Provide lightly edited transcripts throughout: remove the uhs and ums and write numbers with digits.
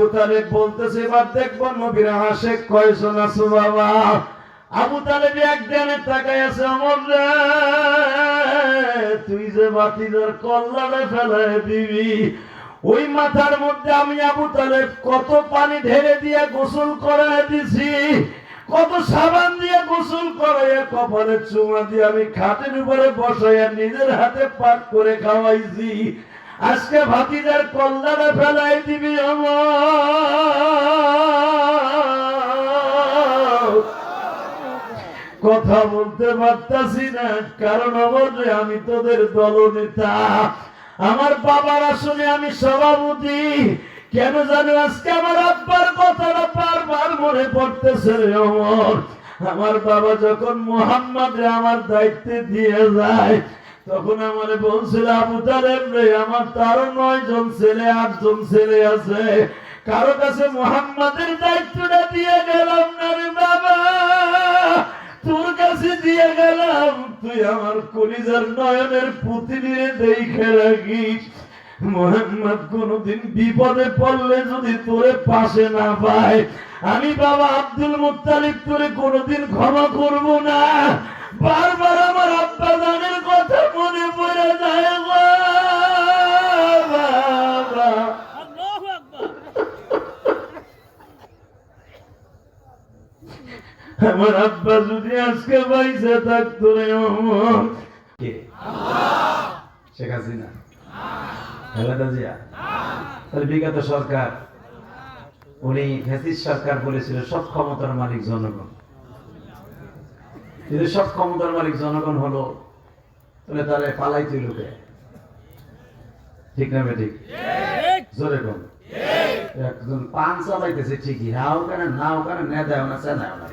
আবু তালেব বলতেছে এবার দেখবো নবীর আশিক কয়জন আছে বাবা। আবু তালেব একদিনে তাকায় আছে, ওমর রে তুই যে ভাতিজার কল্লারে ফেলায় দিবি, ওই মাথার মধ্যে আমি আবু তালেব কত পানি ঢেলে দিয়ে গোসল করায় দিছি, কত সাবান দিয়ে গোসল করাইয়া কপালে চুমা দিয়ে আমি খাটের উপরে বসাইয়া নিজের হাতে পাক করে খাওয়াইছি, আজকে ভাতিজার কল্লারে ফেলাই দিবি আমার। কথা বলতে পারতাছি না, কারণ অবশ্যই আমি তোদের দলনেতা, আমার বাবার আসলে আমি সভাপতি। কেন জানো আজকে আমার আব্বার কথাটা বারবার মনে পড়তেছে রে ওমর। আমার বাবা যখন মুহাম্মদে আমার দায়িত্বে দিয়ে যায়, তখন আমারে বলছিল আবু তালেব রে আমার তারও 9 জন ছেলে 8 জন ছেলে আছে, কারো কাছে মুহাম্মদের দায়িত্বটা দিয়ে গেলাম না রে বাবা, তোর কাছে দিয়ে গেলাম, তুই আমার কলিজার নয়নের পুঁতিরে দেখে রাখিস। মুহাম্মদ কোনদিন বিপদে পড়লে যদি তোরে পাশে না পায়, আমি বাবা আব্দুল মুত্তালিব তোরে কোনদিন ক্ষমা করব না। বারবার আমার আব্বা জানের কথা মনে পড়ে যায় গো বাবা। আমার আব্বা যদি আজকে বাইসে থাকতো রে কে? শেখ হাসিনা, খালেদা জিয়া, তাহলে বিগত সরকার, উনি ফ্যাসিস্ট সরকার বলেছিল সব ক্ষমতার মালিক জনগণ। যদি সব ক্ষমতার মালিক জনগণ হলো, তাহলে তারা পালাইতে লোকে, ঠিক না বেঠিক? জোরে কোন একজন পান চালাইতেছে ঠিকই, হাও কেন নাও কেন নেদাও না চেনাও না,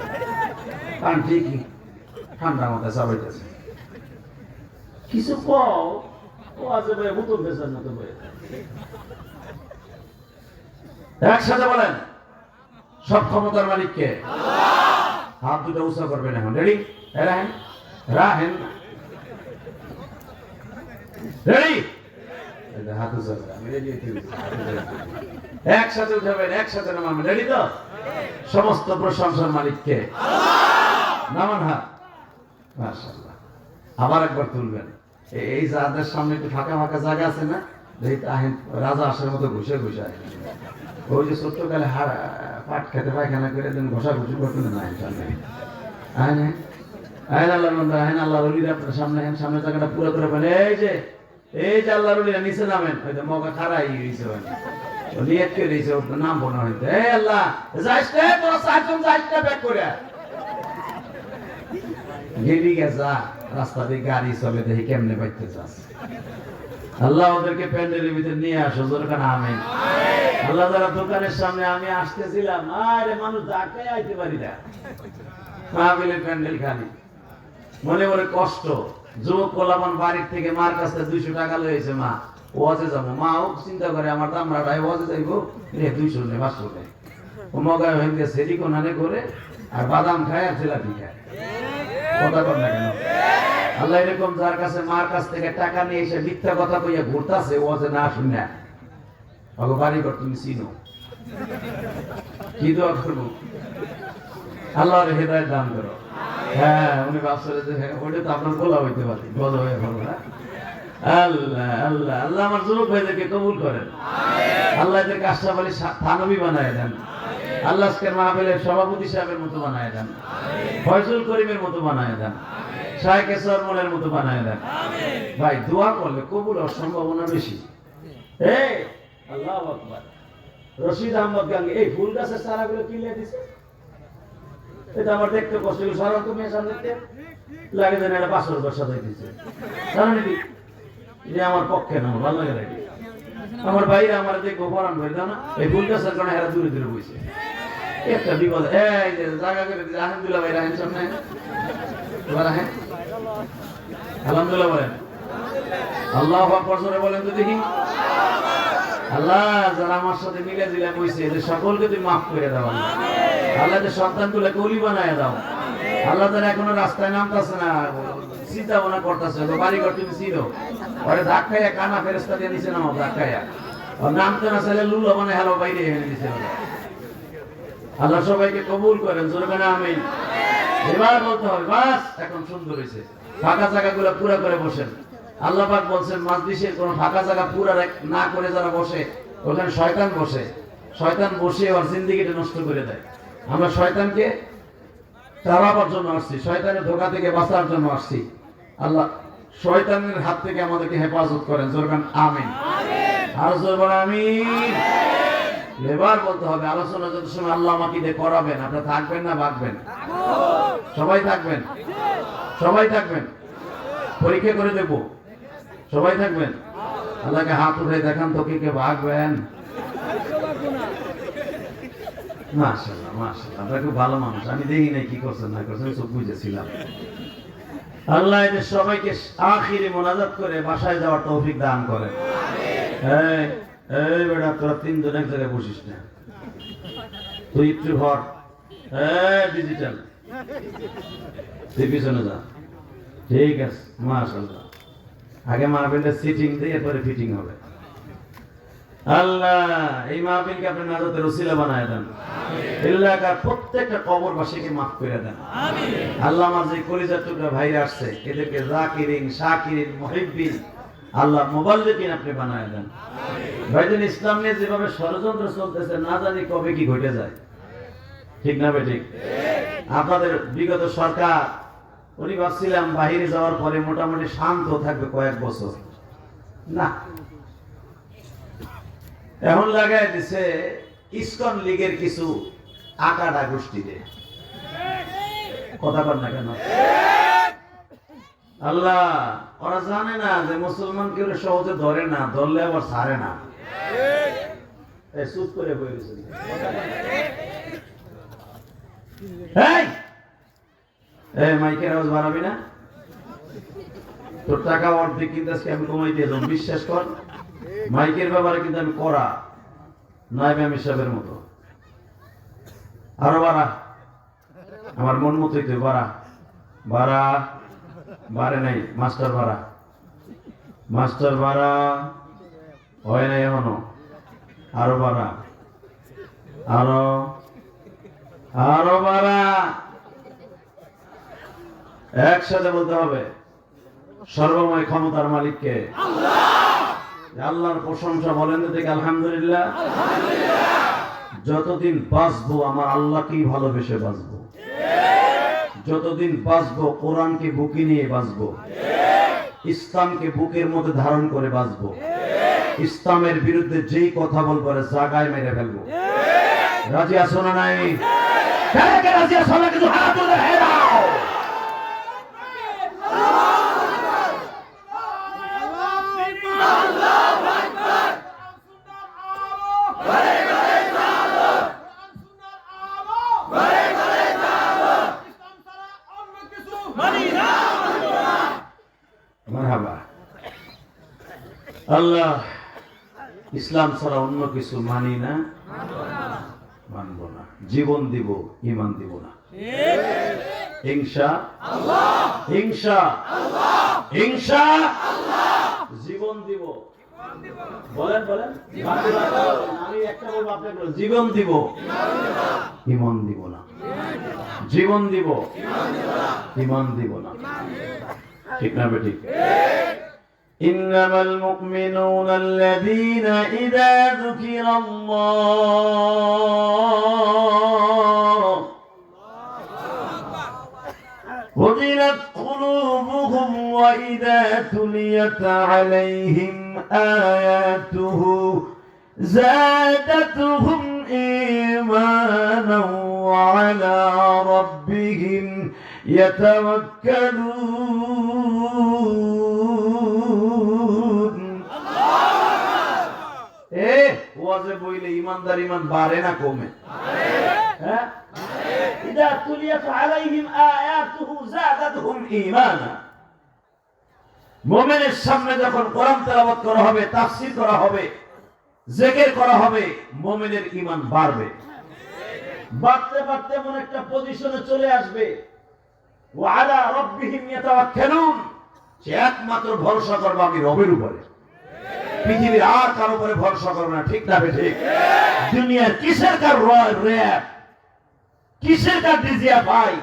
পান ঠিকই ঠান্ডা মাথায় চালাইতেছে, কিছু কও ও আছে ভাই বুতুল দেশের মতো ভাই। একসাথে বলেন সব ক্ষমতার মালিক কে? হাত দুটো উঁচা করবেন এখন, রেডি? রাহেন রাহেন রেডি, হাত উঁচা করে আমি রেডি, একসাথে উঠাবেন, একসাথে নামাবেন, রেডি তো? সমস্ত প্রশংসার মালিক কে? নামান হাত, মাশাআল্লাহ। আবার একবার তুলবেন, এই যাদের সামনে একটু ফাঁকা ফাঁকা জায়গা আছে না, রাজা আসার মতো ঘুষে ঘুষে, ওই যে ছোট্টকালে পাট খেতে পায়খানা করে দেন, ঘষা ঘুষি করতেন না, আল্লাহ রলিরা আপনার সামনে, সামনে জায়গাটা পুরো করে ফেলে, এই যে আল্লাহ রলিরা নিচে নামেন, হয়তো মগা খারাই হয়েছে, নিয়ত করে দিয়েছে নাম বোনা হইতে, এই আল্লাহ যাইস রে তোরা 4 জন যাইস না ব্যাক করে গেলি গেছা, রাস্তা দিয়ে গাড়ি চলে দেখি কেমনে বাইতে যাস, আল্লাহ ওদেরকে প্যান্ডেলের ভিতরে নিয়ে আসো, জোরকান আমিন। আল্লাহ তাআলা দোকানের সামনে আমি আসতেছিলাম, আরে মানুষ ধাক্কায় আইতে পারি না, মাহফিলের প্যান্ডেল খালি, মনে মনে কষ্ট। যুবক পোলাপান বাড়ির থেকে মার কাছে 200 টাকা লয়েছে, মা ওয়াজে যাবো, মা ও চিন্তা করে আমার দামরাটাই ওয়াজে যাইবো, 200 নেই 500 নেই, ও মগায় ভেঙে সেরি কোনানে করে আর বাদাম খায় আর জিলাপি খায়, কথা কর না কেন? আল্লাহ এরকম যার কাছে মার কাছ থেকে টাকা নিয়ে এসে মিথ্যা কথা কইয়া ঘুরতাছে, ওয়াজে না শুনে ওগো বাড়ি ঘর তুমি চিনো, কি দোয়া করবো? আল্লাহর হেদায়েত দান করো। হ্যাঁ উনি ভাবছিলেন যে ওটা তো আপনার গোলা হইতে পারে, গলা হয়ে ভালো না। আল্লাহ আল্লাহ আল্লাহ আমার যুবক ভাইদেরকে কবুল করেন, আল্লাহ এদেরকে আশরাফ আলী থানভী বানায় দেন, আল্লাহ আজকের মাহফিলের সভাপতি সাহেবের মতো বানায় দেন, ফয়জুল করিমের মতো বানায় দেন, শায়েখ সরমনের মতো বানায় দেন। ভাই দোয়া করলে কবুল হওয়ার সম্ভাবনা বেশি। এই আল্লাহু আকবার। রশিদ আহমদ গাঙ্গী এই ফুল গাছের চারাগুলো কিনে দিছে, এটা আমার দেখতে কষ্ট হলো, সারা তুমি সামনে লাগে যেন এটা 500 বছর সাজাই দিচ্ছে, কারণ এটা আমার পক্ষে না, ভালো লাগে না। আমার বাইরে আমার দেখবো পরান ভাই দাও না, এই ফুল গাছের কারণে এরা দূরে দূরে বসে, একটা বিপদ। এই যে জায়গা করে দিচ্ছে, আলহামদুলিল্লাহ ভাই রাহেন সামনে, রাহেন আলহামদুলিল্লাহ বলেন, আল্লাহু আকবার জোরে বলেন তো দেখি। আল্লাহ যারা আমার সাথে মিলে দিলে কইছে যে সকলকে তুমি মাফ করে দাও, আল্লাহ যে সন্তানগুলোকে ওলি বানায় দাও, আল্লাহ তারা এখনো রাস্তায় নামতেছে না, চিন্তা ভাবনা করতেছে, বাড়ি ঘর তুমি ছিল ওরে ধাক্কাইয়া কানা ফেরেশতা দিয়ে নিচে নামাও, ধাক্কাইয়া আর নামতে না চাইলে লুলো মানে হ্যালো বাইরে এনে দিছে আল্লাহ সবাইকে কবুল করেন জোরে বলেন আমিন এবার বলতে হবে বাস এখন সুন্দর হয়েছে ফাঁকা জায়গাগুলো পুরা করে বসেন আল্লাহ পাক বলছেন মাজলিসের কোনো ফাঁকা জায়গা পুরা না করে যারা বসে ওখানে শয়তান বসে শয়তান বসে ওর জিন্দেগিটা নষ্ট করে দেয় আমরা শয়তানকে তাড়াবার জন্য আসছি শয়তানের ধোঁকা থেকে বাঁচার জন্য আসছি আল্লাহ শয়তানের হাত থেকে আমাদেরকে হেফাজত করেন জোরে বলেন আমিন আর জোরে বলেন আমিন এবার বলতে হবে আলোচনা যত সময় আল্লাহ আমাকে দিয়ে করাবেন আপনারা থাকবেন না ভাগবেন সবাই থাকবেন সবাই থাকবেন পরীক্ষা করে দেব সবাই থাকবেন আল্লাহকে হাত উঠে দেখান তো কে ভাগবেন মাশাআল্লাহ মাশাআল্লাহ আপনারা খুব ভালো মানুষ আমি দেখি নাই কি করছেন না করছেন সব বুঝেছিলাম আল্লাহ এদের সবাইকে আখিরি মোনাজাত করে বাসায় যাওয়ার তৌফিক দান করেন আমিন এই বেটা তোরা তিনজন এক জায়গায় বসিস না তুই একটু ঘর ডিজিটাল তুই পিছনে যা ঠিক আছে মাশাআল্লাহ আগে মাহফিলটা সিটিং দিয়ে এরপরে ফিটিং হবে আল্লাহ এই মাহফিলকে আপনি নাজাতের ওসিলা বানায় দেন এলাকার প্রত্যেকটা কবরবাসীকে মাফ করে দেন আল্লাহ আমার যে কলিজার টুকরা ভাইরা আসছে এদেরকে জাকিরিন শাকিরিন মুহিব্বিন আল্লাহ মুবাল্লিগিন আপনি বানায় দেন ভাইজান ইসলাম নিয়ে যেভাবে ষড়যন্ত্র চলতেছে না জানি কবে কি ঘটে যায় ঠিক না ভাই ঠিক আপনাদের বিগত সরকার উনি ভাবছিলাম বাহিরে যাওয়ার পরে মোটামুটি শান্ত থাকবে কয়েক বছর না এখন লাগাই দিছে ইসকন লীগের কিছু আকাটা গোষ্ঠীতে কথা বল না কেন আল্লাহ ওরা জানে না যে মুসলমান কেউ সহজে ধরে না ধরলে আবার ছাড়ে না চুপ করে বলেছে মাইকের আওয়াজ বাড়াবি না তোর টাকা অর্ধেক কিন্তু আজকে আমি কমাই দিয়ে যাবো বিশ্বাস কর মাইকের ব্যাপারে কিন্তু আমি করা নাইবে আমি সাহেবের মতো আরো বাড়া আমার মন মতোই তো বাড়া বাড়া বাড়ে নাই মাস্টার বাড়া হয় নাই এখনো আরো বাড়া আরো আরো বাড়া একসাথে বলতে হবে সর্বময় ক্ষমতার মালিককে আল্লাহর প্রশংসা বলেন দেখে আলহামদুলিল্লাহ যতদিন বাঁচবো আমার আল্লাহকেই ভালোবেসে বাঁচবো যতদিন বাঁচবো কোরআনকে বুকে নিয়ে বাঁচবো ইসলামকে বুকের মধ্যে ধারণ করে বাঁচবো ইসলামের বিরুদ্ধে যেই কথা বলবো জায়গায় মেরে ফেলবো রাজি আছো না নাই রাজি আছো না কিন্তু হাত তুলে দাও আল্লাহ ইসলাম ছাড়া অন্য কিছু মানি না মানব না জীবন দিব ঈমান দিব না জীবন দিব বলেন বলেন আমি একটা বলবো আপনি বলেন জীবন দিব ঈমান দিব না জীবন দিব ঈমান দিব না ঠিক না বেঠিক إنما المؤمنون الذين إذا ذكر الله وجلت قلوبهم وإذا تليت عليهم آياته زادتهم إيمانا وعلى ربهم يتوكلون ওয়াজে বইলে ইমানদার ইমান বাড়ে না কমে হ্যাঁ ইদা তুলিয়াত আলাইহিম আয়াতুহু যাদাতহুম ঈমানা মুমিনের সামনে যখন কোরআন তেলাওয়াত করা হবে তাফসীর করা হবে জিকির করা হবে মুমিনের ঈমান বাড়বে বাড়তে বাড়তে এমন একটা পজিশনে চলে আসবে ওয়া আলা রাব্বিহিম ইয়াতাওয়াক্কালুন সে একমাত্র ভরসা করবে আমি রবের উপরে পৃথিবীর আর কারো উপরে ভরসা করবে না, ঠিক না ঠিক? দুনিয়ার কিসের কার র‍্যাব, কিসের কার ডিজিএফআই,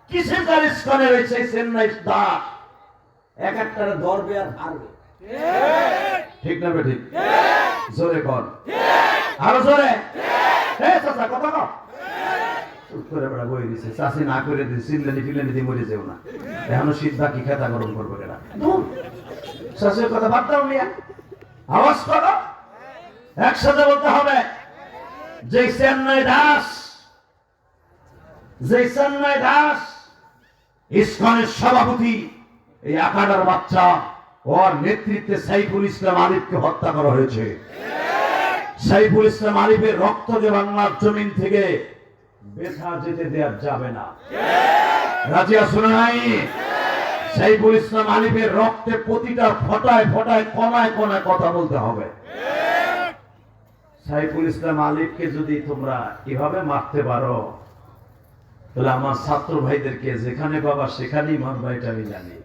কিসের কার ইসকনে রয়েছে চেন্নাই দাস, এক একটারে ধরবে আর হারবে, ঠিক না ঠিক? জোরে কর, আরো জোরে। চাচা কথা কর, করে বেড়া বই দিছে, চাষি না করে দিছে, চিল্লানি ফিল্লানি দিয়ে মরে যেও না, এখনো শীত বাকি খেতা গরম করবো কেনা। চাষির কথা বাদ দাও মিয়া, আওয়াজ করো, একসাথে বলতে হবে, যে চেন্নাই দাস, যে চেন্নাই দাস ইসকনের সভাপতি, এই আকাডার বাচ্চা, ওর নেতৃত্বে সাইফুল ইসলাম আলিফকে হত্যা করা হয়েছে। সাইফুল ইসলাম আলিফের রক্তকে বাংলার জমিন থেকে বেথা যেতে দেওয়া যাবে না। রাজিয়া শুনে নাই? সাইফুল ইসলাম আলিফের রক্তে প্রতিটা ফোঁটায় ফোঁটায় কণায় কণায় কথা বলতে হবে। সাইফুল ইসলাম আলিফকে যদি তোমরা এভাবে মারতে পারো, তাহলে আমার ছাত্র ভাইদেরকে যেখানে পাবা সেখানেই মারবা, এটা আমি জানি।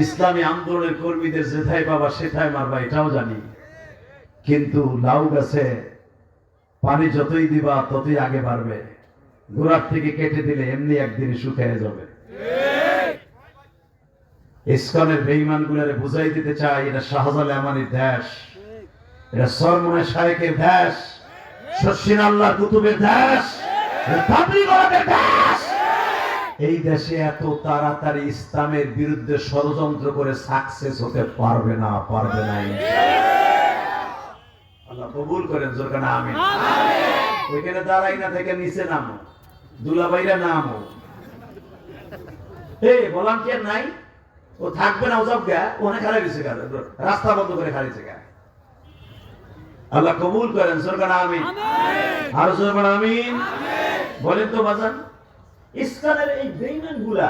ইসলামী আন্দোলনের কর্মীদের যেথায় পাবা সেথায় মারবা, এটাও জানি। কিন্তু লাউ গাছে পানি যতই দিবা ততই আগে বাড়বে, গোড়ার থেকে কেটে দিলে এমনি একদিনে শুকিয়ে যাবে। ইসকনের বেঈমান গুলারে বুঝাই দিতে চাই, এটা শাহজালাল আমানির দেশ, এটা সরমনে শায়েকের দেশ, শশিন আল্লাহর কুতুবের দেশ, তাবলীগের দেশ। এই দেশে এত তাড়াতাড়ি ইসলামের বিরুদ্ধে ষড়যন্ত্র করে সাকসেস হতে পারবে না, পারবে না। আল্লাহ কবুল করেন, জোরে না আমিন। ওইখানে দাঁড়াই না থেকে নিচে নামো, দুলাভাইরা নামো। এই ভলান্টিয়ার নাই, ও থাকবে না, ও সব গা ওখানে খারাপ হয়েছে, রাস্তা বন্ধ করে খারিয়েছে গা। আল্লাহ কবুল করেন, জোরে না আমিন। আর জোরে না আমিন বলেন তো বাজান। ইসলামের এই বেঈমান গুলা,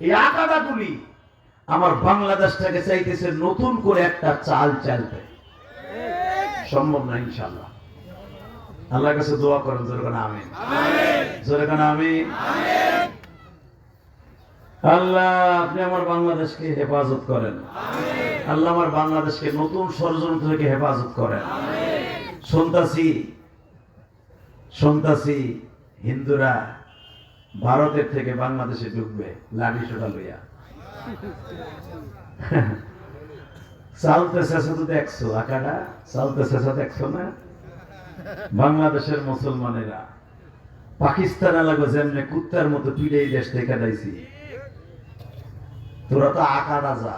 এই আকাদা গুলি আমার বাংলাদেশটাকে চাইতেছে নতুন করে একটা চাল চালতে, সম্ভব না ইনশাআল্লাহ। আল্লাহর কাছে দোয়া করেন, জোরে না আমিন, জোরে না আমিন। আল্লাহ আপনি আমার বাংলাদেশকে হেফাজত করেন, আল্লাহ আমার বাংলাদেশকে নতুন ষড়যন্ত্র থেকে হেফাজত করেন। সন্ত্রাসী হিন্দুরা ভারতের থেকে বাংলাদেশে ঢুকবে লাঠি সোটা লইয়া। চালতে শেষে তো দেখছো, আকাটা চালতে শেষে দেখছো না? বাংলাদেশের মুসলমানেরা পাকিস্তান এলাকা যেমনি কুত্তার মতো পিড়ে এই দেশ থেকে দাইছি, তোরা তো আকাটা যা,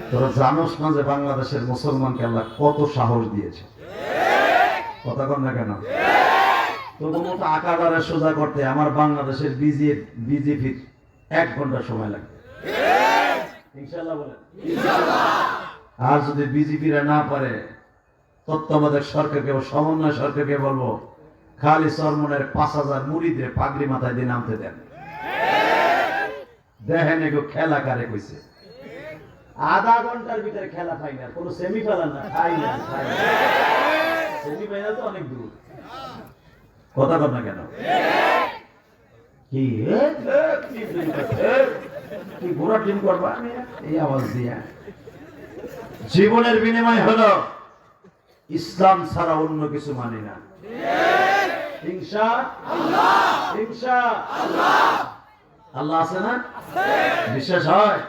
তোরা জানোস না যে বাংলাদেশের মুসলমানকে আল্লাহ কত সাহস দিয়েছে? কথা কন না কেন? তোর মতো আকাদারে সোজা করতে আমার বাংলাদেশের বিজেপির 1 ঘন্টা সময় লাগবে, ইনশাআল্লাহ বলেন। আর যদি বিজেপিরা না পারে, তত্ত্বাবধায়ক সরকারকে, সমন্বয় সরকারকে বলবো, খালি চরমনের 5000 মুরিদের পাগড়ি মাথায় দিয়ে নামতে দেন। দেখেন এগো খেলা কারে কইছে, আধা ঘন্টার ভিতরে খেলা ফাইনাল, কোনো সেমিফাইনাল না, ফাইনাল। সেমিফাইনাল তো অনেক দূর, কথা কর না কেন? কি ঘোড়া টিম করবা এই আওয়াজ দিয়া? জীবনের বিনিময় হলো ইসলাম ছাড়া অন্য কিছু মানি না। আল্লাহ আছে না? বিশ্বাস হয়?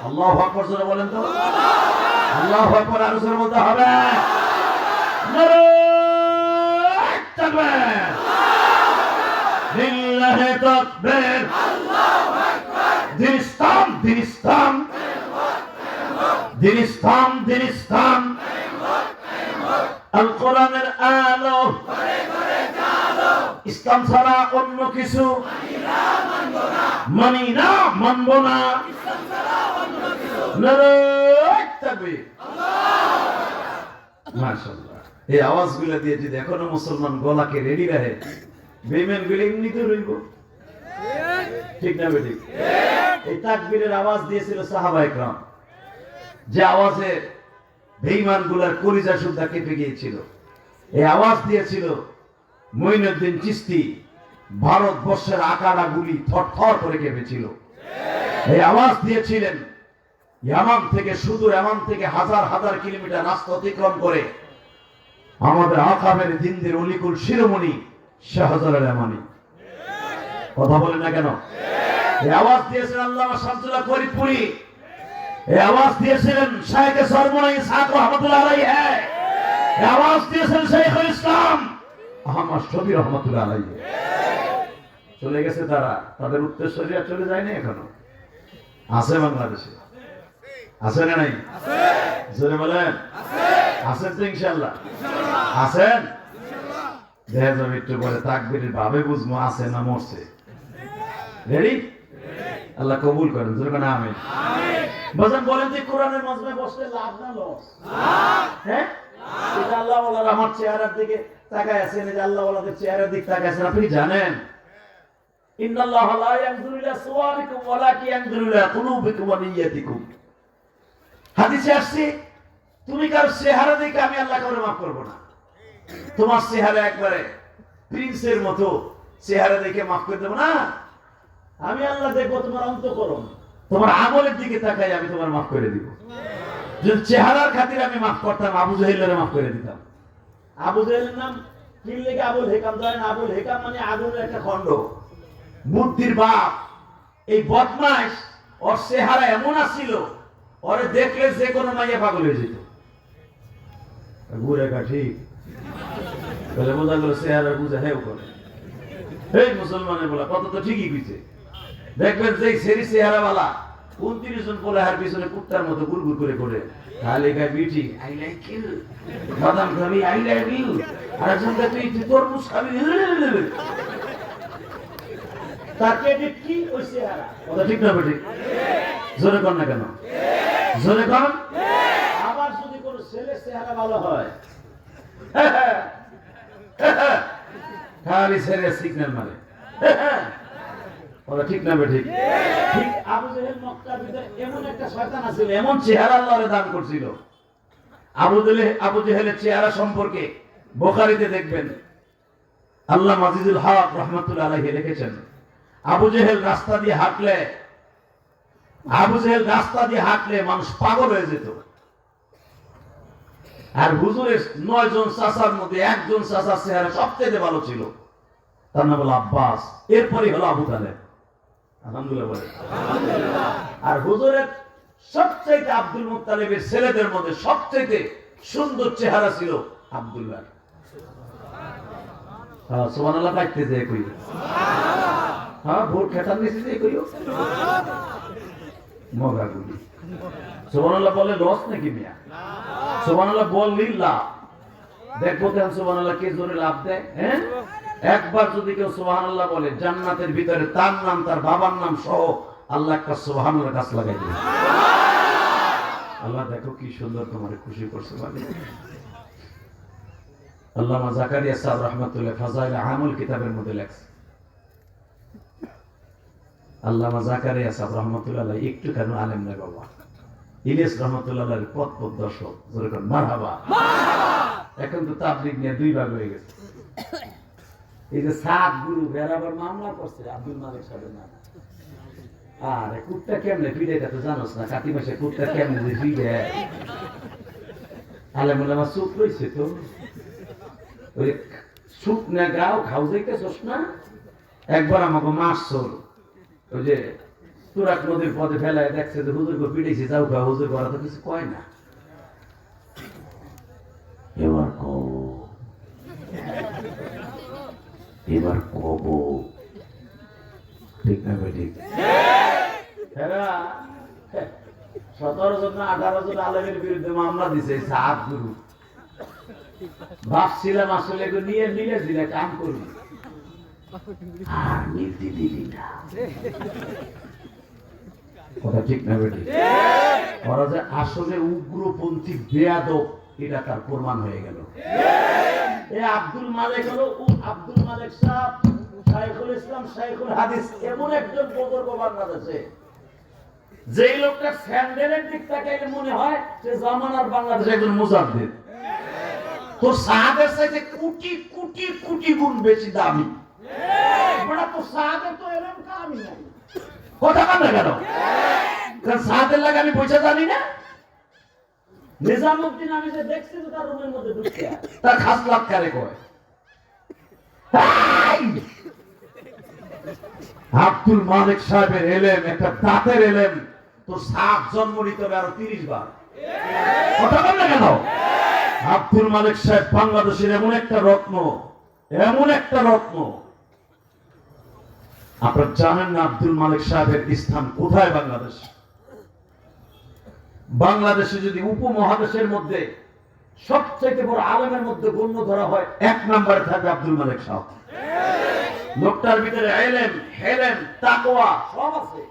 আল্লাহু আকবার জোরে বলেন তো। আল্লাহু আকবার আরো জোরে বলতে হবে। নারায়ে তাকবীর, লিল্লাহি তাকবীর, আল্লাহু আকবার। দিন ইসলাম, দিন ইসলাম, দিন ইসলাম, দিন ইসলাম। আল কোরআনের আলো ইসলাম ছাড়া অন্য কিছু মানি না, মানব না। নারায়ে তাকবীর, মাশাআল্লাহ। এই আওয়াজগুলো দিয়ে যদি এখনো মুসলমান গলাকে রেডি রাখে, বেঈমান গুলো এমনিতে রইব, ঠিক না বেটি? এই তাকবীরের আওয়াজ দিয়েছিল সাহাবায়ে কেরাম, যে আওয়াজে বেঈমান গুলার কলিজা সুদ্ধা কেঁপে গিয়েছিল। এই আওয়াজ দিয়েছিল মঈনুদ্দিন চিশতি, ভারতবর্ষের আকাড়া গুলি থরথর করে কেঁপেছিল। এই আওয়াজ দিয়েছিলেন ইয়ামান থেকে সুদূর ইয়ামান থেকে হাজার হাজার কিলোমিটার রাস্তা অতিক্রম করে আমাদের আকাবের দিনদের অলিকুল শিরোমণি শাহজালাল ইয়ামানি। কথা বলেন না কেন? এই আওয়াজ দিয়েছেন আল্লামা শামসুল্লাহ ফরিদপুরি, এই আওয়াজ দিয়েছিলেন শাইখ সরমুনা ইসহাক রহমাতুল্লাহ আলাইহি, এই আওয়াজ দিয়েছেন শাইখুল ইসলাম আহমদ শফি রহমাতুল্লাহ আলাইহি। চলে গেছে তারা, তাদের উত্তরসূরিরা চলে যায়নি এখনো, আছে বাংলাদেশে, আছে না নাই? জোরে বলেন আছেন তো ইনশাআল্লাহ? আছেন? দেখা যাবে একটু পরে তাকবীরের ভাবে বুঝবো আছে না মরছে। রেডি? আল্লাহ কবুল করেন, জোরে বলেন আমিন। বাজান বলেন যে কোরআনের মজমে বসলে লাভ না লস? হ্যাঁ, এটা আল্লাহ ওয়ালার আমার চেহারার দিকে তাকায় আছেন, এই যে আল্লাহ ওয়ালাদের চেহারার দিকে তাকায় আছেন, আপনি জানেন ইন্নাল্লাহা লা ইয়ানজুরু ইলা সুওয়ারিকুম ওয়ালাকিন ইয়ানজুরু ইলা কুলুবিকুম ওয়া নিয়াতিকুম। হাদিসে আসছে তুমি কার চেহারা দেখে আমি আল্লাহ কাউকে মাফ করব না। তোমার চেহারা একবারে প্রিন্সের মতো, চেহারা দেখে মাফ করে দেব না। আমি আল্লাহ দেখবো তোমার অন্তঃকরণ, তোমার আমলের দিকে তাকাই আমি তোমার মাফ করে দিব। যদি চেহারার খাতিরে আমি মাফ করতাম, আবু জাহেলের মাফ করে দিতাম। আবু জাহেলের নাম কি লেগে আবুল হেকাম জানেন? আবুল হেকাম মানে আগুনের একটা খণ্ড, বুদ্ধির বাপ। এই বদমাশ ওর চেহারা এমন আছিল, ওরে দেখলে যে কোনো মাইয়া পাগল হয়ে যেত। ঘুরে কাঠি বলে বোঝা গেল চেহারা বুঝা হেউ করে। এই মুসলমানের বলা কত তো ঠিকই কইছে। দেখবেন যে সেরি চেহারা বালা 29 জন পোলাহার পিছনে কুত্তার মতো গুড়গুড় করে করে তাহলে গায় বিটি আই লাইক ইউ, বাদাম খাবি আই লাইক ইউ, আর একজন তুই তরমুজ খাবি, তাকে কি ওই চেহারা। কথা ঠিক না বেটি? জোরে কর না কেন? জোরে কর। আবার যদি কোন ছেলে চেহারা ভালো হয় খালি ছেলে সিগন্যাল মারে, কথা ঠিক না বেটি? ঠিক আবু জেহেল মক্কার ভিতরে এমন একটা শয়তান আছিল, এমন চেহারা আল্লাহরে দান করছিল। আবু জেহেলের চেহারা সম্পর্কে বুখারীতে দেখবেন আল্লাহ আজিজুল হক রহমাতুল্লাহ আলাইহি লিখেছেন, আবু জেহেল রাস্তা দিয়ে হাঁটলে মানুষ পাগল হয়ে যেত। আর হুজুরের 9 জন চাচার মধ্যে একজন চাচার চেহারা সবচেয়ে ভালো ছিল, তার নাম হলো আব্বাস, এরপরে হলো আবু তালেব। আলহামদুলিল্লাহ বলে। আর হুজুরের সবচেয়ে আব্দুল মুত্তালিবের ছেলেদের মধ্যে সবচেয়ে সুন্দর চেহারা ছিল আব্দুল্লাহ। সুবহানাল্লাহ পাইতে যায় কই? হ্যাঁ, ভোট খেতার নিচে যায় কইও মগাগুলি। সুবহানাল্লাহ বলে লস নাকি মিয়া? সুবহানাল্লাহ বললি লাভ। দেখবো কেন সুবহানাল্লাহ কে জোরে লাভ দেয়। হ্যাঁ, একবার যদি কেউ সুবহানাল্লাহ বলে জান্নাতের ভিতরে তার নাম তার বাবার নাম সহ আল্লাহ একটা সুবহানাল্লাহ গাছ লাগাই দিবে। আল্লাহ দেখো কি সুন্দর তোমার খুশি করছে। মানে আল্লামা জাকারিয়া সাহেব রহমাতুল্লাহ ফাজাইল আমল কিতাবের মধ্যে লেখছে, আল্লামা জাকারিয়া সাহেব রহমাতুল্লাহ একটু কেন আলেম নয় বাবা, ইলিয়াস রহমাতুল্লাহ পথ দর্শক, যেরকম মারহাবা। এখন তো তাবলীগ নিয়ে 2 ভাগ হয়ে গেছে। এই যে 7 গুরু বেরাবার মামলা করছে আব্দুল মালিক সাহেবের নাম। আরে কুত্তা কেমনে ফিরে, এটা তো জানোস না, কাতি মাসে কুত্তা কেমনে যে ফিরে। আলেম ওলামা চুপ রয়েছে তো, ওই সুপ না গাও খাও যাইতেছস না। একবার আমাকে মাছ চোর ওই যে তুরাক নদীর পথে ফেলায় দেখছে যে হুজুরকে পিড়েছি, যাও খা হুজুর করা তো কিছু কয় না। এবার কব ঠিক না বেটি? 17 জন না 18 জন আলেমের বিরুদ্ধে মামলা দিছে 7 গুরু। ভাবছিলাম আসলে নিয়ে নিলে দিলে কাম করবি, আর মিলতে দিলি না। কথা ঠিক না বেটি? ওরা যে আসলে উগ্রপন্থী বেয়াদব, এটা তার প্রমাণ হয়ে গেল। এই আব্দুল মালিক হলো আব্দুল মালিক সাহেব শাইখুল ইসলাম শাইখুল হাদিস, এমন একজন বুজুর্গ বাংলাদেশে, যেই লোকটা স্যান্ডেলের দিক তাকাইলে মনে হয় যে জামানার বাংলাদেশে একজন মুজাদ্দিদ। তোর সাহাবের চাইতে কোটি কোটি কোটি গুণ বেশি দামি। বড় তো সাহাবে তো এরকম কামই নাই। কথা বল না কেন? কারণ সাদের লাগে আমি পয়সা জানি না। নিজামউদ্দিন আমি যে দেখছি তো তার রুমের মধ্যে ঢুকে তার খাস লাভ কারে কয় আব্দুল মালিক সাহেবের এলেম একটা দাঁতের এলেম তোর সাপ জন্ম নিতে হবে আরো 30 বার। কথা বল না কেন? আব্দুল মালিক সাহেব বাংলাদেশের এমন একটা রত্ন, এমন একটা রত্ন। আপনারা জানেন না আব্দুল মালিক সাহেবের স্থান কোথায়? বাংলাদেশে যদি উপমহাদেশের মধ্যে সবচেয়ে বড় আলেমের মধ্যে গণ্য ধরা হয় 1 নম্বরে থাকবে আব্দুল মালিক সাহেব। লোকটার ভিতরে ইলম, হেলেম, তাকওয়া সব আছে।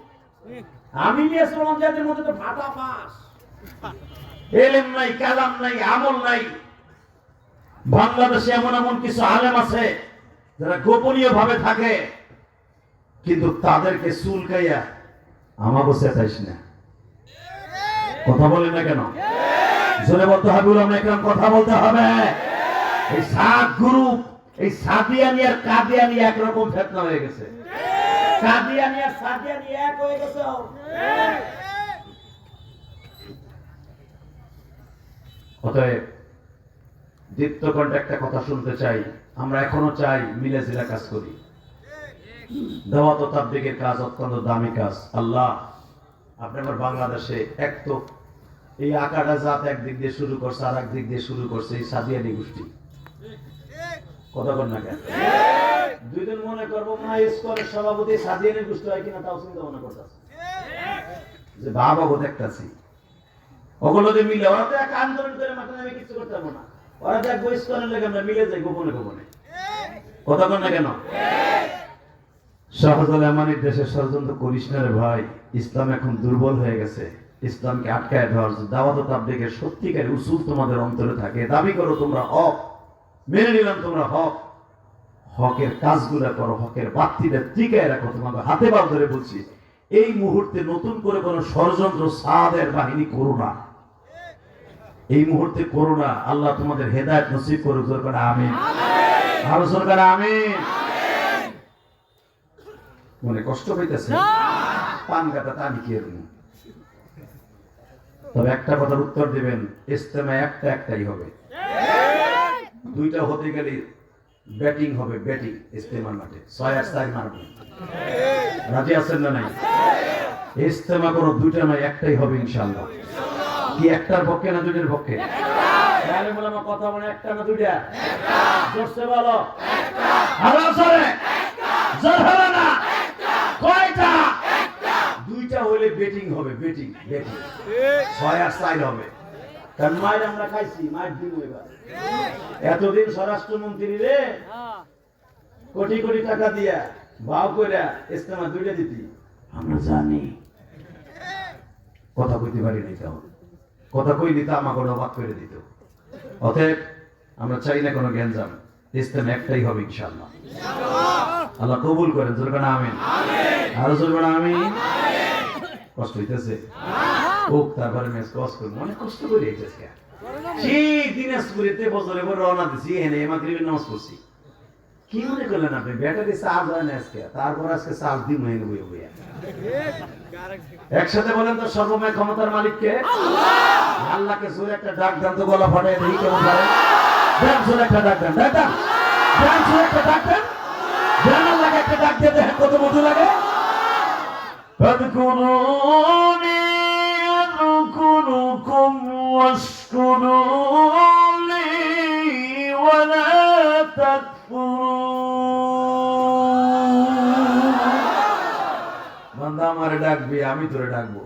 আমি নিয়াসুল জাতের মধ্যে তো ফাটা পাস, ইলম নাই, কালাম নাই, আমল নাই। বাংলাদেশে এমন এমন কিছু আলেম আছে যারা গোপনীয় ভাবে থাকে, কিন্তু তাদেরকে চুলকাইয়া আমাকে চেতাইস না। কথা বলেন না কেন? জোরে বলতে হবে, কথা বলতে হবে। এই সাত গ্রুপ, এই সাদিয়ানি আর কাদিয়ানি একরকম ফেতনা হয়ে গেছে। কাদিয়ানি আর সাদিয়ানি এক হয়ে গেছে। অতএব দীপ্ত কণ্ঠে একটা কথা শুনতে চাই, আমরা এখনো চাই মিলে জিলা কাজ করি। দাওয়াত ও তাবলীগের কাজ অত্যন্ত দামি কাজ। আল্লাহ আপনি আমার বাংলাদেশে এক তো এই আকাটা জাত একদিক দিয়ে শুরু করছে, আর একদিক দিয়ে শুরু করছে এই সাদিয়ানি গোষ্ঠী। কথা বল না কেন? দুই দিন মনে করবো মা স্কুলের সভাপতি সাদিয়ানি গোষ্ঠী হয় কিনা তাও চিন্তা মনে করতেছে যে বাবা গো দেখতেছি ওগুলো যে মিলে ওরা তো এক আন্দোলন করে মাঠে নামে কিছু করতে পারবো না। ওরা তো এক বহিষ্করণের লেগে আমরা মিলে যাই গোপনে গোপনে। কথা বল না কেন? শাহজালাল আমানির দেশে ষড়যন্ত্র করিস না রে ভাই। ইসলাম এখন দুর্বল হয়ে গেছে। ইসলামকে আটকায় ধর। দাওয়াত ও তাবলীগের সত্যিকারের উসুল তোমাদের অন্তরে থাকে। দাবি করো তোমরা হক, মেনে নিলাম তোমরা হক। হকের কাজগুলো করো, হকের বাতিটা টিকায় রাখো। তোমাকে হাতে পা ধরে বলছি, এই মুহূর্তে নতুন করে কোন ষড়যন্ত্র সাদের বাহিনী করো না। এই মুহূর্তে করো না। আল্লাহ তোমাদের হেদায়েত নসিব করুক। জোর করে আমিন। আরো জোর করে আমিন। মনে কষ্ট হইতেছে? পান গাতা টানি কি এরকম? তবে একটা কথার উত্তর দিবেন, ইজতেমা একটাই হবে। দুইটা হতে গেলে ব্যাটিং হবে, ব্যাটিং ইজতেমার মাঠে 6 আর 4 মারবে। রাজি আছেন না নাই? ইজতেমা করো, দুইটা নয় একটাই হবে ইনশাআল্লাহ। কি একটার পক্ষে না দুইটার পক্ষে? তাহলে বলে আমার কথা বলে একটা না দুইটা? একটা। জোরসে বলো একটা। আরো জোরে একটা। জোর হবে না? কয়টা? একটা। দুইটা হলে ব্যাটিং হবে, ব্যাটিং 6 আর 4 হবে। কারণ মাইর আমরা খাইছি, মাইর দিব এবার। এতদিন স্বরাষ্ট্রমন্ত্রী রে কোটি কোটি টাকা দিয়া ভাও কইরা ইজতেমা দুইটা দিতি, আমরা জানি। কথা কইতে পারি নাই, তাও কথা কই দিত আমাকে অবাক করে দিত। অতএব আমরা চাই না কোনো জ্ঞানজাম। ইজতেমা একটাই হবে ইনশাআল্লাহ। আল্লাহ কবুল করেন। জোরে বলেন আমিন। আরো জোরে বলেন আমিন। কষ্ট হইতেছে? হোক, তারপরে মেস কষ্ট করবো, অনেক কষ্ট করে এসেছে। সেই দিনাজপুরেতে বছরে বড় রওনা দিছি, এনে মাগরিবের নামাজ পড়ছি। কি মনে করলেন আপনি? ব্যাটারি চার্জ হয় না আজকে, তারপর আজকে চার্জ দিন হয়ে বইয়া বইয়া। একসাথে বলেন তো, সর্বময় ক্ষমতার মালিক কে? আল্লাহ। আল্লাহকে জোরে একটা ডাক দেন তো, গলা ফাটায় দেখি কেমন পারে। দেন জোরে একটা ডাক দেন, দেন দেন জোরে একটা ডাক দেন, দেন আল্লাহকে একটা ডাক দিয়ে দেখেন কত মধু লাগে। ফাযকুরুনি আযকুরুকুম ওয়াশকুরুলি ওয়া লা তাকফুরুন। বান্দা আমারে ডাকবি, আমি তোরে ডাকবো।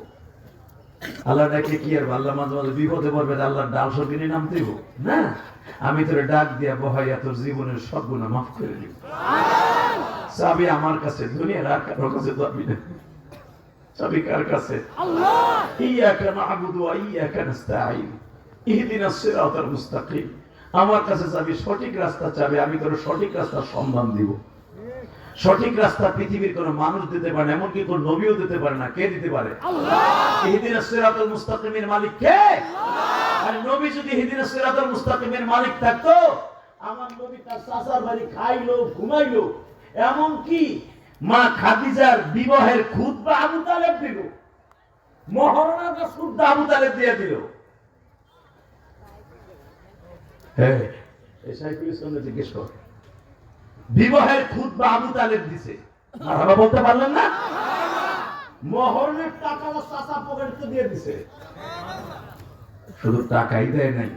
আল্লাহ ডাকে কি আর আল্লাহ মাঝে মাঝে বিপদে পড়বে, আল্লাহর ডাল সরকিনে নাম দিব না। আমি তোরে ডাক দিয়া বহাইয়া তোর জীবনের সব গুনাহ মাফ করে দিব। চাবি আমার কাছে, দুনিয়ার আর কারো কাছে চাবি নেই। চাবি কার কাছে? আল্লাহ। ইয়াকা না'বুদু ওয়া ইয়াকা নাস্তাঈন ইহদিনাস সিরাতাল মুস্তাকিম। আমার কাছে চাবি, সঠিক রাস্তা চাবি, আমি তোর সঠিক রাস্তার সন্ধান দিব। সঠিক রাস্তা পৃথিবীর কোন মানুষ দিতে পারে না, এমনকি কোন নবীও দিতে পারে না। কে দিতে পারে? আল্লাহ। ইহদিনাস সিরাতাল মুস্তাকিমের মালিক কে? আল্লাহ। আর নবী যদি ইহদিনাস সিরাতাল মুস্তাকিমের মালিক থাকতো, আমার নবী তার চাচার বাড়ি খাইলো, ঘুমাইলো, এমন কি মা খাদিজার বিবাহের খুতবা আবু তালেব দিব। মহারণাটা শুদ্ধ আবু তালেব দিয়ে দিল। হ্যাঁ, এই সাইফুল ইসলামকে জিজ্ঞেস কর, বিবাহের খুতবা আবু তালেব দিছে, মারহাবা বলতে পারলেন না? মহরণের টাকাটা চাচা পকেটে দিয়ে দিছে। শুধু টাকাই দেয় নাই,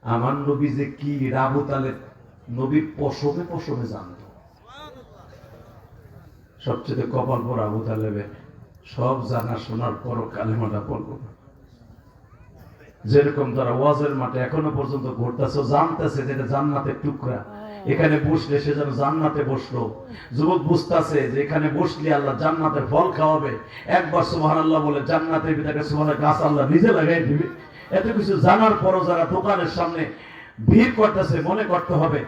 আমার নবী যে কি আবু তালেব নবীর পশমে পশমে জানত। সবচেয়ে কপাল পর আবু তালেবের, সব জানা শোনার পরও কালেমাটা পড়ল না। যেরকম তারা ওয়াজের মাঠে এখনো পর্যন্ত ঘুরতেছে, জানতেছে যেটা জান্নাতের টুকরা, এখানে বসলে সে যেন জান্নাতে বসলো। যুবক বুঝতেছে যে এখানে বসলে আল্লাহ জান্নাতের ফল খাওয়াবে। একবার সুবহানাল্লাহ বলে জান্নাতের ভিতরে সুবহানাল্লাহ গাছ আল্লাহ নিজে লাগাই দিবে। এত কিছু জানার পরও যারা দোকানের সামনে ভিড় করতেছে, মনে করতে হবে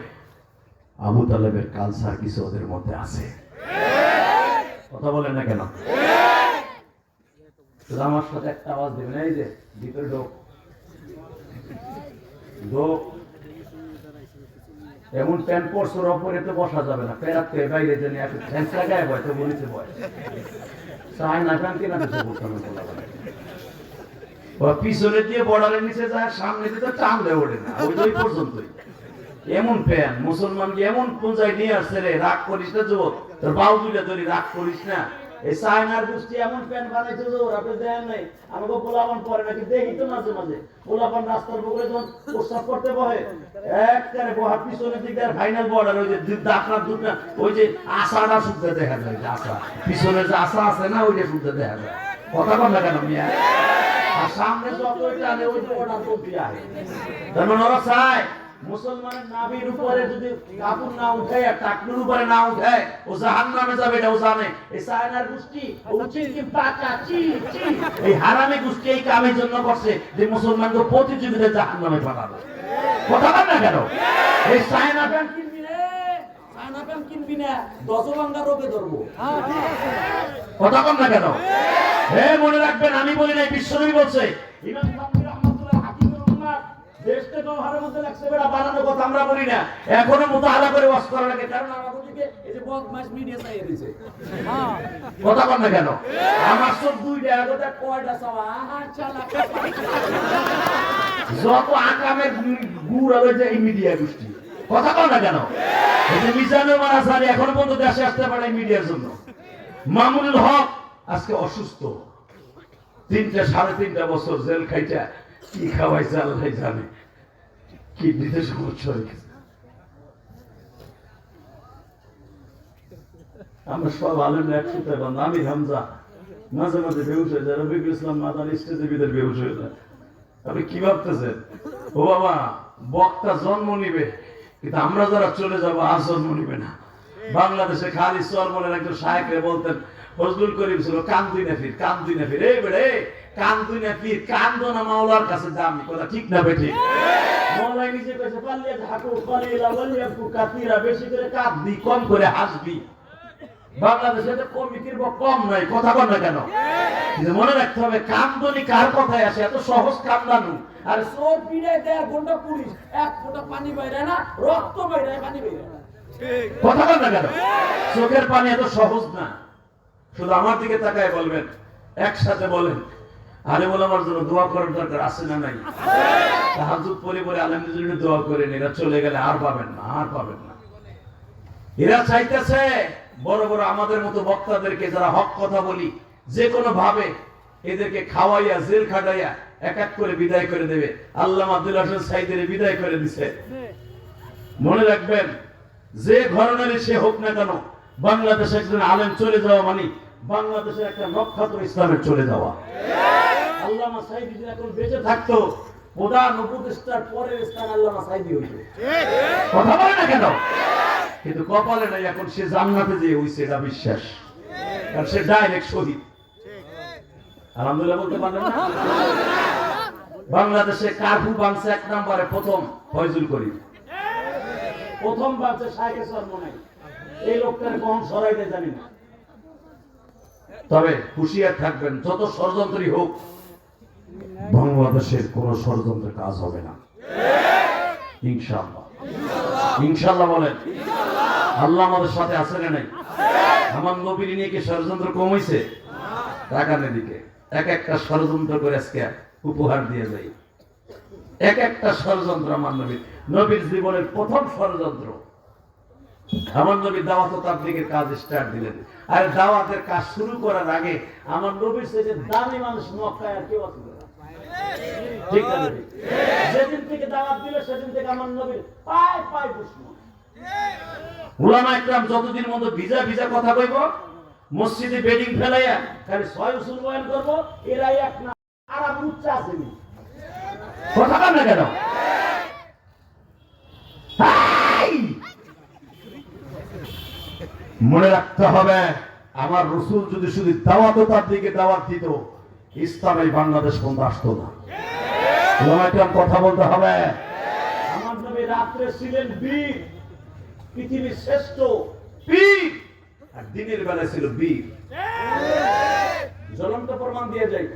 আবু তালেবের কালচার কিছু ওদের মধ্যে আছে। কথা বলেন না কেন? আমার সাথে একটা আওয়াজ দেবেন, এই যে ভিতরে ঢোক ঢোক। এমন প্যান্ট পরশোর ওপরে তো বসা যাবে না, পেরাতে বাইরে জানি একটু ফ্যান্স লাগায় বয় তো বলিতে বয় চাই না প্যান্ট কিনা কিছু বলতে পিছনে দিয়ে বর্ডারের নিচে যায়, সামনে দিয়ে তো টানলে ওঠে না, ওই পর্যন্তই। এমন প্যান্ট মুসলমানকে এমন কোন জায়গায় নিয়ে আসছে রে, রাগ করিস না যুবক, তোর বাউ দুইটা ধরি, রাগ করিস না। এই চায়নার গোষ্ঠী এমন প্যান্ট বানাইছে যে আপনি দেন নাই, আমাকে পোলাপান পরে নাকি দেখি তো মাঝে মাঝে পোলাপান রাস্তার বগলে যখন প্রস্তাব করতে বহে একবারে বহার পিছনের দিকে আর ফাইনাল বর্ডার, ওই যে দাঁতরা দুধ না, ওই যে আশাটা শুনতে দেখা যায়, আশা পিছনের যে আশা আছে না, ওইটা শুনতে দেখা যায়। কথা বল না কেন মিয়া? আর সামনে যত টানে ওই বর্ডার কমতি আয়, তার মানে ওরা চায় মুসলমানের নাভির উপরে যদি কাপড় না উঠায় আর টাকনুর উপরে না উঠায় ও জাহান্নামে যাবে, এটাও জানে। এই চায়নার গোষ্ঠী এই হারামি গোষ্ঠী এই কামের জন্য করছে যে মুসলমানকে প্রতিযোগিতায় জাহান্নামে পাঠাবে। কথা বল না কেন? এই চায়না প্যান্ট কিনবি রে, চায়না প্যান্ট কিনবি না, দশভাঙ্গা রোগে ধরবো। কথা বল না কেন? হে মনে রাখবেন, আমি বলি নাই, বিশ্বনবী বলছে। ইমাম সামঈ রাহমাতুল্লাহ হাকিমুল উম্মাহ দেশ থেকে হারের মধ্যে লাগছে, বেটা বানানো কথা আমরা বলি না, এখনো মুতাহালা করে ওয়াজ করা লাগে, কারণ আমাদের দিকে এই যে বদমাইশ মিডিয়া চাইয়ে দিয়েছে। কথা বল না কেন? আমার সব দুইটা এগোটা কয়টা চাওয়া চালা যত আকামের গুড় হবে যে এই মিডিয়া গোষ্ঠী। কথা বল না কেন? এই যে মিজানুর মারাসারি এখনো পর্যন্ত দেশে আসতে পারে মিডিয়ার জন্য। মামুনুল হক আজকে অসুস্থ, 3.5 বছর জেল খাইটা কি খাওয়াইছে আল্লাহ জানে, কিডনিতে সমস্যা হয়ে গেছে। আমরা সব আলেম একসাথে বান্ধব, আমি হামজা মাঝে মাঝে বেহুশ হয়ে যায়, রফিকুল ইসলাম মাদান স্টেজের ভিতরে বেহুশ হয়ে যায়। আপনি কি ভাবতেছেন? ও বাবা, বক্তা জন্ম নিবে, কিন্তু আমরা যারা চলে যাবো আর জন্ম নিবে না। বাংলাদেশে খালি চরমনের একজন শায়েখরে বলতেন, ফজলুল করিম ছিল, কান্দুই না ফির, কান্দুই না ফির। এই বেড়ে কান্দুই না ফির, কান্দো না মাওলার কাছে দামি। কথা ঠিক না বেঠি? মাওলাই নিজে কইছে পাল্লিয়া ঝাকু কলিলা ওয়ালিয়াকু কাতিরা, বেশি করে কাঁদবি কম করে হাসবি। বাংলাদেশে তো কমিটির কম নাই। কথা বল না কেন? কিন্তু মনে রাখতে হবে, কান্দনি কার কথায় আসে, এত সহজ কান্দানু। আর চোর পিড়ায় দেয় ঘন্টা পুলিশ, এক ফোঁটা পানি বাইরে না, রক্ত বাইরে, পানি বাইরে না। কথা বল না কেন? চোখের পানি এত সহজ না। শুধু আমার দিকে তাকায় বলবেন, একসাথে বলেন, আরে বলে আমার জন্য দোয়া করার দরকার আছে না নাই? তাহাজ্জুদ পড়ে পড়ে আলেমদের জন্য দোয়া করেন, এরা চলে গেলে আর পাবেন না, আর পাবেন না। এরা চাইতেছে বড় বড় আমাদের মতো বক্তাদেরকে, যারা হক কথা বলি, যে কোনো ভাবে এদেরকে খাওয়াইয়া জেল খাটাইয়া এক এক করে বিদায় করে দেবে। আল্লামা আব্দুল হাসান সাইদের বিদায় করে দিছে। মনে রাখবেন, যে ঘরনারই সে হোক না কেন, বাংলাদেশে একজন আলেম চলে যাওয়া মানে বাংলাদেশের একটা নক্ষত্র ইসলামের চলে যাওয়া। আল্লামা সাইদি যদি এখন বেঁচে থাকতো, প্রধান উপদেষ্টার পরের স্থান আল্লামা সাইদি হইতো। কথা বলে না কেন? কিন্তু কপালে নাই, এখন সে জান্নাতে যেয়ে হইছে, এটা বিশ্বাস, কারণ সে ডাইরেক্ট শহীদ। আলহামদুলিল্লাহ বলতে পারলেন না? বাংলাদেশে কারফু বাংছে 1 নম্বরে প্রথম ফয়জুল করিম, প্রথম বাংছে শায়েখে চরমনাই। এই লোকটার কোন সরাইতে জানি না, তবে হুঁশিয়ার থাকবেন, যত ষড়যন্ত্রই হোক বাংলাদেশের কোন ষড়যন্ত্রের কাজ হবে না ইনশাআল্লাহ। ইনশাআল্লাহ বলেন। আল্লাহ আমাদের সাথে আছে না নাই? আমার নবীর নিয়ে কি ষড়যন্ত্র কম হইছে? টাকার দিকে এক একটা ষড়যন্ত্র করে আজকে উপহার দিয়ে যাই। এক একটা ষড়যন্ত্র আমার নবীর জীবনের প্রথম ষড়যন্ত্র। আমার নবী দাওয়াত ও তাবলীগের কাজ স্টার্ট দিলেন। আর দাওয়াতের কাজ শুরু করার আগে আমার নবীর চেয়ে দামি মানুষ মক্কায় আর কেউ ছিল না। ঠিক আছে, যেদিন থেকে দাওয়াত দিল সেদিন থেকে আমার নবীর পায় পায় দুশমন। উলামা ইকরাম যতদিন মতো ভিজা ভিজা কথা কইব, মসজিদে বেডিং ফেলাইয়া খালি ছয় উসুল বয়ান করব, এরাই এক না আরব উচ্চ আসেনি। কথা কান না কেন? মনে রাখতে হবে, আমার রাসূল যদি শুধু দাওয়াত ও তাবলীগে দাওয়াত দিত, ইসলাম এই বাংলাদেশ পর্যন্ত আসতো না। উলামা ইকরাম কথা বলতে হবে। আমার নবী রাত্রে ছিলেন বীর, পৃথিবীর শ্রেষ্ঠ বীর, আর দিনের বেলা ছিল বীর। জ্বলন্ত প্রমাণ দিয়ে যাই।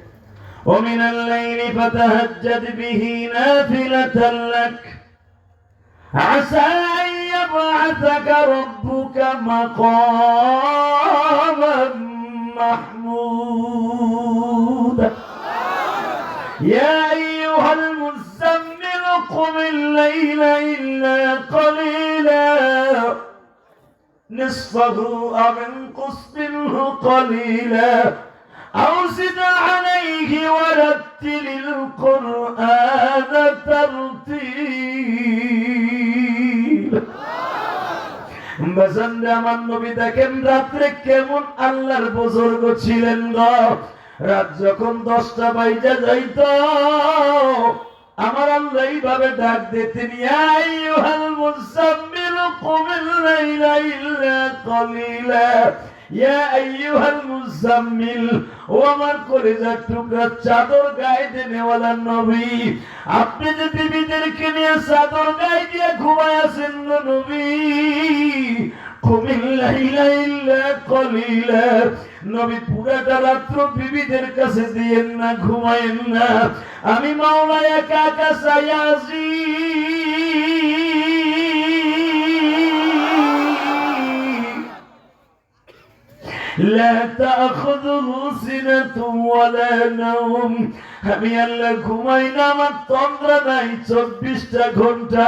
ومن الليل فتهجد به نافلة لك عسى أن يبعثك ربك مقاما محمودا يا أيها المزمل قم الليل إلا قليلا نصفه أو انقص منه قليلا أو زد عليه ورتل القرآن ترتيلا বাজানরা আমার নবী দেখেন রাত্রে কেমন আল্লাহর বুজুর্গ ছিলেন গো। রাত যখন 10টা বাজে যাইত, আমার আল্লাহ এইভাবে ডাক দিতেন, ইয়া আইয়ুহাল মুযাম্মিল কুমিল লাইলা ইল্লা কলিলা ইয়া আইয়ুহাল মুযাম্মিল, ও আমার কলিজার টুকরা চাদর গায়ে দেনেওয়ালা নবী, আপনি যে বিবিদেরকে নিয়ে চাদর গায়ে দিয়ে ঘুমায় আছেন গো নবী, কুমিল লাইলা ইল্লা কলিলা, নবী পুরাটা রাত্র বিবিদের কাছে দিয়েন না, ঘুমায়েন না, আমি মাওলা একা একা চাইয়া আছি। لا تأخذه سنة ولا نوم, আমি আল্লাহ ঘুমাই না, আমার তন্দ্রা নাই 24টা ঘন্টা,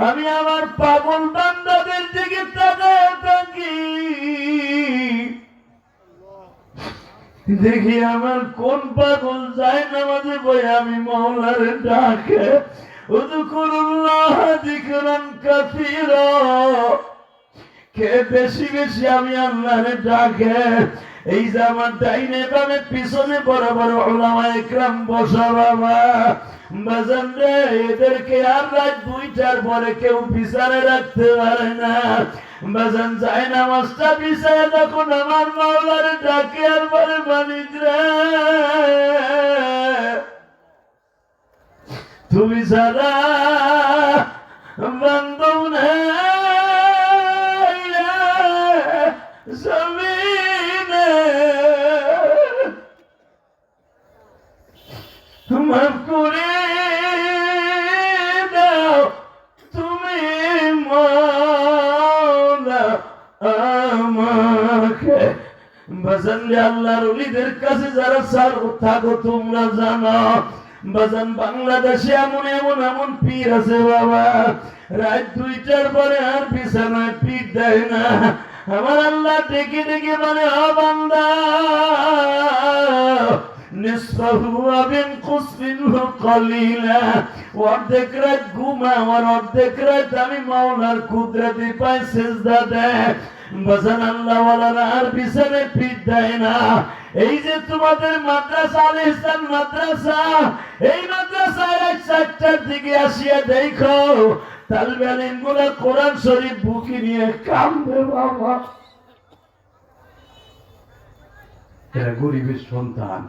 আমি আমার পাগল বান্দাদের দিকে তাকায় থাকি, দেখি আমার কোন পাগল যায় নামাজে বই আমি মাওলার ডাকে, উযকুরুল্লাহ যিকরান কাসীরা, কে বেশি বেশি আমি আল্লাহরে ডাকে। এই যে আমার ডাইনে বামে পিছনে বড় বড় উলামা ইকরাম বসা বাবা, বাজান রে, এদেরকে আর রাত 2টার পরে কেউ বিচারে রাখতে পারে না। বাজান যায় নামাজটা বিচারে তখন আমার মাওলার ডাকে আর বলে, মালিক রে, তুমি ছাড়া বান্ধব না জমিনে, মাফ করে দাও তুমি মাওলা আমাকে। বাজান রে, আল্লাহর ওলিদের কাছে যারা সার থাকো তোমরা জানো, বাজান বাংলাদেশে এমন এমন এমন পীর আছে বাবা, রাত 2টার পরে আর বিছানায় পিঠ দেয় না, আমার আল্লাহ ডেকে ডেকে বলে, ও বান্দা, নিসফাহু আও ইনকুস মিনহু কলিলা, অর্ধেক রাত ঘুমা, আর অর্ধেক রাত আমি মাওলার কুদরতি পায় সিজদা দেয়। বাজান আল্লাহ ওয়ালারা আর বিছানায় পিঠ দেয় না। এই যে তোমাদের মাদ্রাসা আল ইহসান মাদ্রাসা, এই মাদ্রাসায় রাত 4টার দিকে আসিয়া দেখো তালবে আলিমগুলা কোরআন শরীফ বুকে নিয়ে কান্দে বাবা। এরা গরিবের সন্তান,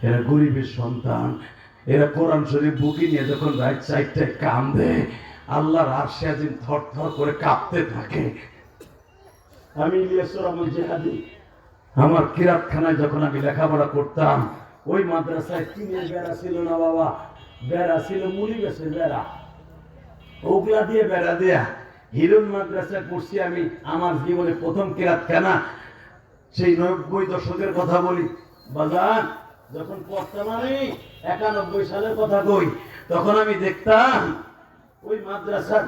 এরা গরিবের সন্তান, এরা কোরআন শরীফ বুকে নিয়ে যখন রাত 4টায় কান্দে, আল্লাহর আরশে আজিম থর থর করে কাঁপতে থাকে। আমি ইলিয়াসুর রহমান জিহাদি, আমার কিরাতখানায় যখন আমি লেখাপড়া করতাম, ওই মাদ্রাসায় টিনের বেড়া ছিল না বাবা, বেড়া ছিল মুড়ি গাছের বেড়া, ওগুলা দিয়ে বেড়া দেয়া হিরণ মাদ্রাসায় পড়ছি আমি। আমার জীবনে প্রথম কিরাতখানা, সেই 90 দশকের কথা বলি বাজান, যখন পড়তাম আমি 91 সালের কথা কই, তখন আমি দেখতাম ওই মাদ্রাসার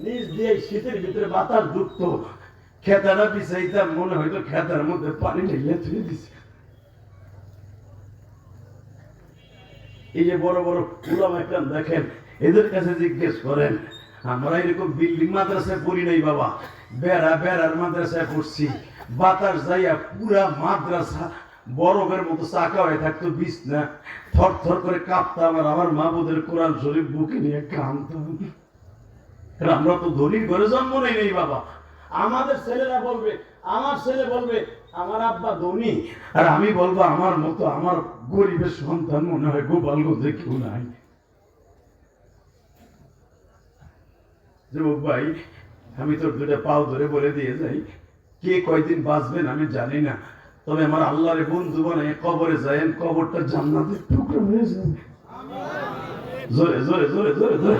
নিচ দিয়ে শীতের ভিতরে বাতাস ঢুকতো, খেতাটা বিছাইতাম, মনে হয়তো খেতার মধ্যে পানি ঢেলে তুলে দিছে। এই যে বড় বড় উলামা একরাম দেখেন, এদের কাছে জিজ্ঞেস করেন, আমরা এরকম বিল্ডিং মাদ্রাসায় পড়ি নাই বাবা, বেড়ার মাদ্রাসায় পড়ছি। বাতাস যাইয়া পুরা মাদ্রাসা বরফের মতো চাকা হয়ে থাকতো, বিছনা থর থর করে কাঁপতাম, আর আমার মাহবুদের কোরআন শরীফ বুকে নিয়ে কাঁদতাম। আমরা তো ধনীর ঘরে জন্ম নেই বাবা। আমাদের ছেলেরা বলবে, আমার ছেলে বলবে আমার আব্বা ধনী, আর আমি বলবো আমার মতো আমার গরিবের সন্তান মনে হয় গোপালগঞ্জে কেউ নাই। যুবক ভাই, আমি তোর দুটা পাও ধরে বলে দিয়ে যাই, কে কয়দিন বাঁচবেন আমি জানি না, তবে আমার আল্লাহরে বন্ধু বানায় কবরে যায়েন, কবরটা জান্নাতের টুকরো হয়ে যাবে। জোরে জোরে জোরে জোরে জোরে।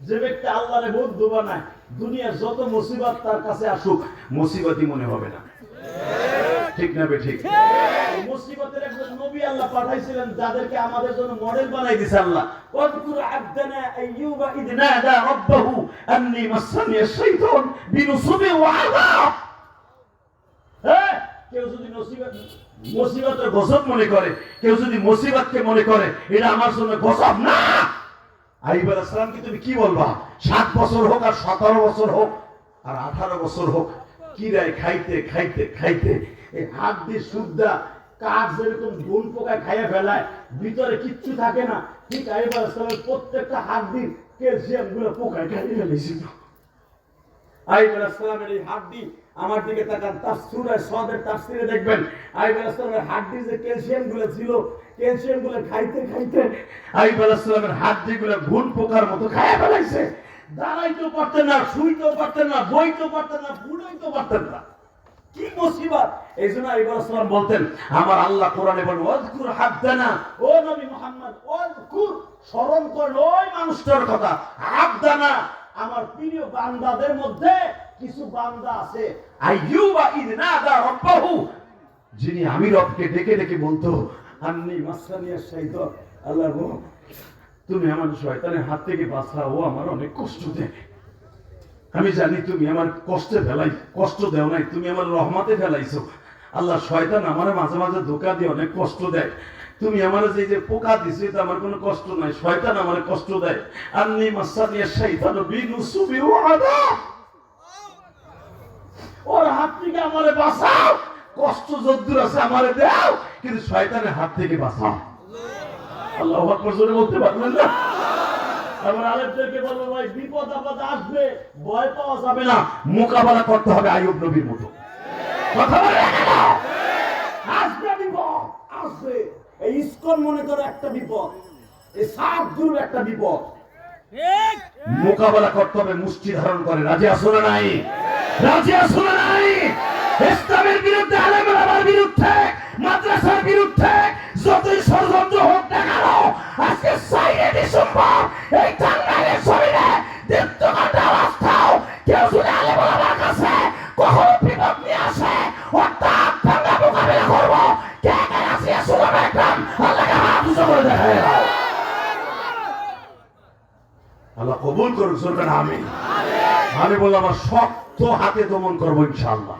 যে ব্যক্তি আল্লাহরে বন্ধু বানায়, দুনিয়ার যত মুসিবত তার কাছে আসুক মুসিবতই মনে হবে না। ঠিক না বে ঠিক? মুসিবতের একজন নবী আল্লাহ পাঠাইছিলেন, যাদেরকে আমাদের জন্য মডেল বানাই দিয়েছে আল্লাহ। ওয়াজকুর আবদানা আইয়ুবা ইদ নাদা রাব্বাহু আন্নী মাসানি আশ-শাইতান বিনুসুবি ওয়া আযাব। কেউ যদি মুসিবতের গজব মনে করে, কেউ যদি মুসিবতকে মনে করে এটা আমার জন্য গজব না। আইয়ুব আলাইহিস সালামকে তুমি কি বলবা? 7 বছর হোক আর 17 বছর হোক আর 18 বছর হোক, কিরায় খাইতে খাইতে খাইতে এই হাত দিয়ে সুদ্ধা কাঠ যেরকম গুণ পোকায় খাইয়া ফেলায়, ভিতরে কিচ্ছু থাকে না, ঠিক আইয়ুব আলাইহিস সালামের প্রত্যেকটা হাত দিয়ে ক্যালসিয়াম গুলো পোকায় খাইয়ে ফেলেছিল। আইয়ুব আলাইহিস সালামের এই হাড্ডি, আমার দিকে তাকান, তাফসীরে সাদের তাফসীরে দেখবেন আইয়ুব আলাইহিস সালামের হাড্ডি যে ক্যালসিয়াম গুলো ছিল, ক্যালসিয়াম গুলো খাইতে খাইতে আইয়ুব আলাইহিস সালামের হাড্ডি গুলো ঘুণ পোকার মতো খাইয়া ফেলাইছে। দাঁড়াইতেও পারতেন না, শুইতেও পারতেন না, বইতেও পারতেন না, বুড়াইতেও পারতেন না। কি মুসিবত! এই জন্য আইয়ুব আলাইহিস সালাম বলতেন, আমার আল্লাহ কোরআনে বলেন, ওয়াজকুর আবদানা, ও নবী মুহাম্মদ, ওয়াজকুর, স্মরণ করেন ওই মানুষটার কথা, আবদানা, আমার প্রিয় বান্দাদের মধ্যে কিছু বান্দা আছে, আইয়ুবা ইদ নাদা রাব্বাহু, যিনি আমি রবকে ডেকে ডেকে বলতো, আন্নী মাসানি আশ-শাইতান, আল্লাহ গো তুমি আমার শয়তানের হাত থেকে বাঁচাও, ও আমার অনেক কষ্ট দেয়। আমি জানি তুমি আমার কষ্ট দেও নাই, তুমি আমার রহমতে ফেলাইছো। আল্লাহ, শয়তান আমার মাঝে মাঝে ধোঁকা দিয়ে অনেক কষ্ট দেয়, তুমি আমার যে পোকা দিছো এটা আমার কোনো কষ্ট নাই, শয়তান আমার কষ্ট দেয়। আন্নী মাসানি আশ-শাইতান বিনুসুবি ওয়া আযাব, ওর হাত থেকে আমারে বাঁচাও, কষ্ট যদ্দূর আছে আমারে দাও, কিন্তু শয়তানের হাত থেকে বাঁচাও। আল্লাহু আকবার জোরে বলতে পারবেন না? আমরা আলেমদেরকে বলবো, ভাই বিপদ আপদ আসবে, ভয় পাওয়া যাবে না, মোকাবেলা করতে হবে আইয়ুব নবীর মতো। কথা বলে আসবে বিপদ, আসবে। এই ইসকন মনে করে একটা বিপদ, এই সাত গুরু একটা বিপদ, মোকাবেলা করতে হবে মুষ্টি ধারণ করে। রাজি আছো না নাই? রাজি আছো না নাই? ইসলামের বিরুদ্ধে, আলেমের বিরুদ্ধে, মাদ্রাসার বিরুদ্ধে যতই ষড়যন্ত্র হোক না কেন, আজকে 4 ডিসেম্বর এই টাঙ্গাইলের শরীরে দীপ্তকান্ড অবস্থাও কেউ যদি আলেমের কাছে কখনো বিপদ নিয়ে আসে, অর্থাৎ আমরা মোকাবিলা করবো। কে কে রাজি আছো না একদম আল্লাহকে হাত উঁচু করে দেয়। আল্লাহ কবুল করুক, সরকার আমিন। আমি বললাম আমার শক্ত হাতে দমন করবো ইনশাআল্লাহ।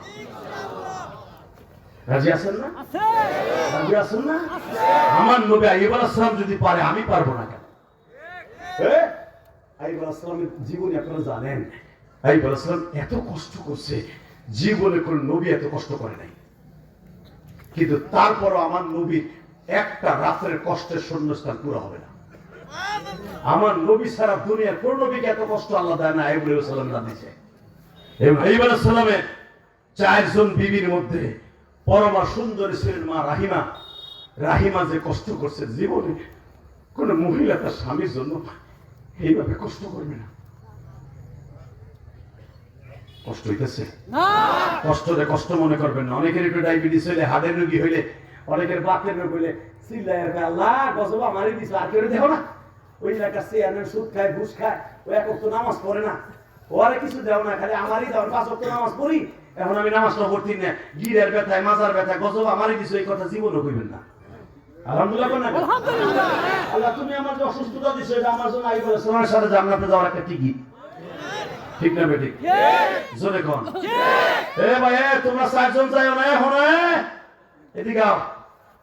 রাজি আছেন না? রাজি আছেন না? আমার নবী আইয়ুব আলাইহিস সালাম যদি পারে, আমি পারবো না কেন? আইয়ুব আলাইহিস সালামের জীবনী আপনারা জানেন, আইয়ুব আলাইহিস সালাম এত কষ্ট করছে, জীবনে কোন নবী এত কষ্ট করে নাই। কিন্তু তারপরও আমার নবীর একটা রাতের কষ্টের শূন্যস্থান পুরো হবে না। আমার নবী সারা দুনিয়ার কোন নবীকে এত কষ্ট আল্লাহ দেয় না, আইয়ুব আলাইহিস সালাম দিয়েছে। এবং আইয়ুব আলাইহিস সালামের 4 জন বিবির মধ্যে পরমা সুন্দরী ছিলেন মা রাহিমা। রাহিমা যে কষ্ট করছে, জীবনে কোন মহিলা তার স্বামীর জন্য এইভাবে কষ্ট করবে না। কষ্ট হইতেছে কষ্ট মনে করবেন না। অনেকের একটু ডায়াবেটিস হইলে, হার্টের রোগী হইলে, অনেকের বাতের রোগ হইলে চিল্লায় আল্লাহ গজব আমারই দিছে, আর কেউ দেখো না ওই এলাকার চেয়ারম্যান সুদ খায়, ঘুষ খায়, ও এক ওয়াক্ত নামাজ পড়ে না, ওরে কিছু দেও না, খালি আমারই দাও, 5 ওয়াক্ত নামাজ পড়ি, এখন আমি নামাজটা পড়তি না, গিরের ব্যথায় মাজার ব্যথায় গজব আমারই দিছো, এই কথা জীবনও কইবেন না। আলহামদুলিল্লাহ কোন না? আলহামদুলিল্লাহ। আল্লাহ তুমি আমার যে অসুস্থতা দিছো এটা আমার জন্য আই বলে সোনার সাথে জান্নাতে যাওয়ার একটা টিকিট, ঠিক না বেঠিক? জোরে কোন? এ ভাই তোমরা 4 জন যাও না এখন, এদিকে আও।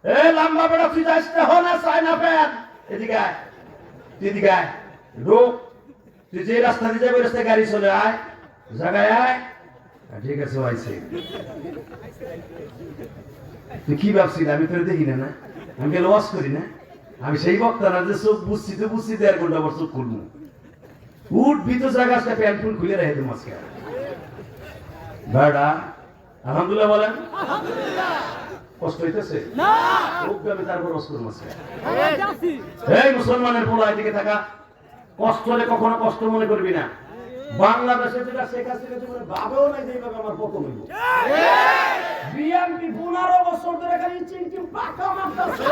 এ লম্বা বড় তুই যাস না হো না চাই না পেন, এদিকে আয়, এদিকে আয়, রোক, তুই যে রাস্তা দিয়ে যাবে রাস্তায় গাড়ি চলে আয়, জায়গায় আয়। ঠিক আছে আইছে। তুই কি ভাবছিস আমি তোরে দেখি না? আমি গেলে ওয়াজ করি না? আমি সেই বক্তা না যে চোখ বুঝছি তো বুঝছি 1.5 ঘন্টা পর চোখ খুলবো। উঠ ভিতর জায়গা আসলে প্যান্ট ফুল খুলে রেখে দেবো আজকে। ভাড়া আলহামদুলিল্লাহ বলেন। কষ্ট হইতেছে না? আমি তারপর ওয়াজ করবো আজকে। এই মুসলমানের পোলা এদিকে থাকা, কষ্ট হলে কখনো কষ্ট মনে করবি না। বাংলাদেশে যেটা শেখ হাসিনা জীবনে ভাবেও নাই যে এইভাবে আমার পতন হইব। বিএনপি 15 বছর ধরে খালি চিনচিন পাকা মারতেছে।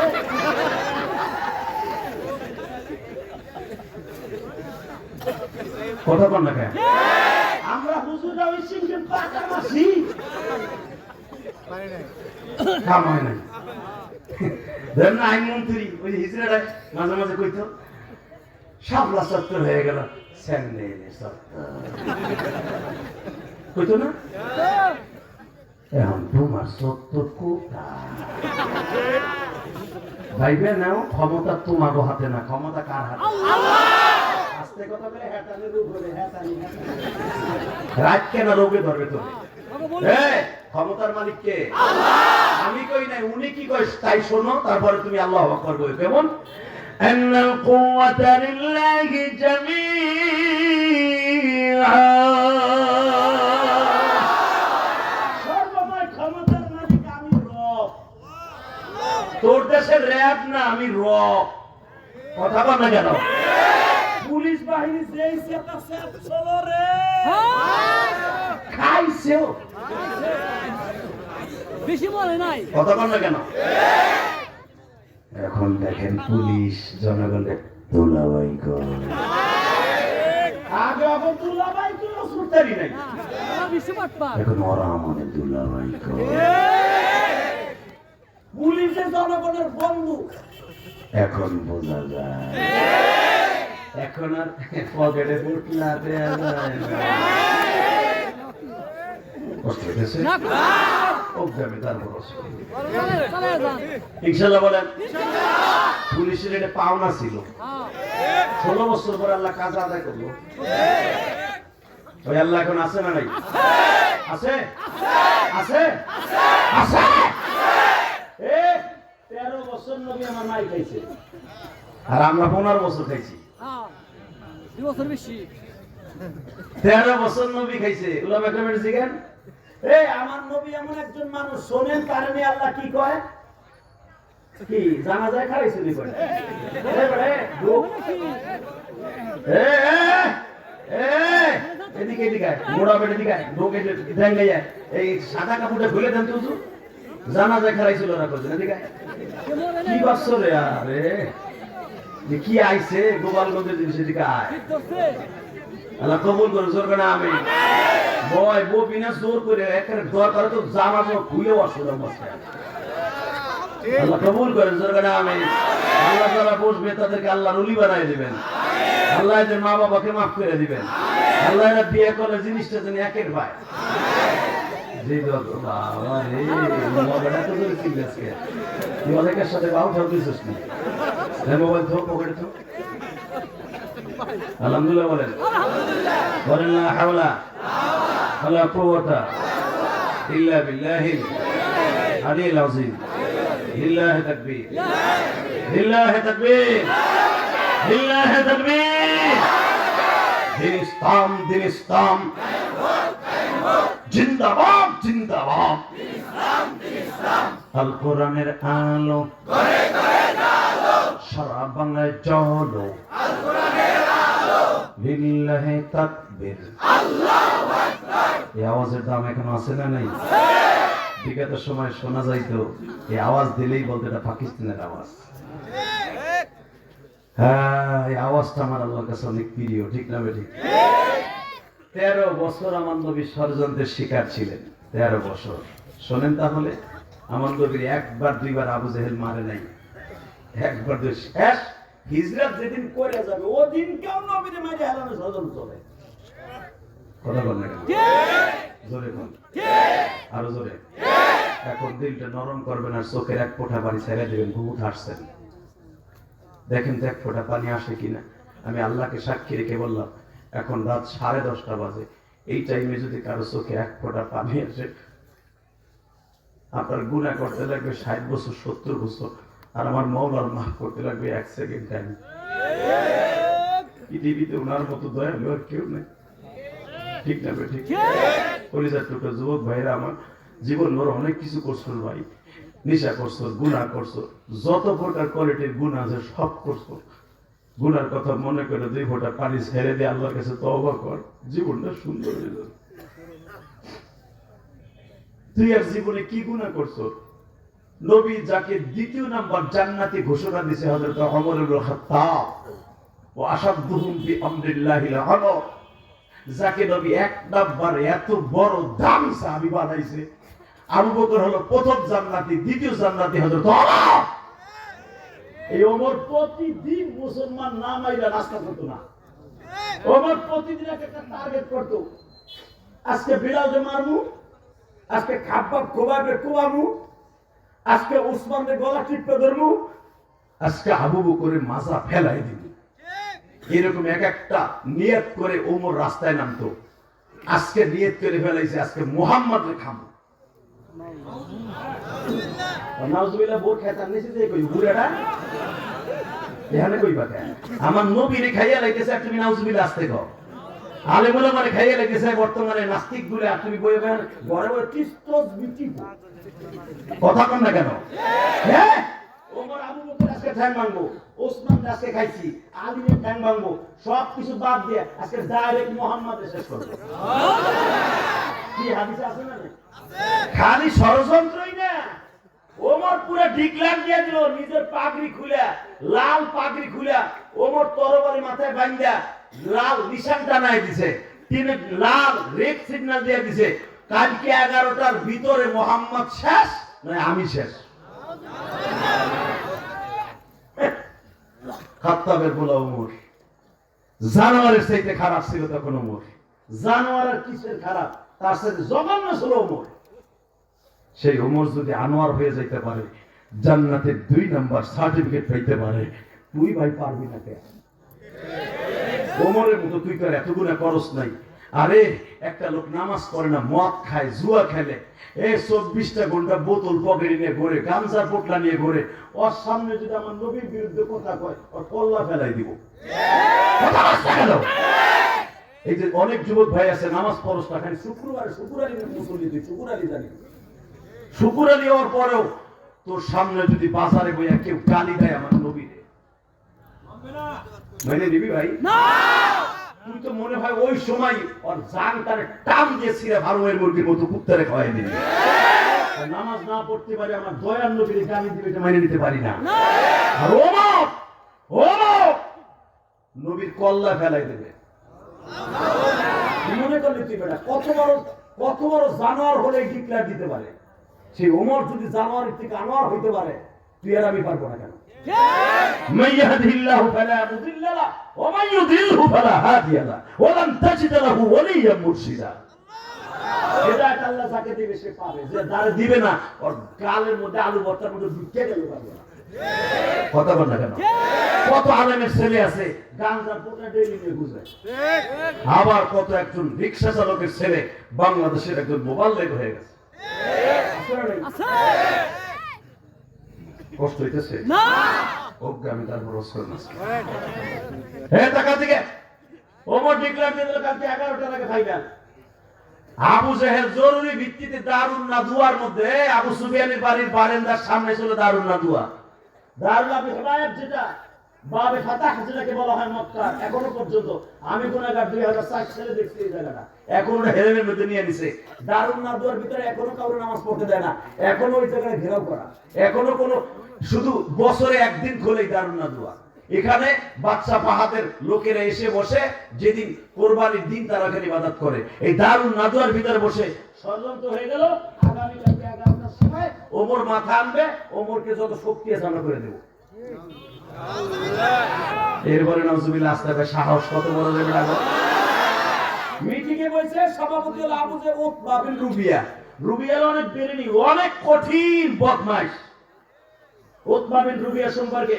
কথা বল না কেন? আমরা হুজুররা ওই চিনচিন পাকা মারছি, কাম হয় নাই। ধরেন না আইন মন্ত্রী ওই হিজড়াটা মাঝে মাঝে কইতো শাপলা চত্বর হয়ে গেল, স্যান্ডেলের চত্বর কইতো না? এখন তোমার চত্বর কোথায়? ভাইবে নাও, ক্ষমতা তোমার হাতে না, ক্ষমতা কার হাতে? আস্তে কথা বলে হেতালে রোগ হলে হেতালি রাত কেন রোগে ধরবে তো? ক্ষমতার মালিক কে? আমি কই নাই, উনি কি কয় তাই শোনো, তারপরে তুমি আল্লাহু আকবার বলো। কেমন? আন্নাল কুওয়াতা লিল্লাহি জামিআ, সর্বময় ক্ষমতার মালিক আমি রব। তোর দেশের র‍্যাব না, আমি রব। কথা বল না কেন? পুলিশ বাহিনী যেই সেটা সেট চলো রে, খাইছেও বেশি বলে নাই। কথা বল না কেন? এখন দেখেন পুলিশ জনগণের দুলাভাই কর, আগে এখন দুলাভাই তো সুরতারি নাই, এখন ওরা আমাদের দুলাভাই কর। পুলিশের জনগণের বন্ধু এখন বোঝা যায়, এখন আর পকেটে ফুটলা দেয়া যায় না। কষ্ট হইতেছে ইনশাআল্লাহ বলেন। পুলিশের এটা পাওনা ছিল, 16 বছর পর আল্লাহ কাজ আদায় করলো। ওই আল্লাহ এখন আছে না নাই? আছে, আছে, আছে। 13 বছর নবী আমার মাই খাইছে, আর আমরা 15 বছর খাইছি। 2 বছর বেশি, 13 বছর নবী খাইছে। উলামা কেমন জিগান? আমার নবী এমন একজন মানুষ, শোনেন কারণে আল্লাহ কি কয়? কি জানা যায় খাইছে নি কয়? এদিকে এদিকে মোড়া বেটে দিকে ঢোকে দেন গাইয়া, এই সাদা কাপড়টা খুলে দেন তো হুজুর, জানা যায় খাইছিল না কইছে এদিকে। কি বাসছো রে? আরে কি আইছে গোপালগঞ্জের জিনিস, এদিকে আয়। আল্লাহ কবুল করুন, জোর করে আমিন। বয় বো বিনা জোর করে একেবারে দোয়া করে তো জামা খুলে আসলো মস্ত। আল্লাহ কবুল করেন, জোর করে আমিন। আল্লাহ যারা বসবে তাদেরকে আল্লাহর ওলি বানায় দিবেন, আল্লাহ এদের মা বাবাকে মাফ করে দিবেন, আল্লাহ এরা বিয়ে করে জিনিসটা যেন একের পায়। জি বাবা রে, মোবাইলটা তো ধরে চিল্লাস কে? তুই অনেকের সাথে বাউ ঠাউ দিছিস না? মোবাইল থো, পকেটে থো। আলহামদুলিল্লাহ বলেন, বলেন লা হাওলা ওয়ালা কুওয়াতা ইল্লা বিল্লাহিল আলিয়্যিল আযীম। লিল্লাহি তাকবীর, লিল্লাহি তাকবীর, লিল্লাহি তাকবীর। দিন ইসলাম, দিন ইসলাম জিন্দাবাদ, জিন্দাবাদ। আল কোরআনের আলো ঘরে ঘরে জ্বালো, সারা বাংলায় চলো আল কোরআনের আলো। লিল্লাহি তাকবীর, আল্লাহু আকবার। এই আওয়াজের দাম এখন আছে না নাই? বিগত সময় শোনা যাইতো এই আওয়াজ দিলেই বলতে এটা পাকিস্তানের আওয়াজ। হ্যাঁ, এই আওয়াজটা আমার আল্লাহর কাছে অনেক প্রিয়, ঠিক না বেঠিক? 13 বছর আমার নবী ষড়যন্ত্রের শিকার ছিলেন। 13 বছর। শোনেন তাহলে, আমার নবীর একবার দুইবার আবু জেহেল মারে নাই, একবার দুই। শেষ হিজরত যেদিন করে যাবে ওদিন কেউ নবীরে মারে হারানো ষড়যন্ত্র চলে। কথা বল না কেন? জোরে বল, আরো জোরে। এখন দিলটা নরম করবেন আর চোখের এক ফোঁটা পানি ছেড়ে দেবেন। ঘুমুট হাসছেন, দেখেন তো এক ফোঁটা পানি আসে কিনা। আমি আল্লাহকে সাক্ষী রেখে বললাম, এখন রাত 10:30 বাজে, এই টাইমে যদি কারো চোখে এক ফোঁটা পানি আসে, আপনার গুনাহ করতে লাগবে 60 বছর 70 বছর, আর আমার মওলার মাফ করতে লাগবে 1 সেকেন্ড টাইম। পৃথিবীতে ওনার মতো দয়ালু আর কেউ নেই। ঠিক না? ঠিক। কলিজার টুকরা যুবক ভাইরা, আমার জীবন ভর অনেক কিছু করছো ভাই, নেশা করছো, গুনাহ করছো, যত প্রকার কোয়ালিটির গুনাহ আছে সব করছো। গুনার কথা মনে করে 2 ফোঁটা পানি ছেড়ে দিয়ে আল্লাহর কাছে তওবা কর, জীবনটা সুন্দর হয়ে যাবে। তুই আর জীবনে কি গুনাহ করছো? নবী যাকে 2য় নাম্বার জান্নাতি ঘোষণা দিয়েছে হযরত ওমর ইবনে খাত্তাব, ওয়া আশাদুহুম বিআমরিল্লাহিল আলা, যাকে নবী 1 নাম্বার এত বড় দামি সাহাবী বানাইছে। আবু বকর হলো প্রথম জান্নাতি, 2য় জান্নাতি হযরত ওমর। এই ওমর প্রতিদিন মুসলমান না মাইরা নাস্তা করতো না। ওমর প্রতিদিন একটা টার্গেট করতো, আজকে বিলালকে মারমু, আজকে খাব্বাব খোবাবে কোয়ামু, আজকে উসমানের গলা টিপে ধরমু, আজকে আবু বকরের মাজা ফেলাই দিব। এরকম এক একটা নিয়ত করে ওমর রাস্তায় নামতো। আজকে নিয়ত করে ফেলাইছে, আজকে মুহাম্মাদকে খামু। নাউজুবিল্লাহ। বোর খেতার নিচে যে কই বুড়াটা এখানে কইবা কেন? আমার নবীরে খাইয়া লাইতেছে, তুমি নাউজুবিল্লাহ আসতে কও। আলেম ওলামারে খাইয়া লাইতেছে বর্তমানে নাস্তিক গুলো, আর তুমি বইবে ঘরে ঘরে টিস্তস বিটিব। কথা কন না কেন? হ্যাঁ, ওমর আবু বকর আজকে ঠ্যাং ভাঙবো, ওসমান আজকে খাইছি, আলীর ঠ্যাং ভাঙবো, সব কিছু বাদ দিয়ে আজকে ডাইরেক্ট মুহাম্মাদের শেষ করব। কি হাদিসে আছে না? খালি ষড়যন্ত্রই না, ওমর পুরো ডিক্লার দিয়ে দিল, নিজের পাগড়ি খুলে, লাল পাগড়ি খুলে ওমর তরবারি মাথায় বাঁধা লাল নিশান টানায় দিছে, তিনি লাল রেড সিগন্যাল দিয়ে দিছে, কালকে 11টার ভিতরে মুহাম্মদ শেষ, না আমি শেষ। খাত্তাবের বলা ওমর জানোয়ারের চাইতে খারাপ ছিল তখন। ওমর জানোয়ারের কিসের খারাপ, তার সাথে জঘন্য ছিল ওমর। সেই ওমর যদি আনোয়ার হয়ে যাইতে পারে, জান্নাতের 2 নাম্বার সার্টিফিকেট পাইতে পারে, তুই ভাই পারবি না কেন? ওমরের মতো তুই তো এত গুনাহ করস নাই। আরে একটা লোক নামাজ পড়ে না, মদ খায়, জুয়া খেলে, 24টা ঘন্টা বোতল পকেটে নিয়ে ঘোরে, গামছার পোটলা নিয়ে ঘোরে, ওর সামনে যদি আমার নবীর বিরুদ্ধে কথা কয়, ওর কল্লা ফেলাই দিব। এই যে অনেক যুবক ভাই আছে নামাজ পড়স না, খালি শুকুরালি মুসল্লি, তুই শুকুরালি জানি, শুকুরালি হওয়ার পরেও তোর সামনে যদি বাজারে বইয়া কেউ গালি দেয় আমার নবীরে, মেনে নিবি ভাই? তুই তো মনে হয় ওই সময় ওর জান তারে টান দিয়ে ছিঁড়ে ভারোয়ের মুরগির মতো কুত্তারে খাওয়াই দিবি। নামাজ না পড়তে পারি, আমার দয়ার নবীর গালি দিবে, এটা মেনে নিতে পারি না। আর ওমর নবীর কল্লা ফেলাই দেবে। মনে করলে তুই বেটা কত বড় জানোয়ার হলে ডিক্লার দিতে পারে। সেই ওমর যদি জানোয়ারের থেকে আনোয়ার হইতে পারে, তুই আর আমি পারবো না কেন? মান ইয়াহদিহিল্লাহু ফালা মুদিল্লা লাহু ওয়া মান ইউদ্লিলহু ফালা হাদিয়া লাহু ওয়া লান তাজিদ লাহু ওয়ালিয়্যান মুরশিদা। হেদায়েত আল্লাহ যাকে দিবে সে পাবে, যে যারে দিবে না ওর গালের মধ্যে আলু ভর্তার মধ্যে ঢুকে গেল পারবে না। কথা বল না কেন? কত আলেমের ছেলে আছে গাঞ্জার পোকা ডেইলি নিয়ে ঘুরে, আবার কত একজন রিকশা চালকের ছেলে বাংলাদেশের একজন মোবাল্লেগ হয়ে গেছে। কষ্ট হইতেছে না? আমি তারপর টাকা থেকে ওমর ডিক্লার দিয়ে দিল, কালকে 11টা টাকা খাইবেন। আবু জেহেল জরুরি ভিত্তিতে দারুন নাদুয়ার মধ্যে, আবু সুফিয়ানের বাড়ির বারান্দার সামনে ছিল দারুন নাদুয়া। দারুল আবি হুবাইব, যেটা বাবে ফাতাহ যেটাকে বলা হয় মক্কা, এখনো পর্যন্ত আমি গুনাহগার 2004 সালে দেখছি এই জায়গাটা, এখনো হেরেমের মধ্যে নিয়ে নিছে। দারুন নাদুয়ার ভিতরে এখনো কাউরে নামাজ পড়তে দেয় না, এখনো ওই জায়গায় ঘেরাও করা, এখনো কোনো শুধু বছরে একদিন খোলে দারুন নাদুয়া। এখানে বাদশা ফাহাদের লোকেরা এসে বসে, যেদিন কোরবানির দিন তারা এখানে ইবাদত করে। এই দারুন নাদুয়ার ভিতরে বসে ষড়যন্ত্র হয়ে গেল, আগামীকালকে 11টার সময় ওমর মাথা আনবে, ওমরকে যত শক্তি আছে আমরা করে দেব। এরপরে নাউজুবিল্লাহ আস্তাকে সাহস কত বড় দেবে না। মিটিং এ বসে সভাপতি হলো আবু যে উতবা বিন রুবিয়া। রুবিয়ার অনেক বেরেনি, অনেক কঠিন বদমাইশ। উতবা বিন রুবিয়া সম্পর্কে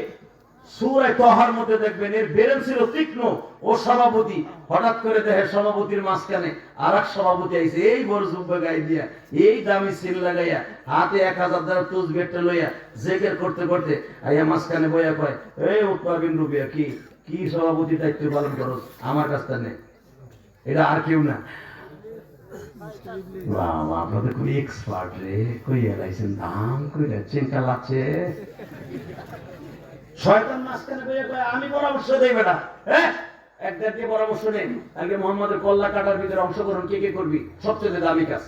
সূরা তাহার মধ্যে দেখবেন এর বেরেন ছিল তীক্ষ্ণ। ও সভাপতি, হঠাৎ করে দেখে সভাপতির মাঝখানে আরেক সভাপতি আইছে, এই বড় জুব্বা গায়ে দিয়া, এই দামি সিল লাগাইয়া, হাতে 1000 টাকা তুসবেটটা লইয়া জিকির করতে করতে আইয়া মাঝখানে বইয়া কয়, এই উতবা বিন রুবিয়া, কি কি সভাপতি দায়িত্ব পালন করো আমার কাছটা নেই, এটা আর কেউ না। বাবা আপনাদের খুব এক্সপার্ট রে, কই এলাইছেন দাম কই চিন্তা লাগছে। শয়তান মাঝখানে বইয়া কয়, আমি পরামর্শ দেই বেটা, হ্যাঁ একদারকে পরামর্শ নেই, আগে মোহাম্মদের কল্লা কাটার ভিতরে অংশগ্রহণ কে কে করবি, সবচেয়ে দামি কাজ।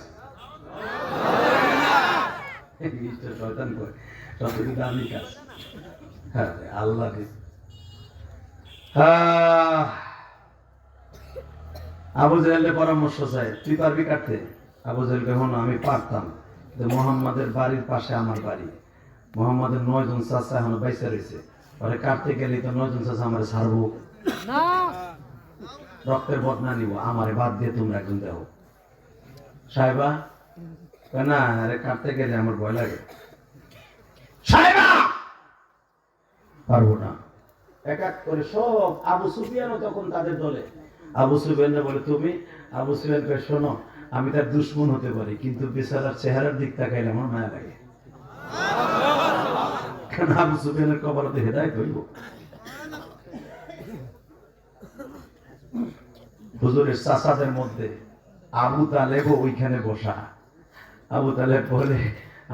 শয়তান কয় সবচেয়ে দামি কাজ, হ্যাঁ আল্লাহ। আবু জাহেলের পরামর্শ চাই, তুই পারবি কাটতে? আবু জাহেল কে হন আমি পারতাম, মোহাম্মদের বাড়ির পাশে আমার বাড়ি, মোহাম্মদের 9 জন চাচা এখনো বাইসা রয়েছে, পরে কাটতে গেলে তো 9 জন চাচা আমার ছাড়বো না, রক্তের বদনা নিব, আমারে বাদ দিয়ে তোমরা একজন দেও। সাহেবা না, আরে কাটতে গেলে আমার ভয় লাগে, সাহেবা পারবো না। এক এক করে সব, আবু সুফিয়ানও তখন তাদের দলে। আবু সুফিয়ান বলে, তুমি? আবু সুফিয়ানকে শোনো, আমি তার দুশমন হতে পারি, কিন্তু বেচারার চেহারার দিক তাকাইলে আমার মায়া লাগে। কারণ আবু সুফিয়ানের কপালে হেদায়েত হইব। হুজুরের চাচাদের মধ্যে আবু তালেব ওইখানে বসা। আবু তালেব বলে,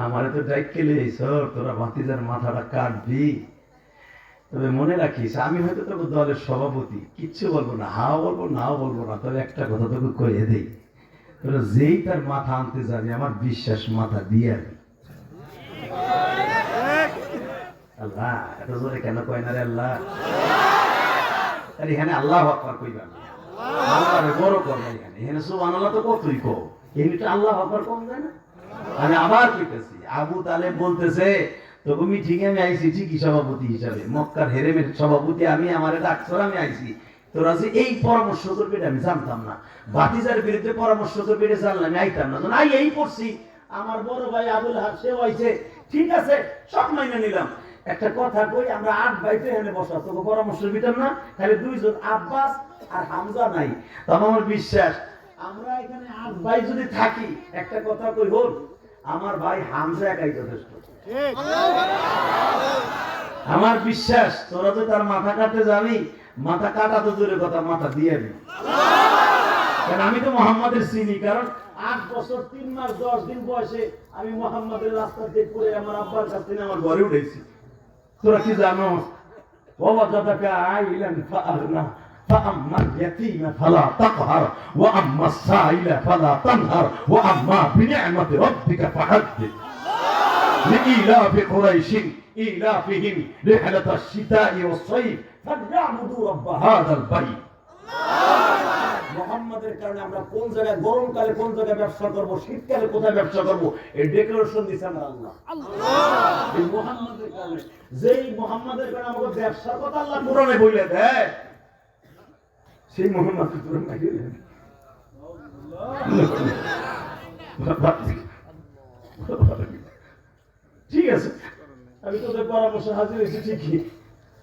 আমারে তো ডাইকেলে তোরা ভাতিজার মাথাটা কাটবি, তবে মনে রাখিস আমি হয়তো তোকে দলের সভাপতি, কিচ্ছু বলবো না, হাও বলবো নাও বলবো না, তবে একটা কথা তোকে কয়ে দেই, তোরা যেই তার মাথা আনতে যাবি আমার বিশ্বাস মাথা দিয়ে আনবি। আল্লাহ এত জোরে কেন কয় না রে আল্লাহ? এখানে আল্লাহু আকবার কইবা না, আল্লাহরে বড় করবে এখানে, এখানে সুবহানাল্লাহ তো কতই কও, এমনিতে আল্লাহু আকবার কম যায় না? আমি আবার কইতেছি, আবু তালেব বলতেছে, তবু মিটিংয়ে আমি আইছি ঠিকই সভাপতি হিসাবে, মক্কার হেরেমের সভাপতি আমি, আমারে ডাকছর আমি আইছি, তোরা যে এই পরামর্শ করবি আমি জানতাম না, ভাতিজার বিরুদ্ধে পরামর্শ করবি জানলাম, আমি আইতাম না, নাই এই করছি। আমার বড় ভাই আবুল হাব সেও আইছে, ঠিক আছে সব মাইনে নিলাম। একটা কথা কই, আমরা 8 ভাইতে এখানে বসা, তোকে পরামর্শ দিতাম না, খালি 2 জন আব্বাস আর হামজা নাই, তখন আমার বিশ্বাস আমরা এখানে 8 ভাই যদি থাকি, একটা কথা কই হল, আমার ভাই হামজা একাই যথেষ্ট। আমার বিশ্বাস তোরা তো তার মাথা কাটতে যাবি, মাথা কাটা তো দূরের কথা, মাথা দিয়ে দিবি। কারণ আমি তো মোহাম্মদের চিনি, কারণ 8 বছর 3 মাস 10 দিন বয়সে আমি মোহাম্মদের রাস্তা দিয়ে পড়ে আমার আব্বার কাছ থেকে আমার ঘরে উঠেছি। তোরা কি জানো, ওয়াজাদাকা আইলান ফাআগনা فأما اليتيم فلا تقهر وأما السائل فلا تنهر وأما بنعمة ربك فحدث لإيلاف قريش إيلافهم رحلة الشتاء والصيف فليعبدوا رب هذا البيت। মুহাম্মাদের কারণে আমরা কোন জায়গায় গরমকালে কোন জায়গায় ব্যবসা করব, শীতকালে কোথায় ব্যবসা করব, এই ডেক্লারেশন দিয়েছে আমার আল্লাহ। এই মুহাম্মাদের কারণে, যেই মুহাম্মাদের কারণে আমাদের ব্যবসার কথা আল্লাহ কোরআনে বলে দেয়, সেই মুহাম্মাদের কোরআন নাই দিলেন। ঠিক আছে, আমি তোদের পরামর্শ হাজির হয়েছি ঠিকই।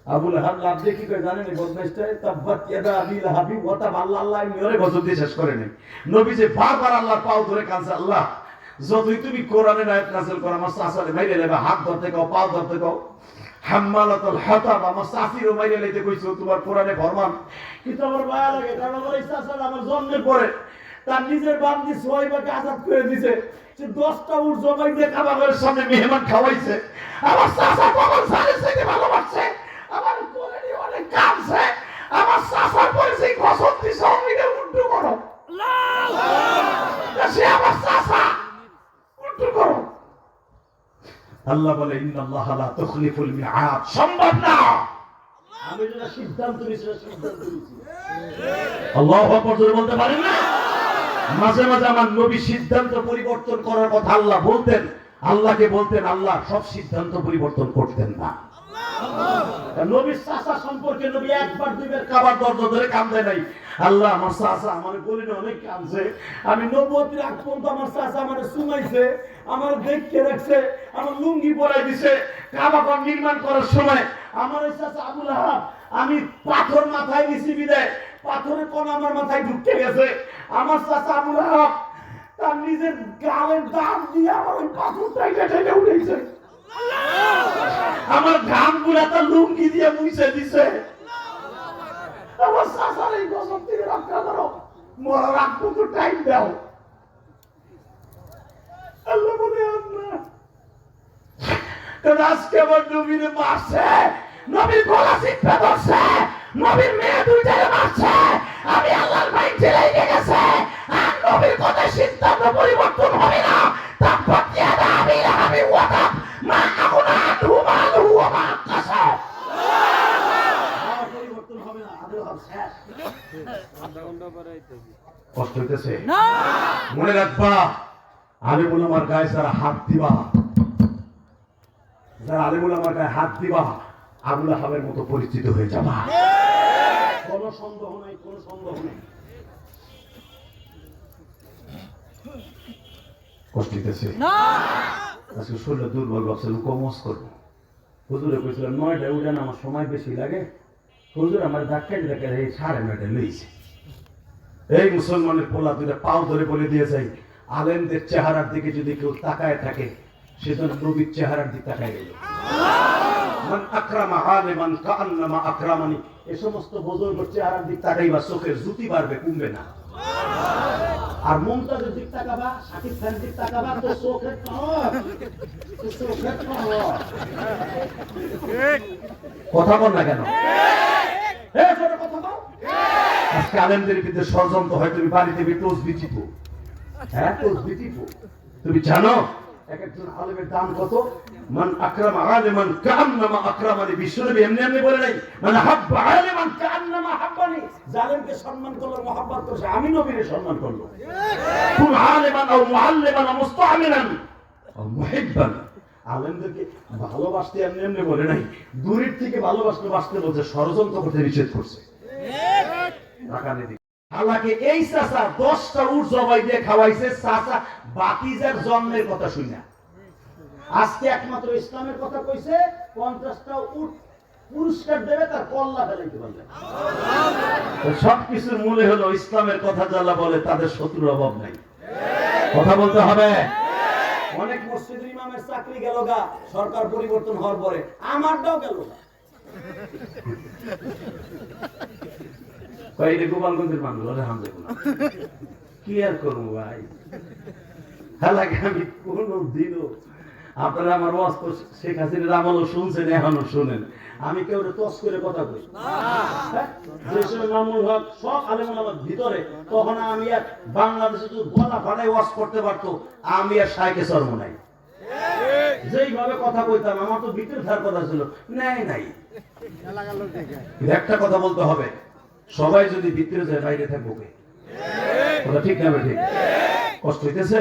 আবুল হাব লাভ দিয়ে কি করে জানেন, বদমাইশটাই তাব্বাত ইয়াদা আবি লাহাবি ওয়া তাব, আল্লাহ নিয়রে গজব দিয়ে শেষ করে নেই। নবী যে বারবার আল্লাহর পাও ধরে কাঁদছে, আল্লাহ যতই তুমি কোরআনের আয়াত নাযিল করো, আমার চাচারে মাইরে লেবা, হাত ধরতে কও, পাও ধরতে কও, হাম্মালাতুল হাতাব আমার চাচিরও মাইরে লইতে কইছো তোমার কোরআনে ফরমান। কিন্তু আমার মায়া লাগে, কারণ আমার এই চাচারা আমার জন্মের পরে তার নিজের বান্দি সুহাইবাকে আজাদ করে দিয়েছে, সে 10টা উট জবাই দিয়ে কাবাগরের সামনে মেহমান খাওয়াইছে। আমার চাচা কখন সারে থেকে ভালোবাসছে, আমার কোরআনে অনেক কামছে, আমার চাচার পরে সেই কসম দিছে অমিনে উল্টো করো, আল্লাহ সে আমার চাচা উল্টো করো। আল্লাহ বলে ইন্নাল্লাহা লা তুখলিফুল মিআদ, সম্ভব না। আমি যেটা সিদ্ধান্ত নিয়েছি আল্লাহু আকবার জোরে বলতে পারেন না? মাঝে মাঝে আমার নবী সিদ্ধান্ত পরিবর্তন করার কথা আল্লাহ বলতেন, আল্লাহকে বলতেন, আল্লাহ সব সিদ্ধান্ত পরিবর্তন করতেন না। নবীর চাচা সম্পর্কে নবী একবার দুইবার কাবার দরজা ধরে কাঁদে নাই। আল্লাহ আমার চাচা আমার বলি না অনেক কাঁদছে, আমি নবুয়তের আগ পর্যন্ত আমার চাচা আমার সুমাইছে, আমার দেখতে রাখছে, আমার লুঙ্গি পরাই দিছে। কাবা ঘর নির্মাণ করার সময় আমার এই চাচা আবুল আহাব, আমি পাথর মাথায় নিছি বিদায় পাথরের কণা আমার মাথায় ঢুকে গেছে। আমার চাচা আবুল আহাব তার নিজের গালের দাঁত দিয়ে আমার ওই পাথরটাই টেনে উঠেছে। আমার ঘাম গুলা তার লুঙ্গি দিয়ে মুছে দিছে। আমার চাচার এই গজব থেকে রক্ষা করো, মরার আগ পর্যন্ত টাইম দাও। আল্লাহ বলে কারণ আজকে আমার নবীর মারছে, নবীর গলা চিপে ধরছে, নবীর মেয়ে দুইটারে মারছে, আমি আল্লাহর মাইন্ড লেগে গেছে। আর নবীর কথা সিদ্ধান্ত পরিবর্তন হবে না। তা ফতিয়াদা আমি ওয়াদা মা আগুনা ধুমা ধুয়া মা কাসা পরিবর্তন হবে না। আদৌ শেষ কষ্ট হইতেছে না। মনে রাখবা আলিমুল আমার গায়ে যারা হাত দিবা, যারা আলিমুল আমার গায়ে হাত দিবা আবুল আহাবের মতো পরিচিত হয়ে যাবা। কোনো সন্দেহ নাই, কোনো সন্দেহ নেই। কষ্ট হইতেছে না। আজকে শরীরে দুর্বল ভাবছিলাম কমস করবো। হুজুরে কইছিলাম 9টায় উঠেন, আমার সময় বেশি লাগে। হুজুর আমার ধাক্কায় দেখে এই 9:30 লইছে। এই মুসলমানের পোলা দুইটা পাও ধরে বলে দিয়ে যাই, আলেমদের চেহারার দিকে যদি কেউ তাকায় থাকে সেজন্য নবীর চেহারার দিকে তাকায় গেল। মান আকরামা আলিমান কাআন্নামা আকরামানি, এই সমস্ত বুজুর্গের চেহারার দিকে তাকাইবা, চোখের জুতি বাড়বে, কমবে না। আর মুমতাজের দিক তাকাবা, শাকিব খানের দিক তাকাবা, তো চোখের পাওয়ার, চোখের পাওয়ার। কথা বল না কেন? কথা বল। আজকে আলেমদের বিরুদ্ধে ষড়যন্ত্র হয়, তুমি বাড়িতে তসবিহ টিপো। হ্যাঁ, তসবিহ টিপো। তুমি জানো এক একজন আলেমের দাম কত? মান আকরামা আলিমান কাআন্নামা আকরামানি, বিশ্বনবী এমনি এমনি বলে নাই মানে হাব্বা আলিমান কাআন্নামা হাব্বানি। জালেমকে সম্মান করলো, মহব্বত করছে, আমি নবীকে সম্মান করলো। কুন আলিমান আও মুআল্লিমান আও মুস্তাআমিনান আও মুহিব্বান। আলেমদেরকে ভালোবাসতে এমনি এমনি বলে নাই, দূরের থেকে ভালোবাসতে বাসতে বলছে, ষড়যন্ত্র করতে নিষেধ করছে। টাকা নেই। হালাকে এই চাচা 10টা উট জবাই দিয়ে খাওয়াইছে, চাচা বাতিজার জন্মের কথা শুনে। আজকে একমাত্র ইসলামের কথা কইছে, 50টা উট পুরস্কার দেবে, তার কল্লা ফেলাইতে পারবে। সবকিছুর মূলে হলো ইসলামের কথা যারা বলে তাদের শত্রুর অভাব নাই। কথা বলতে হবে। অনেক মসজিদের ইমামের চাকরি গেল গা সরকার পরিবর্তন হওয়ার পরে, আমারটাও গেল গা। গোপালগঞ্জের মানুষ কি আর করবো ভাই। হালাকে আমি কোনো দিনও, আপনারা আমার ওয়াজ তো শেখ হাসিনার আমলও শুনছেন, এখনো শুনেন, আমি কেউ টস করে কথা কই যে সময় মামুল হক সব আলেম ওলামার ভিতরে, তখন আমি আর বাংলাদেশে যদি গলা ফাটাই ওয়াজ করতে পারতো, আমি আর শাইখে শর্ম নাই। যেইভাবে কথা কইতাম আমার তো ভিতরে থাকার কথা ছিল, নাই। একটা কথা বলতে হবে, সবাই যদি ভিতরে যায় বাইরে থাকবো কে? কথা ঠিক না? ঠিক। কষ্ট হইতেছে?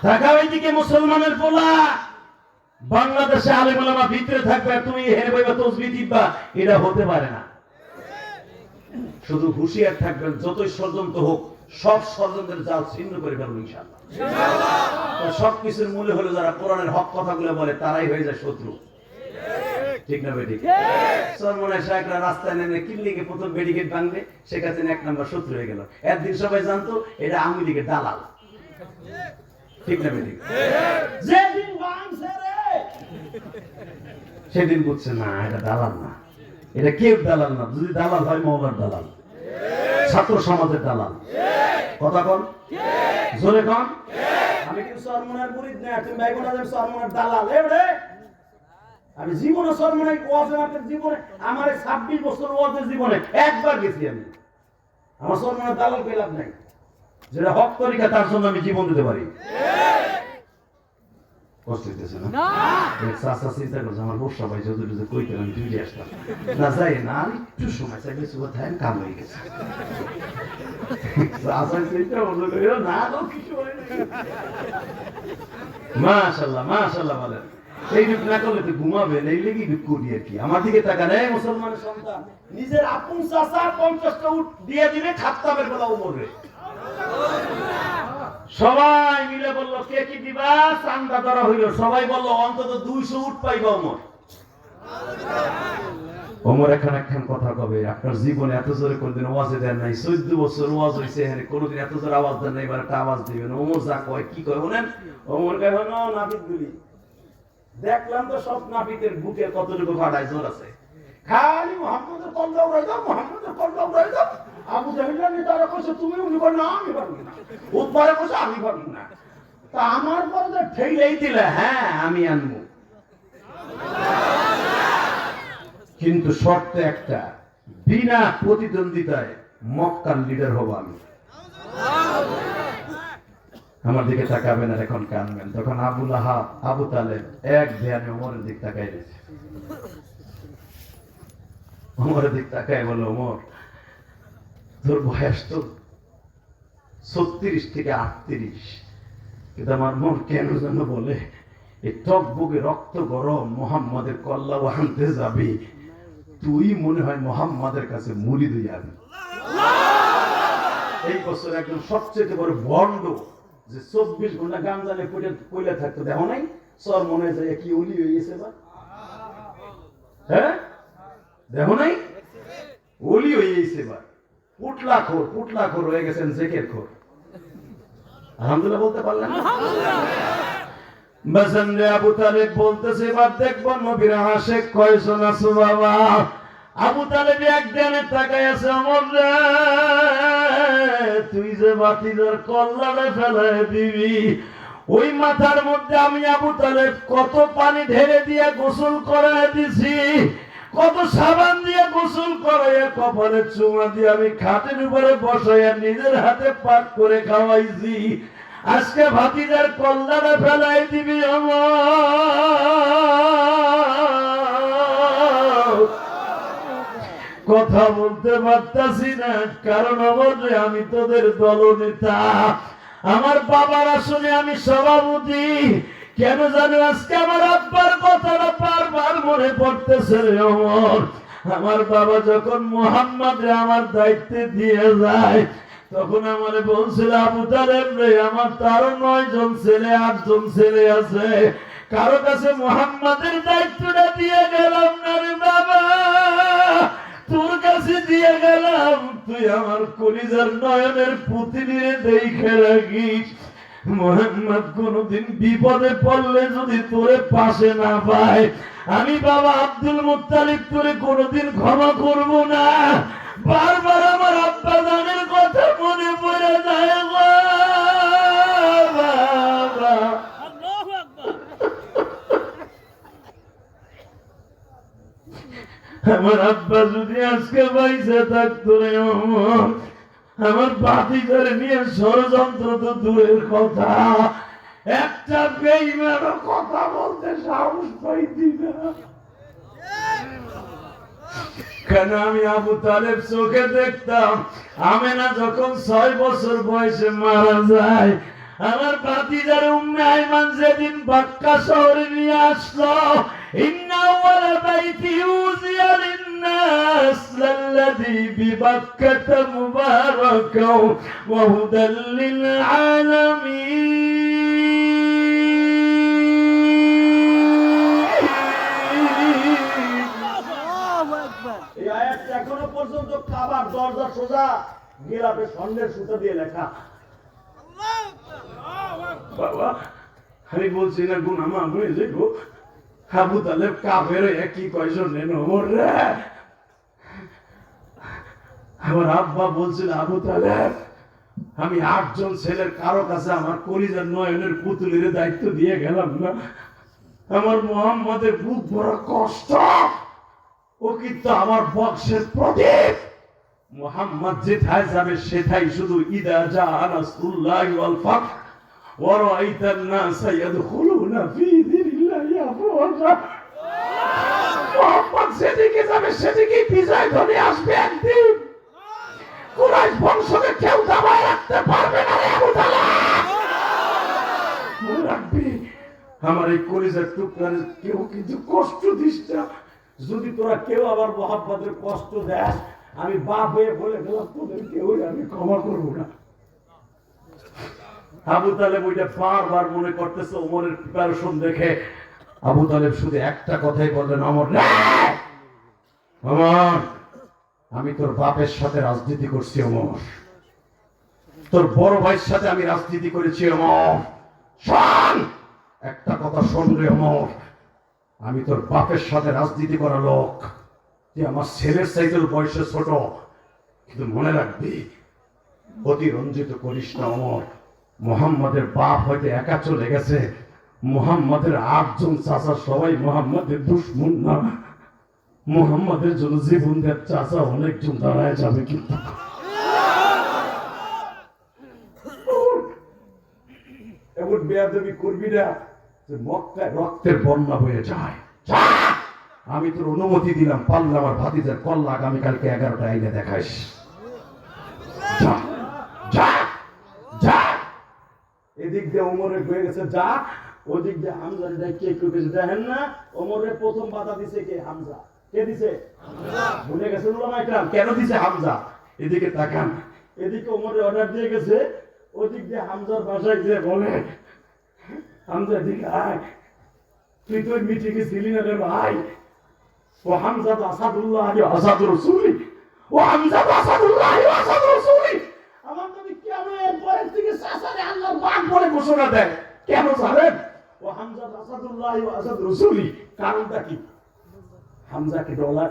ঢাকা ওইদিকে মুসলমানের পোলা, বাংলাদেশে আলেম ওলামা ভিতরে থাকবে, তুমি হেরে বইবা তসবিহ দিবা, এটা হতে পারে না। শুধু হুঁশিয়ার থাকবেন, যতই ষড়যন্ত্র হোক সব ষড়যন্ত্রের জাল ছিন্ন করে ফেলবো ইনশাআল্লাহ। সবকিছুর মূলে হলো যারা কোরআনের হক কথাগুলো বলে তারাই হয়ে যায় শত্রু। ঠিক না বেটি? সরমনের শায়েখরা রাস্তায় নেমে কিল্লিকে প্রথম ব্যারিকেড ভাঙবে, সেখানে 1 নম্বর শত্রু হয়ে গেল। একদিন সবাই জানতো এটা আওয়ামী লীগের দালাল। ঠিক না বেটি? যেদিন ভাঙছে রে সেদিন বুঝছে না এটা দালাল না, এটা কেউ দালাল না। যদি দালাল হয় মহলার দালাল, ছাত্র সমাজের দালাল। কথা কন, জোরে কন। আমি কিন্তু সরমনের মুরিদ না, তুমি ভাই বোন আছেন সরমনের দালাল। আমি জীবনে সরমনের ওয়াজে মার্কেট জীবনে আমার 26 বছর ওয়াজের জীবনে একবার গেছি আমি। আমার সরমনের দালাল পেলাম নাই, যেটা হক তরিকা তার জন্য আমি জীবন দিতে পারি। কষ্ট হইতেছে না? চাচা চিন্তা করছে আমার বর্ষা ভাই যদি কইতে আমি ফিরে আসতাম না, যাই না আর একটু সময় চাই বেশি কথা কাম হয়ে গেছে। মাশাআল্লাহ মাশাআল্লাহ বলেন। এইটুক না করলে তো ঘুমাবেন, এই লেগে করি আর কি। আমার দিকে তাকান, এই মুসলমানের সন্তান নিজের আপন চাচা 50টা উট দিয়ে দিবে খাত্তাবের বেলা ওমরে। সবাই মিলে বললো কে কি দিবা, চান্দা ধরা হইল। সবাই বললো অন্তত 200 উট পাইবা ওমর। ওমর একখান কথা কবে, আপনার জীবনে এত জোরে কোনদিন ওয়াজে দেন নাই, 14 বছর ওয়াজ হইছে, হ্যাঁ কোনদিন এত জোরে আওয়াজ দেন নাই, এবার একটা আওয়াজ দিবেন। ওমর যা কয় কি কয় শুনেন। ওমর কয় হলো নাপিতগুলি দেখলাম তো সব নাপিতের বুকে কতটুকু ফাটায় জোর আছে, খালি মুহাম্মদের কল্লা উড়াই দাও, মুহাম্মদের কল্লা উড়াই দাও। আবু জাহেলের নেতারা কইছে তুমি উনি কয় না আমি পারবো না, উৎপারে কইছে আমি পারবো না। তা আমার পরে যে ঠেইলেই দিলে হ্যাঁ আমি আনবো, কিন্তু শর্ত একটা, বিনা প্রতিদ্বন্দ্বিতায় মক্কার লিডার হব আমি। আমার দিকে তাকাবেন আর এখন কানবেন। তখন আবু লাহাব আবু তালেব এক ধ্যানে ওমরের দিক তাকাই রয়েছে। ওমরের দিক তাকাই বলে, ওমর তোর বয়স তো 36 থেকে 38, কিন্তু আমার মন কেন যেন বলে এই টক বুকে রক্ত গরম মুহাম্মাদের কল্লা আনতে যাবি, তুই মনে হয় মুহাম্মাদের কাছে মুড়ি দিয়ে যাবি। এই বছর একদম সবচেয়ে বড় বন্ড যে 24 ঘন্টা গাঞ্জালে কইলে থাকতো, দেখো নাই সর মনে যায় কি ওলি হয়ে গেছে বা, হ্যাঁ দেখো নাই ওলি হয়ে গেছে বা, পুটলা খোর হয়ে গেছেন, জেকের খোর। আলহামদুলিল্লাহ বলতে পারলেন না? বাসন্দে আবু তালেব বলতেছে, এবার দেখবো নবীর আশিক কয়জন আছে বাবা। আবু তালেব একদিনে তাকায় আছে, ওমর রে তুই যে বাতিদার কল্লারে ফেলায় দিবি, ওই মাথার মধ্যে আমি আবু তালেব কত পানি ঢেলে দিয়ে গোসল করায় দিছি, কত সাবান দিয়ে গোসল করাইয়া কপালে চুমা দিয়ে আমি খাটের উপরে বসাইয়া নিজের হাতে পাক করে খাওয়াইছি, আজকে ভাতিজার কল্লারে ফেলাই দিবি আমার। কথা বলতে পারতাছি না, কারণ অবশ্যই আমি তোদের দলনেতা, আমার বাবার আসনে আমি সভাপতি। কেন জানো আজকে আমার আব্বার কথাটা বারবার মনে পড়তেছে রে ওমর। আমার বাবা যখন মুহাম্মদে আমার দায়িত্বে দিয়ে যায়, তখন আমারে বলছিল, আবু তালেব রে আমার তারও 9 জন ছেলে 8 জন ছেলে আছে, কারো কাছে মুহাম্মদের দায়িত্বটা দিয়ে গেলাম না রে বাবা, তোর কাছে দিয়ে গেলাম, তুই আমার কলিজার নয়নের পুতিনিরে দেখে রাখিস। মুহাম্মদ কোনদিন বিপদে পড়লে যদি তোরে পাশে না পায়, আমি বাবা আব্দুল মুত্তালিব তোরে কোনদিন ক্ষমা করব না। বারবার আমার আব্বা জানের কথা মনে পড়ে যায় গো বাবা। আমার আব্বা যদি আজকে বাইসে থাকতো রে ওমর, আমার ভাতিজারে নিয়ে ষড়যন্ত্র তো দূরের কথা, একটা বেঈমানও কথা বলতে সাহস পাইতি না। কেন আমি আবু তালেব চোখে দেখতাম, আমেনা যখন 6 বছর বয়সে মারা যায়, আমার ভাতিজারে উম্মে আইমান যেদিন বাক্কা শহরে নিয়ে আসলো, ইন্না ওয়ালা বাইতি উযিয়া লিন-নাস লাল্লাযী বিবাক্কাতা মুবারাকাও ওয়া হুদাল লিল-আলামিন। এই আয়াতটা এখনো পর্যন্ত কাবার দরজা সোজা গিলাফে স্বর্ণের সুতা দিয়ে লেখা। বাবা আমি বলছি না গুনাহ মাফ হয়ে যাবো। আবু তালেব কাফের একই কয়জন নেন ওমর রে। আমার আব্বা বলছিল, আবু তালেব আমি 8 জন ছেলের কারো কাছে আমার কলিজার নয়নের পুতুলের দায়িত্ব দিয়ে গেলাম না, আমার মুহাম্মদের বুক বড় কষ্ট, ও কিন্তু আমার বংশের প্রদীপ। মুহাম্মদ যেথায় যাবে সেথায় শুধু ইদা জা নাসরুল্লাহি ওয়াল ফাতহ ওয়া রাআইতান নাসা ইয়াদখুলুনা না ফি দিনিল্লাহি আফওয়াজা। মুহাম্মদ যেদিকে যাবে সেদিকেই বিজয় ধ্বনি আসবে একদিন। কুরাইশ বংশকে কেউ দাবায় রাখতে পারবে না রে আবু তালেব। মনে রাখবি, আমার এই কলিজার টুকরার কেউ কিন্তু কষ্ট দিস না। যদি তোরা কেউ আবার মুহাম্মদের কষ্ট দেয়, আমি বাপ হয়ে বলে গেলাম তোদের কেউ আমি ক্ষমা করবো না। আবু তালেব ওইটা বারবার মনে করতেছে। ওমরের প্রিপারেশন দেখে আবু তালেব শুধু একটা কথাই বললেন, ওমর ওমর, আমি তোর বাপের সাথে রাজনীতি করছি ওমর, তোর বড় ভাইয়ের সাথে আমি রাজনীতি করেছি ওমর। শোন, একটা কথা শোন রে ওমর, আমি তোর বাপের সাথে রাজনীতি করা লোক, তুই আমার ছেলের চাইতে বয়সে ছোট, কিন্তু মনে রাখবি অতিরঞ্জিত করিস না ওমর। মুহাম্মাদের বাপ হয়তো একা চলে গেছে, মুহাম্মাদের 8 জন চাচা সবাই মুহাম্মাদের দুশমন না। মুহাম্মাদের জন্য জীবন দেওয়ার চাচা অনেকজন দাঁড়ায় যাবে, কিন্তু এমন বেয়াদবি করবি না যে মক্কায় রক্তের বন্যা বয়ে যায়। আমি তোর অনুমতি দিলাম, পারলে আমার ভাতিজার কল্লা আগামীকালকে 11টা আইনে দেখাইস। যা যা যা। এদিক দিয়ে ওমরের হয়ে গেছে যা, ওদিক দিয়ে হামজার কে দেখেন না। ওমরের প্রথম বাধা দিছে কে? হামজা। কে দিছে? ভুলে গেছেন উলামা ইকরাম, কেন দিছে হামজা? এদিকে তাকান, এদিকে ওমরের অর্ডার দিয়ে গেছে, ওদিক দিয়ে হামজার বাসায় গিয়ে বলে, হামজা এদিকে আয়, তুই তো মিটিংয়ে ছিলি না রে ভাই। ও হামজা তো আসাদুল্লাহ আসাদুর রাসূলি, ও হামজা তো আসাদুল্লাহ আসাদুর রাসূলি। আমার নবী কিয়ামতের পরের থেকে সাসারে আল্লাহর বাগ বলে ঘোষণা দেয়। কেন জানেন? ও হামজা আসাদুল্লাহ আসাদুর রাসূলি। কারণটা কি? হামজাকে ডলার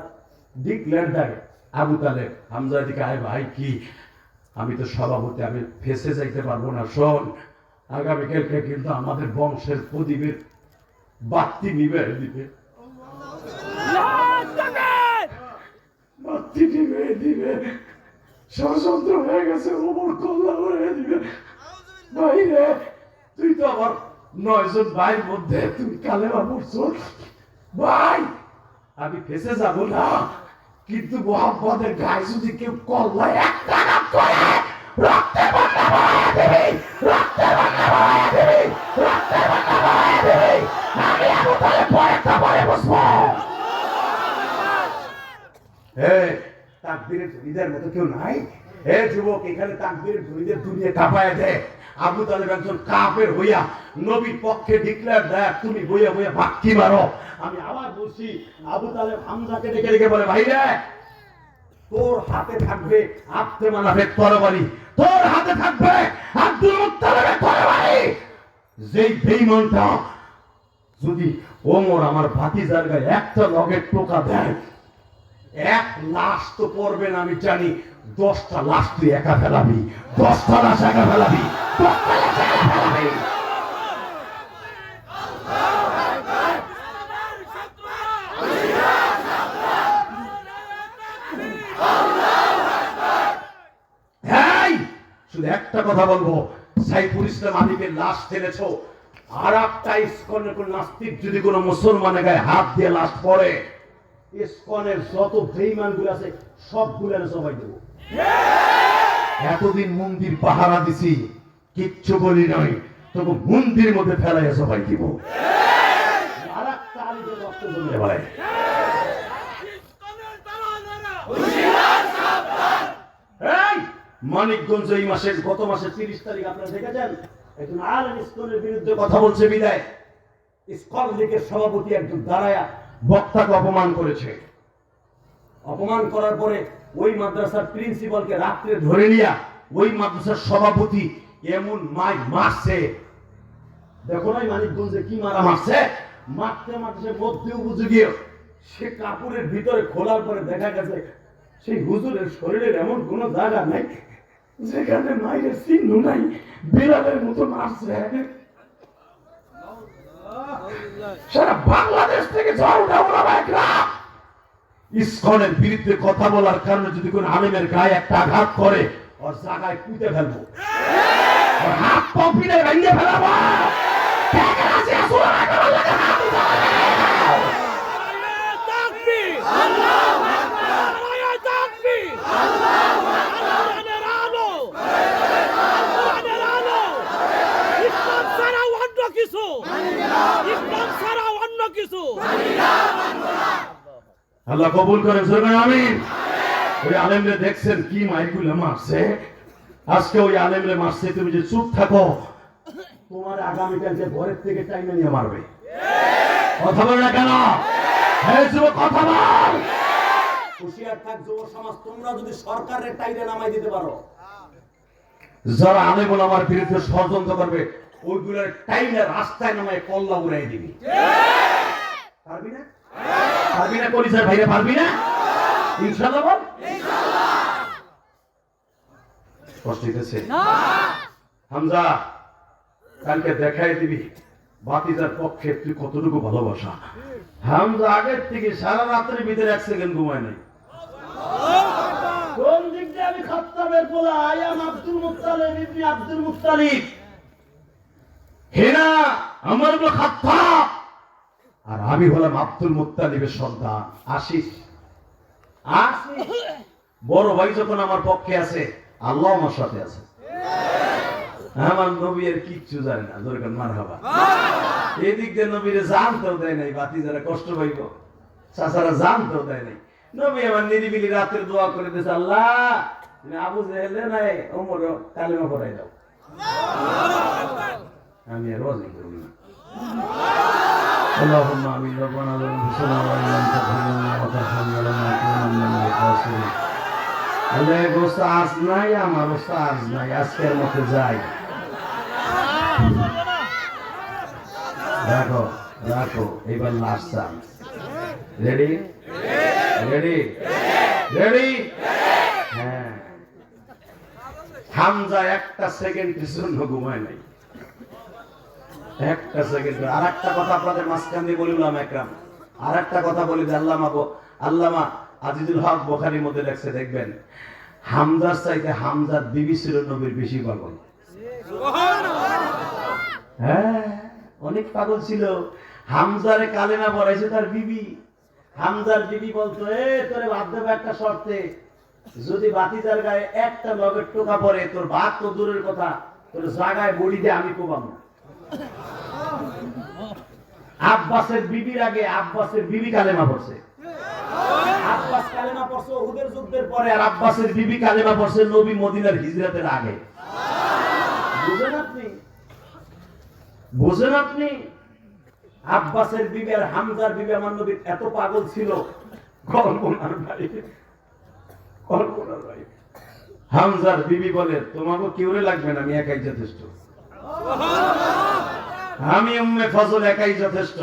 ডিক্লেয়ার দেয় আবু তালেব। হামজা এদিকে আয় ভাই, কি আমি তো সভাপতি, আমি ফেসে যাইতে পারবো না। শোন, আগামীকালকে কিন্তু আমাদের বংশের প্রদীপের বাতি নিবে দিবে, বাতি নিবে দিবে। ষড়যন্ত্র হয়ে গেছে, ওমর কল্লা হয়ে দিবে। ভাই রে, তুই তো আমার 9 জন ভাইয়ের মধ্যে তুমি কালেমা পড়ছো ভাই। আমি ফেসে যাব না, কিন্তু মুহাম্মাদের গায়ে যদি কেউ কল্লা একটা নাম করে রক্তের বন্যা বয়ে দেবে, রক্তের বন্যা বয়ে দেবে, রক্তের বন্যা বয়ে দেবে। আমি আবু তালেব পরেরটা পরে বসবো। তাকবীরের ধ্বনিদের মতো কেউ নাই? হে যুবক, এখানে তাকবীরের ধ্বনিদের দুনিয়া কাঁপায় দেয়। আবু তালেব একজন কাফের হইয়া নবীর পক্ষে ডিক্লেয়ার দেয়, তুমি বইয়া বইয়া বাক্কি মারো। আমি আবার বলছি, আবু তালেব হামজাকে ডেকে ডেকে বলে, ভাই রে, তোর হাতে থাকবে আব্দে মানাফের তরবারি, তোর হাতে থাকবে আব্দুল মুত্তালিবের তরবারি। যেই বেঈমানটা যদি ওমর আমার ভাতিজার গায়ে একটা লগের টোকা দেয়, 1 লাশ তো পড়বে না আমি জানি, 10টা লাশ তুই একা ফেলাবি, 10টা লাশ একা ফেলাবি, 10টা লাশ একা ফেলাবি। শুধু একটা কথা বলবো, সাইফুল ইসলাম আলীকে লাশ ফেলেছো, আর একটা ইসকনের কোন নাস্তিক যদি কোনো মুসলমানের গায়ে হাত দিয়ে লাশ পড়ে, ইসকনের যত বেঈমান গুলো আছে সবগুলো সবাই দেবো। এতদিন মন্দির পাহারা দিছি, কিচ্ছু বলি নাই, তবু মন্দির মধ্যে ফেলাই সবাই দিব। আর একটা আলীদের রক্ত জমে ভাই। মানিকগঞ্জ এই মাসের গত মাসের 30 তারিখ আপনারা দেখেছেন, একজন আলেম ইসকনের বিরুদ্ধে কথা বলছে বিদায় ইসকন লীগের সভাপতি একজন দাঁড়ায়া বক্তাকে অপমান করেছে। অপমান করার পরে ওই মাদ্রাসার প্রিন্সিপালকে রাত্রে ধরে নিয়া ওই মাদ্রাসার সভাপতি এমন মারছে, দেখো নাই মানিকগঞ্জে কি মারা মারছে। মারতে মারছে মধ্যেও বুঝে গিয়ে সে কাপড়ের ভিতরে খোলার পরে দেখা গেছে সেই হুজুরের শরীরের এমন কোন জায়গা নাই যেখানে মায়ের চিহ্ন নাই, বিড়ালের মতো মারছে। সারা বাংলাদেশ থেকে ঝড় উঠা ইসকনের বিরুদ্ধে কথা বলার কারণে যদি কোন আলেমের গায়ে একটা আঘাত করে, ওর জায়গায় পুঁতে ফেলবো, হাত পা পিড়ে ভেঙে ফেলাবো। কিছু, ইসলাম ছাড়া অন্য কিছু। আল্লাহ কবুল করেন, সুবহান আমিন। ওই আলেমরে দেখছেন কি মাইকুলে মারছে, আজকে ওই আলেমরে মারছে, তুমি যে চুপ থাকো, তোমার আগামীকালকে ঘরের থেকে টাইমে নিয়ে মারবে। কথা বল না কেন? হ্যাঁ যুবক, কথা বল। হুঁশিয়ার থাক যুব সমাজ, তোমরা যদি সরকারের টাইমে নামাই দিতে পারো, যারা আলেম ওলামার বিরুদ্ধে ষড়যন্ত্র করবে ওইগুলোর টাইমে রাস্তায় নামায় কল্লা উড়াই দিবি। পারবি না? পারবি না? কলিজার ভাইরা পারবি না? ইনশাআল্লাহ বল। কষ্ট হইতেছে না? হামজা, কালকে দেখাই দিবি বাতিজার পক্ষে তুই কতটুকু ভালোবাসা। হামজা আগের থেকে সারা রাত্রের ভিতরে 1 সেকেন্ড ঘুমায় নাই। কোন দিক দিয়ে? আমি খাত্তাবের পোলা, আয়াম আব্দুল মুত্তালিব ইবনে আব্দুল মুত্তালিব। হেনা আমার হলো খাত্তাব, আর আমি হলাম আব্দুল মুত্তালিবের সন্তান আশিস। বড় ভাই যখন আমার পক্ষে আছে, আল্লাহ আমার সাথে আছে। আমার নবী এর কিচ্ছু জানে না, দরকার মারহাবা। এদিক দিয়ে নবীরে জানতেও দেয় নাই, বাতি যারা কষ্ট পাইব, চাচারা জানতেও দেয় নাই। নবী আমার নিরিবিলি রাতের দোয়া করে দিয়েছে, আল্লাহ তুমি আবু জেহেলে নাই ওমর কালেমা পড়াই দাও। আমি আর ওয়াজ করব না। আল্লাহুম্মা আমিন। রব্বানা লানা তাহাম্মালনা ওয়া তাহাম্মালনা কুনা মিনাল খাসিরিন। আল্লাহ গোস্তাজ নাই, আমার ওস্তাজ নাই, আজকের মতো যাই। রাখো রাখো, এবার last chance. Ready ready ready? হ্যাঁ। হামজা একটা সেকেন্ডের জন্য ঘুমায় নাই, একটা সেকেন্ড। আর একটা কথা আপনাদের মাঝখান দিয়ে বলিলাম একরাম, আর একটা কথা বলি যে আল্লামা আজিজুল হক বুখারীর মধ্যে লেখছে, দেখবেন হামজার চাইতে হামজার বিবি ছিল নবীর বেশি পাগল। হ্যাঁ, অনেক পাগল ছিল। হামজারে কালেমা পড়াইছে তার বিবি। হামজার বিবি বলতো, তোরে বাদ দেবো একটা শর্তে, যদি বাতিজার গায়ে একটা লগের টোকা পড়ে, তোর ভাত তো দূরের কথা, তোর জায়গায় বড়ি দিয়ে আমি কোবাবো। আব্বাসের বিবির আগে আব্বাসের বিবি কালেমা পড়ছে। আব্বাস কালেমা পড়ছে উহুদের যুদ্ধের পরে, আর আব্বাসের বিবি কালেমা পড়ছে নবী মদিনার হিজরতের আগে। বুঝেন আপনি? বুঝেন আপনি? আব্বাসের বিবি আর হামজার বিবি আমার নবীর এত পাগল ছিল, কল্পনার বাইরে, কল্পনার বাইরে। হামজার বিবি বলে, তোমাকে কেউরে লাগবে না, আমি একাই যথেষ্ট। আমি উম্মে ফজল একাই যথেষ্ট,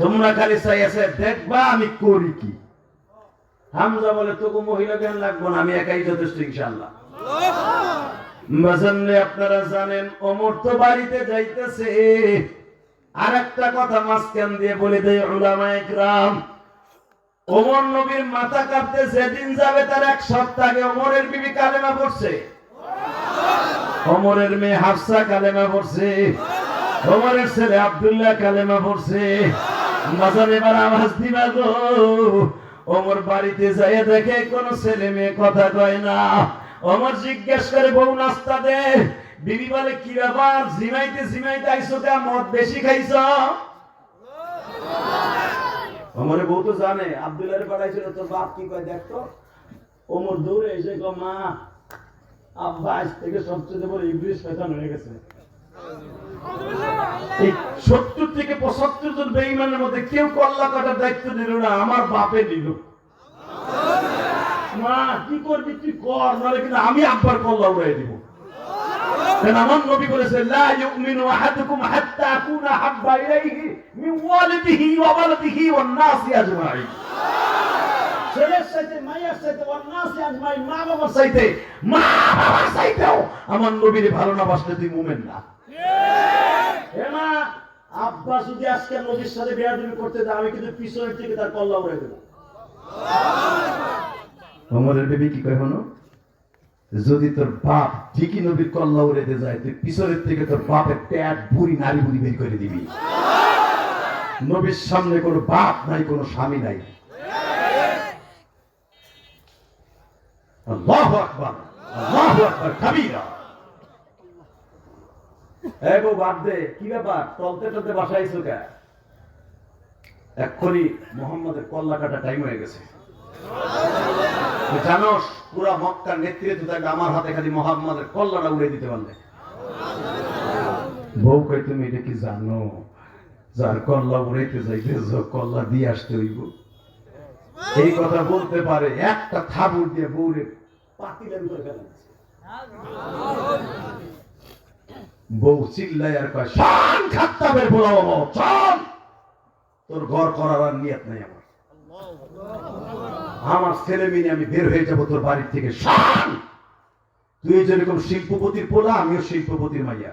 তোমরা খালি চাই আছে দেখবা আমি করি কি। হামজা বলে, তোকে মহিলা জ্ঞান লাগবো না, আমি একাই যথেষ্ট ইনশাআল্লাহ। বাজানরে আপনারা জানেন, ওমর তো বাড়িতে যাইতেছে। আর একটা কথা মাঝখান দিয়ে বলে দেয় উলামায়ে কেরাম, ওমর নবীর মাথা কাটতে যেদিন যাবে তার 1 সপ্তাহ আগে ওমরের বিবি কালেমা পড়ছে, ওমরের মেয়ে হাফসা কালেমা পড়ছে, ওমরের ছেলে আব্দুল্লাহ কালেমা পড়ছে। মাজার এবার আওয়াজ দিবা গো। ওমর বাড়িতে যাইয়া দেখে কোন ছেলে মেয়ে কথা কয় না। ওমর জিজ্ঞেস করে, বউ নাস্তা দে। বিবি বলে, কি ব্যাপার, জিমাইতে জিমাইতে আইছো কে, মদ বেশি খাইছ? ওমরের বউ তো জানে আব্দুল্লাহরে পাঠাইছিল, তোর বাপ কি কয় দেখতো। ওমর দৌড়ে এসে কয়, মা আব্বা আজ থেকে সবচেয়ে বড় ইবলিস শয়তান হয়ে গেছে। এই 70 থেকে 75 জন বেঈমানের মধ্যে কেউ কল্লা কাটার দায়িত্ব নিল না, আমার বাপে নিল। মা কি করবি তুই কর, নাহলে কিন্তু আমি আব্বার কল্লা উড়াই দিব। কারণ আমার নবী বলেছে, লা ইউমিনু আহাদুকুম হাত্তা আকুনা হাব্বা ইলাইহি মিন ওয়ালিদিহি ওয়া ওয়ালাদিহি ওয়ান নাসি আজমাইন। ছেলের সাথে মায়ের সাথে ওয়ান নাসি আজমাইন, মা বাবার সাথে, মা বাবার সাথেও আমার নবীরে ভালো না বাসলে তুই মুমিন না। আব্বা যদি আজকে নবীর সাথে বেয়াদবি করতে দেয়, আমি কিন্তু পিছনের থেকে তার কল্লা উড়াই দেব। ওমরের বিবি কি কয় হলো, যদি তোর বাপ ঠিকই নবীর কল্লা উড়াইতে যায়, তুই পিছনের থেকে তোর বাপের পেট বুড়ি নারী বুড়ি বের করে দিবি। নবীর সামনে কোনো বাপ নাই, কোনো স্বামী নাই। আল্লাহু আকবার, আল্লাহু আকবার কাবীরা। এই বউ বাদ দে, কি ব্যাপার টলতে টলতে বাসায় আইছো কে? এক্ষুনি মোহাম্মদের কল্লা কাটা টাইম হয়ে গেছে। তুই জানোস পুরা মক্কার নেতৃত্ব থাকে আমার হাতে, খালি মোহাম্মদের কল্লাটা উড়ে দিতে পারলে। বউ কই তুমি এটা কি জানো, যার কল্লা উড়াইতে যাইতেছ কল্লা দিয়ে আসতে হইব? এই কথা বলতে পারে একটা থাবুর দিয়ে বউরে পাতিলের উপরে ফেলে দিছে। বউ চিল্লাই আর কয়, শান খাত্তাবের পোলাও, চল, তোর ঘর করার আর নিয়ত নাই আমার। আমার ছেলে মেয়ে আমি বের হয়ে যাবো তোর বাড়ির থেকে। শান, তুই যেরকম শিল্পপতির পোলা, আমিও শিল্পপতির মাইয়া।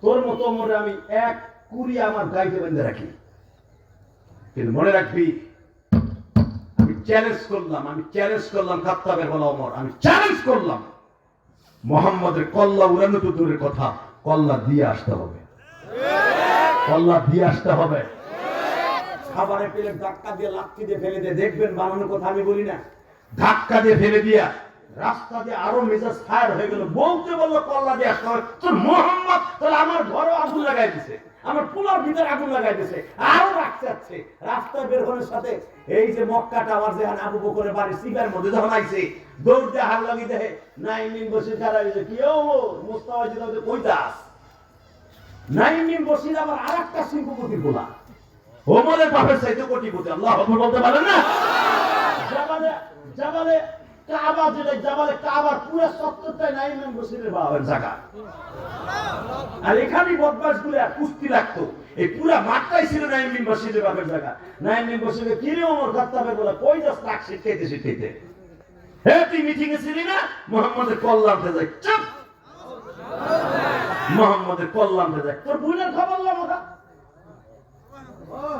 তোর মতো মনে আমি এক কুড়ি আমার গাইতে বেঁধে রাখি, কিন্তু মনে রাখবি আমি চ্যালেঞ্জ করলাম খাত্তাবের বলা ওমর, আমি চ্যালেঞ্জ করলাম মোহাম্মদের কল্লা উড়ানো তো দূরের কথা, কল্লা দিয়ে আসতে হবে, কল্লা দিয়ে আসতে হবে। খাবারে পেলে ধাক্কা দিয়ে লাথি দিয়ে ফেলে দিয়ে দেখবেন বানানোর কথা আমি বলি না, ধাক্কা দিয়ে ফেলে দিয়া রাস্তা দিয়ে আরো মেজাজ ফায়ার হয়ে গেল। বলতে বললো কল্লা দিয়ে আসতে হবে। তোর মোহাম্মদ তাহলে আমার ঘরে আগুন লাগাই দিছে, আমার পুলার ভিতরে আগুন লাগাই দিছে, আরো রাখতে যাচ্ছে। রাস্তায় বের হওয়ার সাথে এই যে মক্কাটা আমার যেখান আবু বকরের বাড়ি সিগার মধ্যে যখন আইছে, দৌড় দিয়ে হাল লাগি দেখে নাইমিন বসে খারাপ হয়েছে। কি ও মুস্তাফা জি কইতাস? নাইমিন বসির আবার আর একটা শিল্পপতির বলা, ওমরের বাপের চাইতে কোটিপতি। আল্লাহ আকবার বলতে পারেন না? জাবালে কাবা, যেটা জাবালে কাবার পুরো চত্বরটাই নাইমিন বসিরের বাবার জায়গা। আর এখানেই বদমাশ গুলো কুস্তি লাগতো, এই পুরা মাঠটাই ছিল নাইমিন বসিরের বাপের জায়গা। নাইমিন বসিরে কিরে ওমর খাত্তাবের বলা, কই যাস তাক শিখাইতে। হে তুই মিটিং এ ছিলি না? মোহাম্মদের কল্যাণতে যাই। চুপ, মোহাম্মদের কল্যাণতে যাই। তোর বোনের খবর লাগা,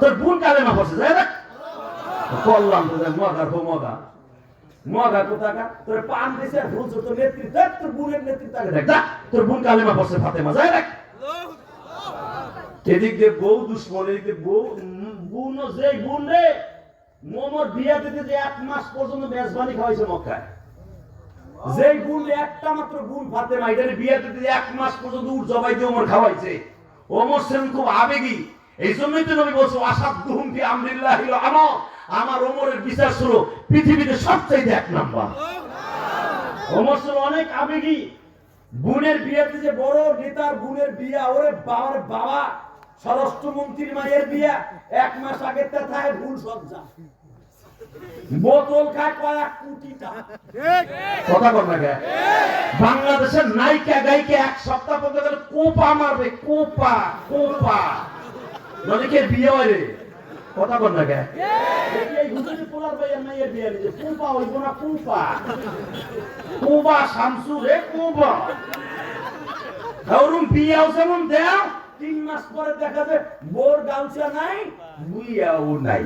তোর বোন কালেমা পড়ছে, যাই দেখ কল্যাণতে যাই। মগা কোথাকা তোর পান দিছে আর ভুল তোর নেতৃত্ব, তোর বোনের নেতৃত্ব দেখ, দেখ তোর বোন কালেমা পড়ছে ফাতেমা, যাই দেখ। এদিক দিয়ে বউ দুশ্মন, এদিক দিয়ে বউ বোন, যে বোন রে মোমর বিয়া দিতে যে 1 মাস পর্যন্ত মেজবানি খাওয়াইছে মক্কায়, যেই বোন একটা মাত্র বোন ফাতেমা, এটারে বিয়া দিতে 1 মাস পর্যন্ত উট জবাই দিয়ে ওমর খাওয়াইছে। ওমর ছিলেন খুব আবেগী, এই জন্যই তো নবী বলছো আসাদুহুম ফি আমরিল্লাহিল আমর, আমার ওমরের বিচার ছিল পৃথিবীতে সবচেয়ে 1 নাম্বার। ওমর ছিল অনেক আবেগী। বোনের বিয়াতে যে বড় নেতার বোনের বিয়া, ওরে বাবার বাবা স্বরাষ্ট্রমন্ত্রীর মায়ের বিয়া, 1 মাস আগের থাকে ভুল সজ্জা, বোতল খায় কয়েক কোটি টাকা। কথা বল না কে? বাংলাদেশের নায়িকা গায়িকা 1 সপ্তাহ পর্যন্ত কোপা মারবে, কোপা নদীকে বিয়ে হয় রে। কথা বল না কে? এই হুজুরি পোলার ভাইয়ের মায়ের বিয়ে নিয়ে কোপা হইব না, কোপা শামসু রে, কোপা ওরম বিয়াও যেমন দেও 3 মাস পরে দেখা যায় বোর গামছা নাই, বুইয়াও নাই।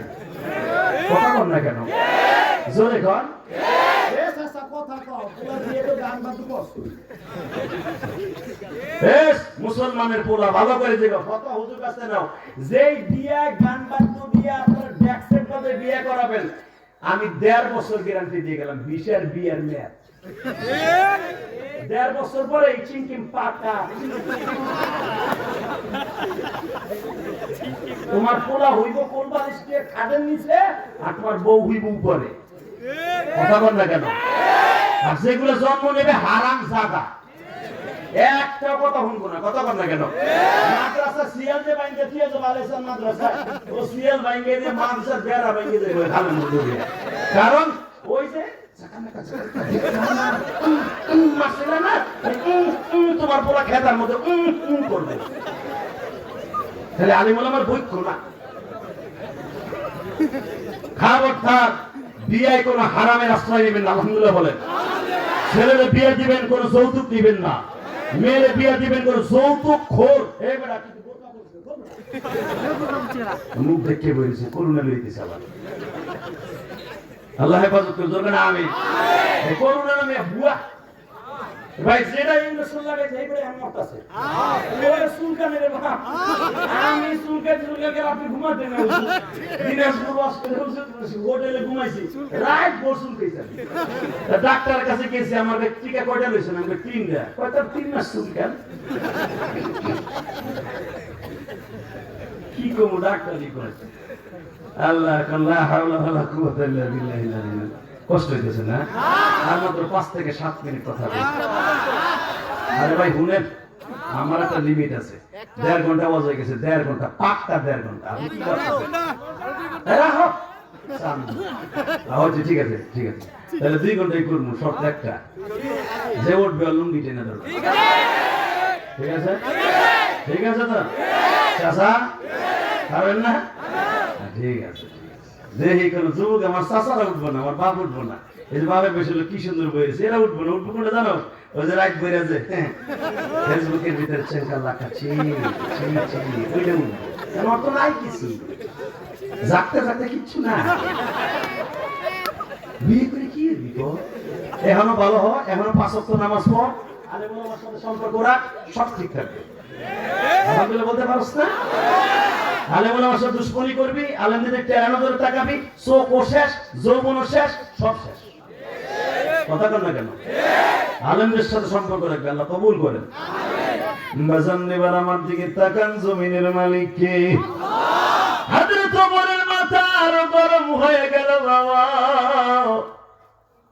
কথা বল না কেন? জোরে কর। মুসলমানের পোলা ভালো করে যে কথা হুজুর কাছে নাও, যেই বিয়া গান বাদ্য বিয়া আপনার ড্যাক্সের ভাবে বিয়া করাবেন, আমি 1.5 বছর গ্যারান্টি দিয়ে গেলাম 20 এর বিয়ার মেয়াদ। 1.5 বছর পরে এই চিংকিম পাকা তোমার পোলা হইব কোন বালিশকে খাদের নিচে, আর তোমার বউ হইব উপরে। কথা বল না কেন? আর যেগুলো জন্ম নেবে হারাম জাদা, একটা কথা শুনবো না। কথা বল না কেন? মাদ্রাসা সিএল যে বাইঙ্গে দিয়ে যে বালেসান মাদ্রাসা, ও সিএল বাইঙ্গে দিয়ে মাদ্রাসার বেড়া বাইঙ্গে দিয়ে খালেন মধ্যে, কারণ ওই যে তোমার পোলা খেতার মধ্যে করবে, তাহলে আলিমুল আমার বই না। খবরদার বিয়ে কোন হারামের আশ্রয় নেবেন না। আলহামদুলিল্লাহ বলেন। ছেলেরে বিয়ে দিবেন কোন যৌতুক দিবেন না, মেয়েরে বিয়ে দিবেন কোন যৌতুক খোর। মুখ দেখে বলেছে করুণা লইতেছে আবার। আল্লাহ হেফাজত করুন, জোরে না আমিন। এই করুণা নামে বুয়া ভাই যেটা ইংলিশ লাগাইছে এইবারে আমার আছে, ওরে সুলকান জানি রে বাপ আমি চুলকে আপনি ঘুমাতে না দিনাজপুর হোটেলে ঘুমাইছি রাত ভোর চুলকেছি ডাক্তারের কাছে গেছি আমার টিকা কয়টা লইছে না আমি 3টা কয়টা 3 মাস চুলকেন কি করবো ডাক্তারই করে আল্লাহ লা হাওলা ওয়ালা কুওয়াতা ইল্লা বিল্লাহিল আলিয়্যিল কষ্ট হইতেছে না আর মাত্র 5 থেকে 7 মিনিট কথা বলছি আরে ভাই শুনেন আমার একটা লিমিট আছে 1.5 ঘন্টা আওয়াজ হয়ে গেছে 1.5 ঘন্টা পাক্কা 1.5 ঘন্টা আপনি কি করতেছেন রাখো আচ্ছা ঠিক আছে তাহলে 2 ঘন্টাই করবো শর্ত একটা যে উঠবে লুঙ্গি টেনে ধরবে ঠিক আছে তো চাচা পারবেন না ঠিক আছে দেখি কোনো যুবক আমার চাচারা উঠবো না আমার বাপ উঠবো না এই যে বাপের বেশি কি সুন্দর বইয়েছে এরা উঠবো না উঠবো কোনটা জানো ওই যে রাইট বইরা যে ফেসবুকের ভিতরে চেঙ্কা লাগাচ্ছি ওইটা উঠবো আমার তো নাই কিছু জাগতে কিচ্ছু না বিয়ে করে কি তো এখনো ভালো হয় এখনো 5 ওয়াক্ত নামাজ পড় আরে বলো আমার সাথে সম্পর্ক রাখ সব ঠিক থাকবে আলহামদুলিল্লাহ বলতে পারছ না আলে বলে আমার সাথে দুশ্মনী করবি আলেমদের টেরানো ধরে তাকাবি চোখ ও শেষ যৌবন শেষ সব শেষ কথা কর না কেন আলেমদের সাথে সম্পর্ক রাখবে আল্লাহ কবুল করেন বাজান এবার আমার দিকে তাকান জমিনের মালিক কে হযরত ওমরের মাথা আরো গরম হয়ে গেল বাবা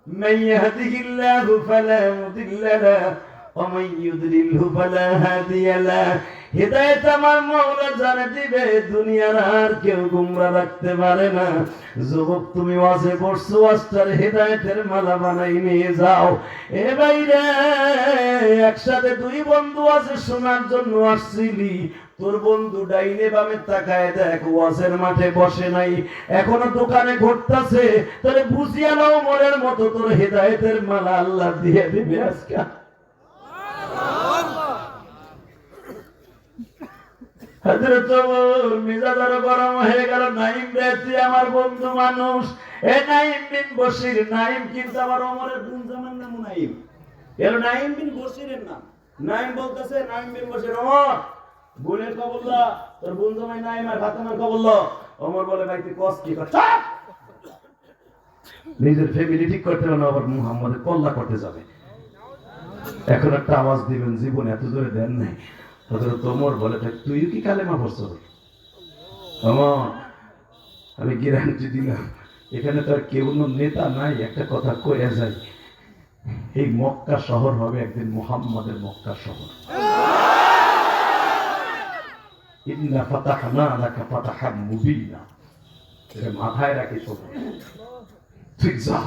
মান ইয়াহদিহিল্লাহু ফালা মুদিল্লা লাহু ওয়া মান ইউদ্লিলহু ফালা হাদিয়া লাহু হিদায়াত আমার মাওলা জানে দিবে দুনিয়ার আর কেউ গোমরা রাখতে পারে না যুবক তুমি ওয়াজে বসছো ওয়াজটার হিদায়াতের মালা বানাই নিয়ে যাও এ ভাইরে একসাথে 2 বন্ধু আছে শোনার জন্য আসছিলি তোর বন্ধু ডাইনে বামে তাকায় দেখ ওয়াজের মাঠে বসে নাই এখনো দোকানে ঘুরতাছে তাহলে বুঝিয়া নাও মনের মতো তোর হিদায়াতের মালা আল্লাহ দিয়ে দিবে আজকে হযরত ওমর মিজাদার গরম হয়ে গেল নাইম রে আমার বন্ধু মানুষ এ নাইম বিন বশির নাইম কিন্তু আমার ওমরের বুনজামার নাম নাইম এর নাইম বিন বশিরের নাম নাইম বলতেছে নাইম বিন বশির ওমর বুনের কবুল্লাহ তোর বুনজামাই নাইম আর ফাতেমার কবুল্লাহ ওমর বলে ভাই তুই কস কি কথা নিজের ফ্যামিলি ঠিক করতে হবে না আবার মুহাম্মাদের কল্লা করতে যাবে এখন একটা আওয়াজ দিবেন জীবনে এত জোরে দেন নাই হযরত ওমর বলে তুই কি কালেমা পড়ছস ওমর আমি গ্যারান্টি দিলাম এখানে তো আর কেউ নেতা নাই একটা কথা কইয়া যায় এই মক্কা শহর হবে একদিন মুহাম্মাদের মক্কা শহর ইন্না ফাতাহনা লাকা ফাতাহাম মুবিনা এটা মাথায় রাখি সব ঠিক যা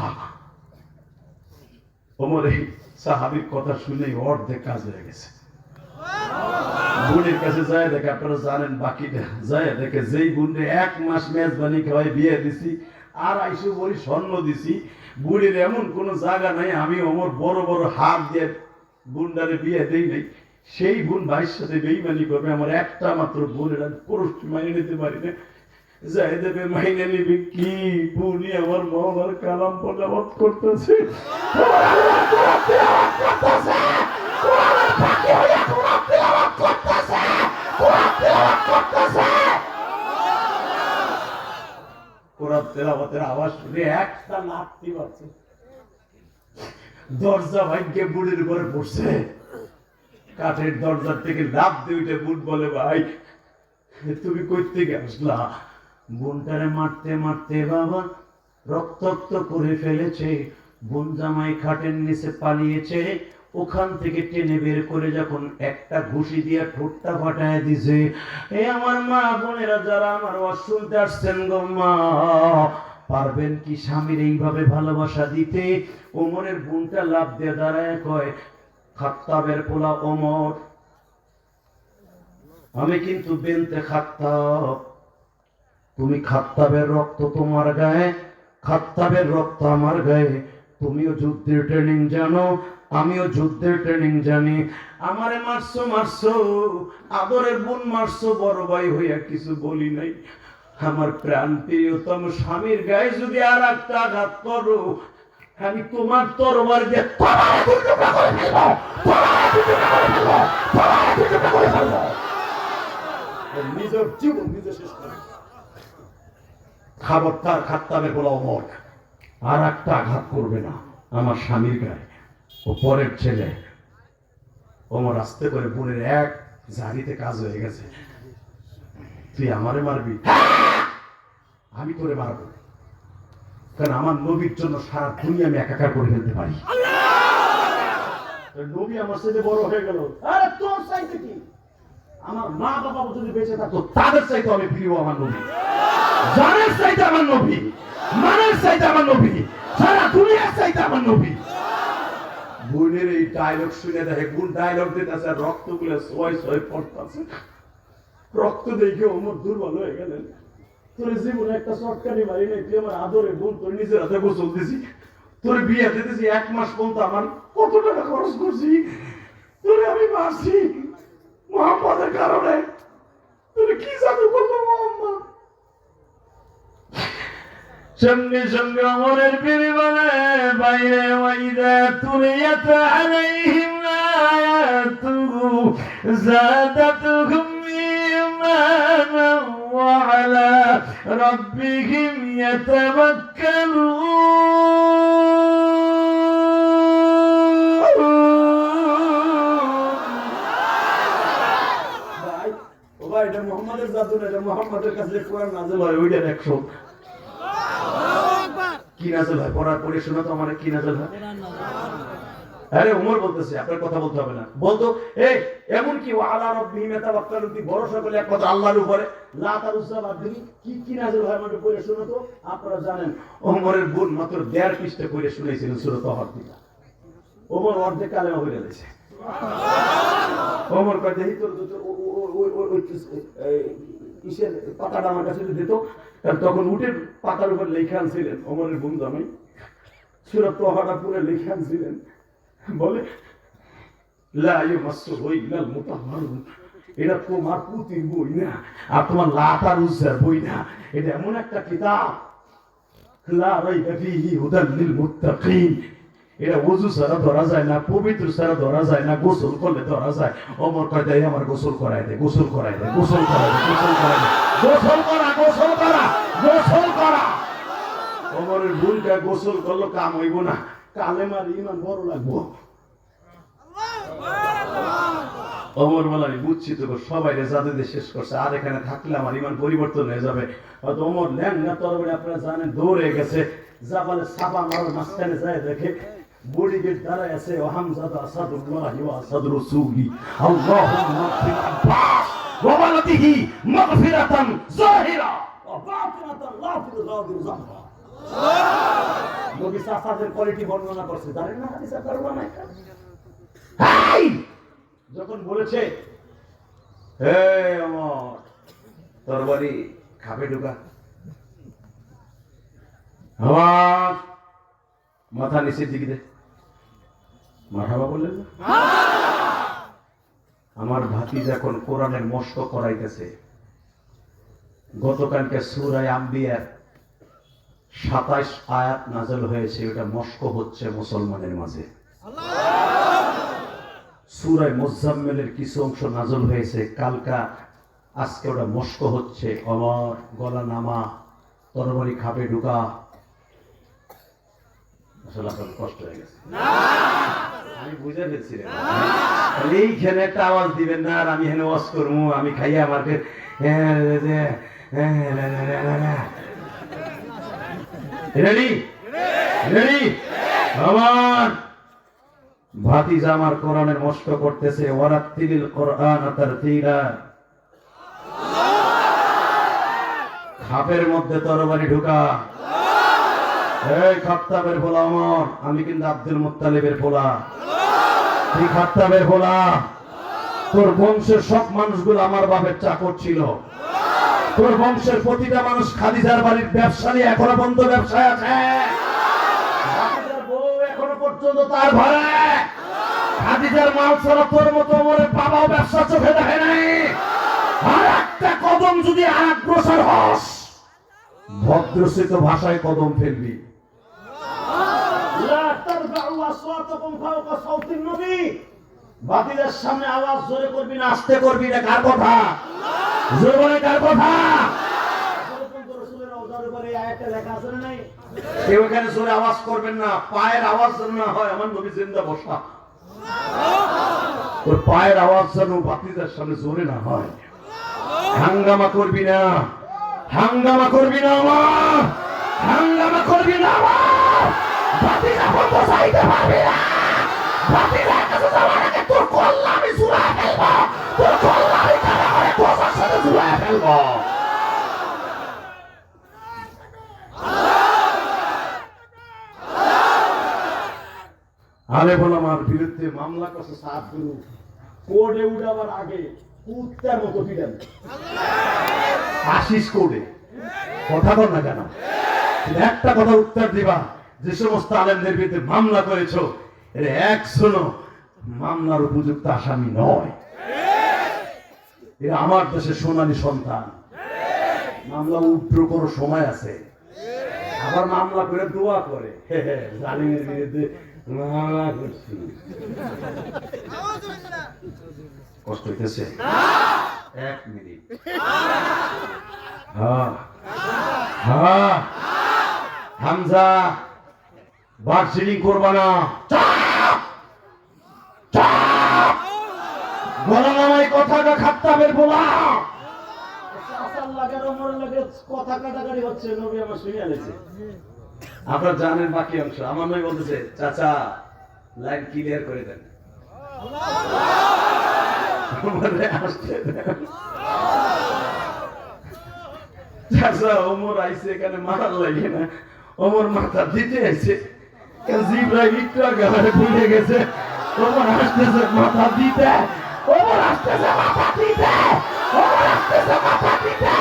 ওমর এই সাহাবীর কথা শুনে অর্ধেক কাজ হয়ে গেছে বোনের কাছে যায় দেখে আপনারা জানেন বাকিটা যায় দেখে যেই বোনরে 1 মাস মেজবানি খাওয়াই বিয়ে দিছি আর 250 ভরি স্বর্ণ দিছি বুড়ির এমন কোন জায়গা নাই আমি ওমর বড় বড় হাত দিয়ে বুনডারে বিয়ে দেই নাই সেই বোন ভাইয়ের সাথে বেঈমানি করবে আমার একটা মাত্র বোনের আমি পুরুষ মাইনে নিতে পারি না যাই দেবে মাইনে নিবি কি বুনি আমার মাওলার কালাম পড়াবত করতেছে আওয়াজ শুনে একটা লাফতি পাচ্ছে দরজা ভাগ্যে বুড়ির উপরে পড়ছে কাঠের দরজার থেকে লাফ দিয়ে উঠে বুট বলে ভাই তুমি কই থেকে আসলা বোনটারে মারতে মারতে বাবা রক্তাক্ত করে ফেলেছে বোন জামাই খাটের নিচে পালিয়েছে ওখান থেকে টেনে বের করে যখন একটা ঘুষি দিয়ে ঠোঁটটা ফাটায় দিছে এ আমার মা বোনেরা যারা আমার ওয়াজ শুনতে আসছেন গো মা পারবেন কি স্বামীর এইভাবে ভালোবাসা দিতে ওমরের বোনটা লাফ দিয়ে দাঁড়ায় কয় খাত্তাবের পোলা ওমর আমি কিন্তু বেনতে খাত্তাব তুমি খাত্তাবের রক্ত তোমার গায়ে খাত্তাবের রক্ত আমার গায়ে তুমিও যুদ্ধের ট্রেনিং জানো আমিও যুদ্ধের ট্রেনিং জানি আমারে মারছো আদরের বোন মারছো বড় ভাই হইয়া কিছু বলি নাই আমার প্রাণ প্রিয়তম স্বামীর গায়ে যদি আর একটা আঘাত করো আমি তোমার তরবার দিয়ে নিজের জীবন নিজে শেষ করে। খবরদার খাত্তাবের বলা ওমর আর একটা আঘাত করবে না আমার স্বামীর গায়ে। ও পরের ছেলে। ওমর আস্তে করে বোনের এক ঝাড়িতে কাজ হয়ে গেছে। তুই আমারে মারবি? আমি তোরে মারবো, কারণ আমার নবীর জন্য সারা দুনিয়া আমি একাকার করে ফেলতে পারি। নবী আমার সাথে বড় হয়ে গেল। আরে তোর চাইতে কি? আমার মা বাবা যদি বেঁচে থাকতো তাদের চাইতে আমি প্রিয় আমার নবী, জানের চাইতে আমার নবী, মানের চাইতে আমার নবী, সারা দুনিয়ার চাইতে আমার নবী। বোনের এই ডায়লগ শুনে দেখে কোন ডায়লগ দিতেছে, রক্ত গুলো ছয় ছয় পড়তেছে। রক্ত দেখে ওমর দুর্বল হয়ে গেলেন। তোর জীবনে একটা শর্টকানি মারি নাই, তুই আমার আদরে বোন, তোর নিজের হাতে গোসল দিছি, তোর বিয়ে দিতেছি, 1 মাস পর্যন্ত আমার কত টাকা খরচ করছি, তোরে আমি মারছি মোহাম্মদের কারণে। তোরে কি জাদু করলো মোহাম্মদ? সঙ্গে সঙ্গে অমরের বিনিময়ে বাইরে ওয়াইদা তুরিয়াত আলাইহিম আয়াতুহু জাদাতুহুম ঈমানান ওয়া আলা রাব্বিহিম ইয়াতাওয়াক্কালুন। ভাই এটা মুহাম্মাদের জাদু না, এটা মুহাম্মাদের কাছে কোরআন নাযিল হয়, ওইটার 100। কি নাযিল হয়? পড়ার পরে শোনা তো আমার কি নাযিল হয়। আরে ওমর বলতেছে, আপনার কথা বলতে হবে না। বলতো এই এমন কি ওয়া আলা রাব্বিহিম ইয়াতাওয়াক্কালুন, তুই ভরসা করলে এক কথা আল্লাহর উপরে, লা তারুসা বাদরি কি কি নাযিল হয় আমাকে পড়ে শোনা তো। আপনারা জানেন ওমরের বোন মাত্র 1.5 পৃষ্ঠা পড়ে শুনাইছিলেন সূরা তাহার থেকে। ওমর অর্ধেক কালেমা পড়ে দিয়েছে। ওমর কয় দেখি তোর ইসের পাতাটা আমার কাছে দিত, কারণ তখন উটের পাতার উপর লেখা আনছিলেন ওমরের বোন জামাই, সূরা তাহাটা পুরো লেখা আনছিলেন। বলে লা ইয়ামাসসুহু ইল্লাল মুতাহহারুন, এটা তোমার পুতির বই না, আর তোমার লাতার উজ্জার বই না, এটা এমন একটা কিতাব লা রাইবা ফীহি হুদাল লিল মুত্তাকিন। এটা ওযু ছাড়া ধরা যায় না, পবিত্র ছাড়া ধরা যায় না, গোসল করলে ধরা যায়। ওমর কয় দেয় আমার গোসল করাই দে, গোসল করাই দে, গোসল করাই দে, গোসল করাই দে, গোসল করা, গোসল করা, গোসল করা। ওমরের বোনটা গোসল করলো, কাম হইব না, কালেমার ঈমান বড় লাগবো। ওমর বলে আমি বুঝছি তো সবাই জাদু দিয়ে শেষ করছে, আর এখানে থাকলে আমার ঈমান পরিবর্তন হয়ে যাবে। হয়তো ওমর ল্যাংনা তরবারি আপনারা জানেন দৌড়ে গেছে, জাবালে সাবা মারার মাঝখানে যায় দেখে বডি গেট দাঁড়ায় আছে, ও হামজা আসাদুল্লাহি ওয়া আসাদ রাসূলি আল্লাহুম্মা মাগফির আব্বাস ওয়া ওয়ালাদিহি মাগফিরাতান যাহিরা ওয়া বাতিনাতান লা তুযাদির যাহরা। নবী সাহাবাদের কোয়ালিটি বর্ণনা করছে, জানেন না হাদিসে কারবা নাই। হাই যখন বলেছে হে ওমর তরবারি খাবে ঢুকা, আমার মাথা নিচের দিকে দে, মারহাবা বললেন না? আমার ভাতিজা এখন কোরআনের মস্ত করাইতেছে। গতকালকে সূরা আম্বিয়ার 27 আয়াত নাযিল হয়েছে, ওটা মস্ক হচ্ছে মুসলমানের মাঝে। সূরা মুজাম্মিলের কিছু অংশ নাযিল হয়েছে কালকা, আজকে ওটা মস্ক হচ্ছে। আমার গলা নামা, তরবারি খাবে ঢুকা। আসলে আপনার কষ্ট হয়ে গেছে, আমি বুঝে ফেলছি রে। এইখানে একটা আওয়াজ দিবেন না, আর আমি এখানে ওয়াজ করবো, আমি খাইয়া আমাকে রেডি রেডি। আমার ভাতিজা আমার কোরআনের মস্ত করতেছে, ওয়ারাত্তিলিল কোরআন তারতিলা। খাপের মধ্যে তরবারি ঢুকা। এই খাত্তাবের পোলা আমার, আমি কিন্তু আব্দুল মুত্তালিবের পোলা, তুই খাত্তাবের পোলা। তোর বংশের সব মানুষগুলো আমার বাপের চাকর ছিল। তোর বংশের প্রতিটা মানুষ খাদিজার বাড়ির ব্যবসা নিয়ে এখনো পর্যন্ত ব্যবসায় আছে। বউ এখনো পর্যন্ত তার ঘরে। খাদিজার মাল ছাড়া তোর মতো আমার বাবাও ব্যবসা চোখে দেখে নাই। আর একটা কদম যদি অগ্রসর হস, ভদ্রসিত ভাষায় কদম ফেলবি। ভাতিজার সামনে আওয়াজ জোরে করবি না আস্তে করবি, এটা কার কথা? জীবনে কার কথা কেউ এখানে জোরে আওয়াজ করবেন না, পায়ের আওয়াজ যেন না হয় আমার নবী জিন্দা বসা, তোর পায়ের আওয়াজ যেন বাতিজার সামনে জোরে না হয়। হাঙ্গামা করবি না, হাঙ্গামা করবি না আমার, হাঙ্গামা করবি না আমার, বাতিজা বন্ধ চাইতে পারবি না। বাতিজার কাছে যাওয়ার আগে তোর কল্লা আমি জুড়ায় ফেলবো, তোর কল্লা আমি কারা করে তোর সাথে জুড়ায় ফেলবো। আলে বল আমার বিরুদ্ধে মামলা করছে সাতগুরু, কোর্টে উঠাবার আগে কুত্তার মতো পিটান আশিস কোর্টে। কথা বল না কেন? একটা কথা উত্তর দিবা, যে সমস্ত আলেমদের বিরুদ্ধে মামলা করেছো এর এক শোনো মামলার উপযুক্ত আসামি নয়, এরা আমার দেশের সোনালী সন্তান। মামলা উঠ্র কোনো সময় আছে, আবার মামলা করে দোয়া করে জালিমের বিরুদ্ধে মামলা করছি। কষ্ট হইতেছে? 1 মিনিট। হ্যাঁ হ্যাঁ হামজা বার্সিলিং করবা না, বলা নামাই কথাটা খাত্তাবের বলা কথা কাটাকাটি হচ্ছে, নবী আমার শুনে আলেছে। আপনারা জানেন বাকি অংশ। আমার নবী বলতেছে চাচা লাইন ক্লিয়ার করে দেন, চাচা ওমর আইছে এখানে মারার লাগে না, ওমর মাথা দিতে আইছে, জিব্রাইল একটু আগে আমারে ভুলে গেছে, ওমর আসতেছে মাথা দিতে, ওমর আসতেছে মাথা দিতে, ওমর আসতেছে মাথা দিতে।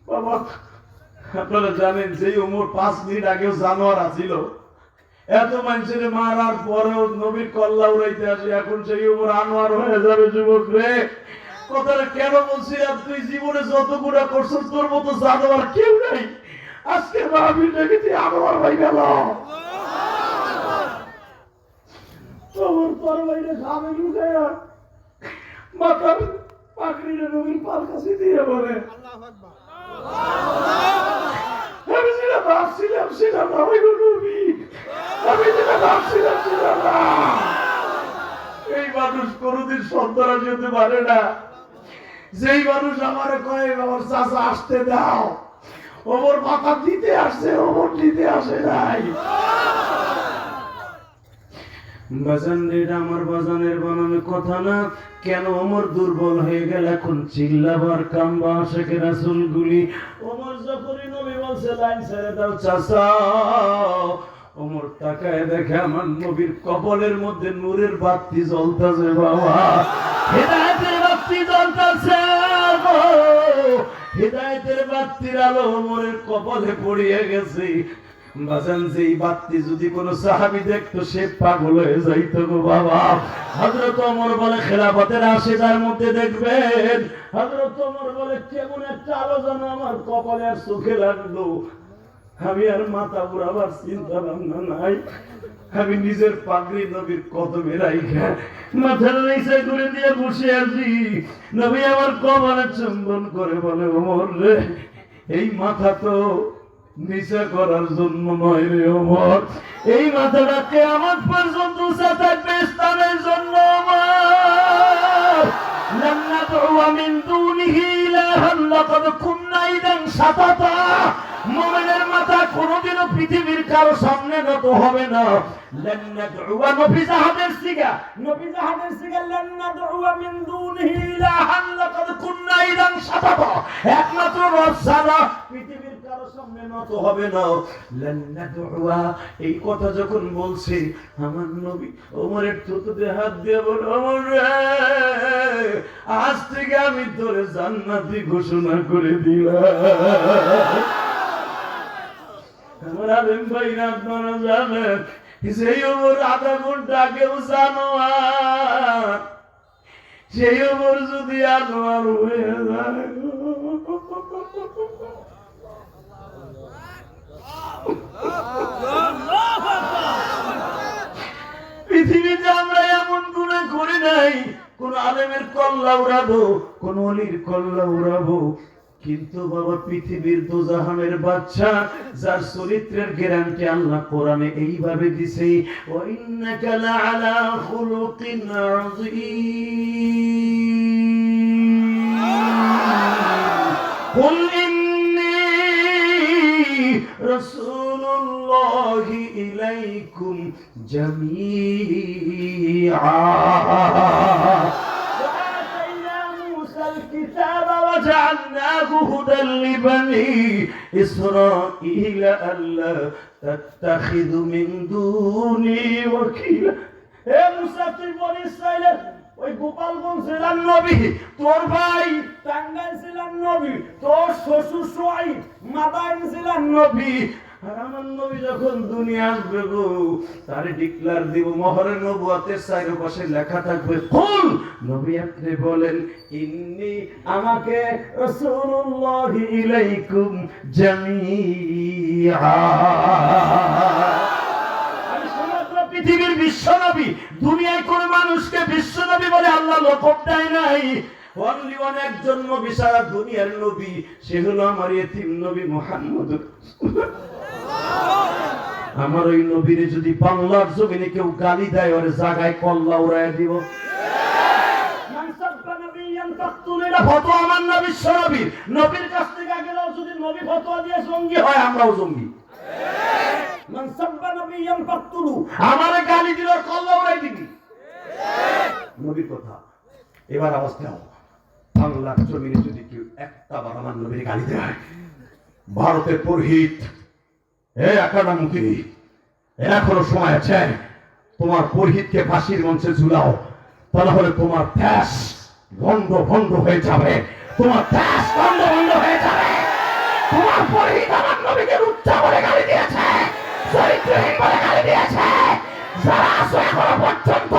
বাবা আপনারা জানেন যে ওমর 5 মিনিট আগেও জানোয়ার আছিল, এত মানুষের মারার পরেও নবীর কল্লা উড়াইতে আসে, এখন সেই ওমর আনোয়ার হয়ে যাবে। যুবক রে, কথাটা কেন বলছিলাম, তুই জীবনে যত গুণা করছিস তোর মতো জানোয়ার কেউ নাই। আজকে মাহফিলটাকে তুই আনোয়ার হয়ে গেল, তোর তরবারিটা ঘামে লুকায়া মাথার পাকড়িটা নবীর পাল কাছে দিয়ে বলে আমি যেটা ভাবছিলাম সেটা নয় গো নবী, আমি যেটা ভাবছিলাম সেটা না। এই মানুষ কোনদিন সন্তান হতে পারে না। যেই মানুষ আমারে কয় আমার চাচা আসতে দাও, ওমর মাথা দিতে আসছে, ওমর দিতে আসে নাই। আমার বাজানের বানানো কথা না, কেন ওমর দুর্বল হয়ে গেল এখন চিল্লাবার কাম্বা আশেকে রাসূল গুলি। ওমর যখনই নবী বলছে লাইন ছেড়ে দাও চাচা, ওমর তাকায় দেখে আমার নবীর কপালের মধ্যে নূরের বাতি জ্বলতেছে, বাবা হেদায়েতের বাতি জ্বলতেছে, হেদায়েতের বাতির আলো ওমরের কপালে পড়িয়ে গেছে। বাজান যেই বাতি যদি কোন সাহাবী দেখতো সে পাগল হয়ে যাইতো গো বাবা। হযরত ওমর বলে খেলাফতের আশিদার মধ্যে দেখবেন, হযরত ওমর বলে কেমন একটা আলো যেন আমার কপালে আর চোখে লাগলো, আমি আর মাথা উড়াবার চিন্তা ভাবনা নাই, আমি নিজের পাগড়ি নবীর কদমে রাইখা মাথার নিচে করে দিয়ে বসে আছি। নবী আমার কপালে চুম্বন করে বলে ওমর রে, এই মাথা তো নিচে করার জন্য নয় রে ওমর, এই মাথাটা কিয়ামত পর্যন্ত থাকবে ইসলামের জন্য। ওমর লান নাদউ মিন দুনিহি ইলাহান লাকাদ কুননা ইদান শাতাতা, মুমিনের মাথা কোনোদিনও পৃথিবীর কারো সামনে নত হবে না। লান নাদউ নবী জাহাদের সিগা, নবী জাহাদের সিগা লান নাদউ মিন দুনিহি ইলাহান লাকাদ কুননা ইদান শাতাতা, একমাত্র রব ছাড়া পৃথিবীর কারো সামনে নত হবে না। লান নাদউ, এই কথা যখন বলছে আমার নবী ওমরের থুতুতে হাত দিয়ে বলে ওমর রে, আজ থেকে আমি তোরে জান্নাতি ঘোষণা করে দিলাম। আমার আলেম ভাইরা আপনারা জানেন সেই ওমর আধা ঘন্টা আগেও জানোয়ার, সেই ওমর যদি আনোয়ার হয়ে যায়, পৃথিবীতে আমরা এমন নাই কোন আলেমের কল্লা উড়াবো, কোন ওলির কল্লা উড়াবো, কিন্তু বাবা পৃথিবীর দোজাহানের বাচ্চা যার চরিত্রের গ্যারান্টি আল্লাহ কোরআনে এইভাবে দিছে, ওয়া ইন্নাকা লাআলা খুলুকিন আযীম। কুল ইন্নী রাসূলুল্লাহি ইলাইকুম জামিআ। الكتاب وجعلناه هدى لبني إسرائيل ألا تتخذوا من دوني وكيلا। হে মুসা, তুই বনি ইসরাইলের ওই গোপালগঞ্জ জেলার নবী, তোর ভাই টাঙ্গাইল জেলার নবী, তোর শ্বশুর সোয়াইব মাদাইন জেলার নবী। আর আমার নবী যখন দুনিয়া আসবে গো, তারে ডিক্লার দিব, মোহরের নবুয়তের চারপাশে লেখা থাকবে, কুল নবী আপনি বলেন, ইন্নী আমাকে রাসূলুল্লাহি ইলাইকুম জামিআ। আমি সমগ্র পৃথিবীর বিশ্বনবী, দুনিয়ায় কোন মানুষকে বিশ্বনবী বলে আল্লাহ লকব দেয় নাই। অনলি ওয়ান একজন নবী সারা দুনিয়ার নবী, সে হলো আমার ইতিম নবী মুহাম্মদ। আমার ওই নবীরে যদি বাংলার জমিনে কেউ গালি দেয়, ওর জায়গায় কল্লা উড়ায় দিব। ফতোয়া আমার নবী বিশ্বনবীর, নবীর কাছ থেকে গেলেও যদি নবী ফতোয়া দিয়ে জঙ্গি হয়, আমরাও জঙ্গি। আমারে গালি দিল, কল্লা উড়াই দিবি, নবীর কথা। এবার আওয়াজ দাও, বাংলার জমিনে যদি কেউ একটা বার আমার নবীর গালি দেয়, ভারতের পুরোহিত, একাডেমী, এখনো সময় আছে, তোমার পুরোহিতকে ফাঁসির মঞ্চে ঝুলাও, তাহলে তোমার দেশ ভণ্ড ভণ্ড হয়ে যাবে, তোমার দেশ ভণ্ড ভণ্ড হয়ে যাবে। তোমার পুরোহিত আমার নবীকে লুচ্চা বলে গালি দিয়েছে, চরিত্রহীন বলে গালি দিয়েছে। যারা আছো এখনো পর্যন্ত,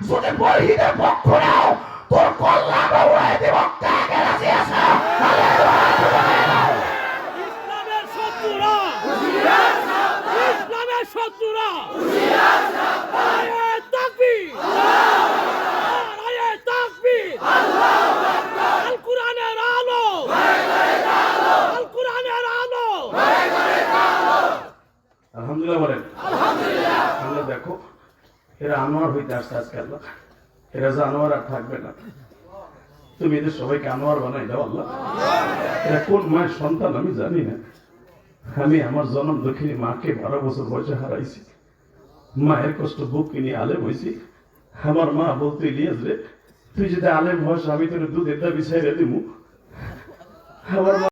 যদি পুরোহিতের পক্ষ নাও, তোর কল্লা আমরা উড়াই দেব। কাকে রাজি আছে? ইসলামের শত্রুরা, ইসলামের শত্রুরা, নারায়ে তাকবীর, নারায়ে তাকবীর, আল কোরআনের আলো, আল কোরআনের আলো। আলহামদুলিল্লাহ বলেন। আলহামদুলিল্লাহ। আল্লাহ দেখো, এরা আনোয়ার হইতে আসছে আজকে, আল্লাহ এরা যে আনোয়ার আর থাকবে না, তুমি এদের সবাইকে আনোয়ার বানাই দাও আল্লাহ। এরা কোন মায়ের সন্তান আমি জানি না। আমি আমার জন্ম দক্ষিণী মাকে 12 বছর বয়সে হারাইছি, মায়ের কষ্ট বুক কিনে আলেম হয়েছি। আমার মা বলতে, ইলিয়াস রে, তুই যদি আলেম হস, আমি তোর দুধের দাবি ছেড়ে দিব। আমার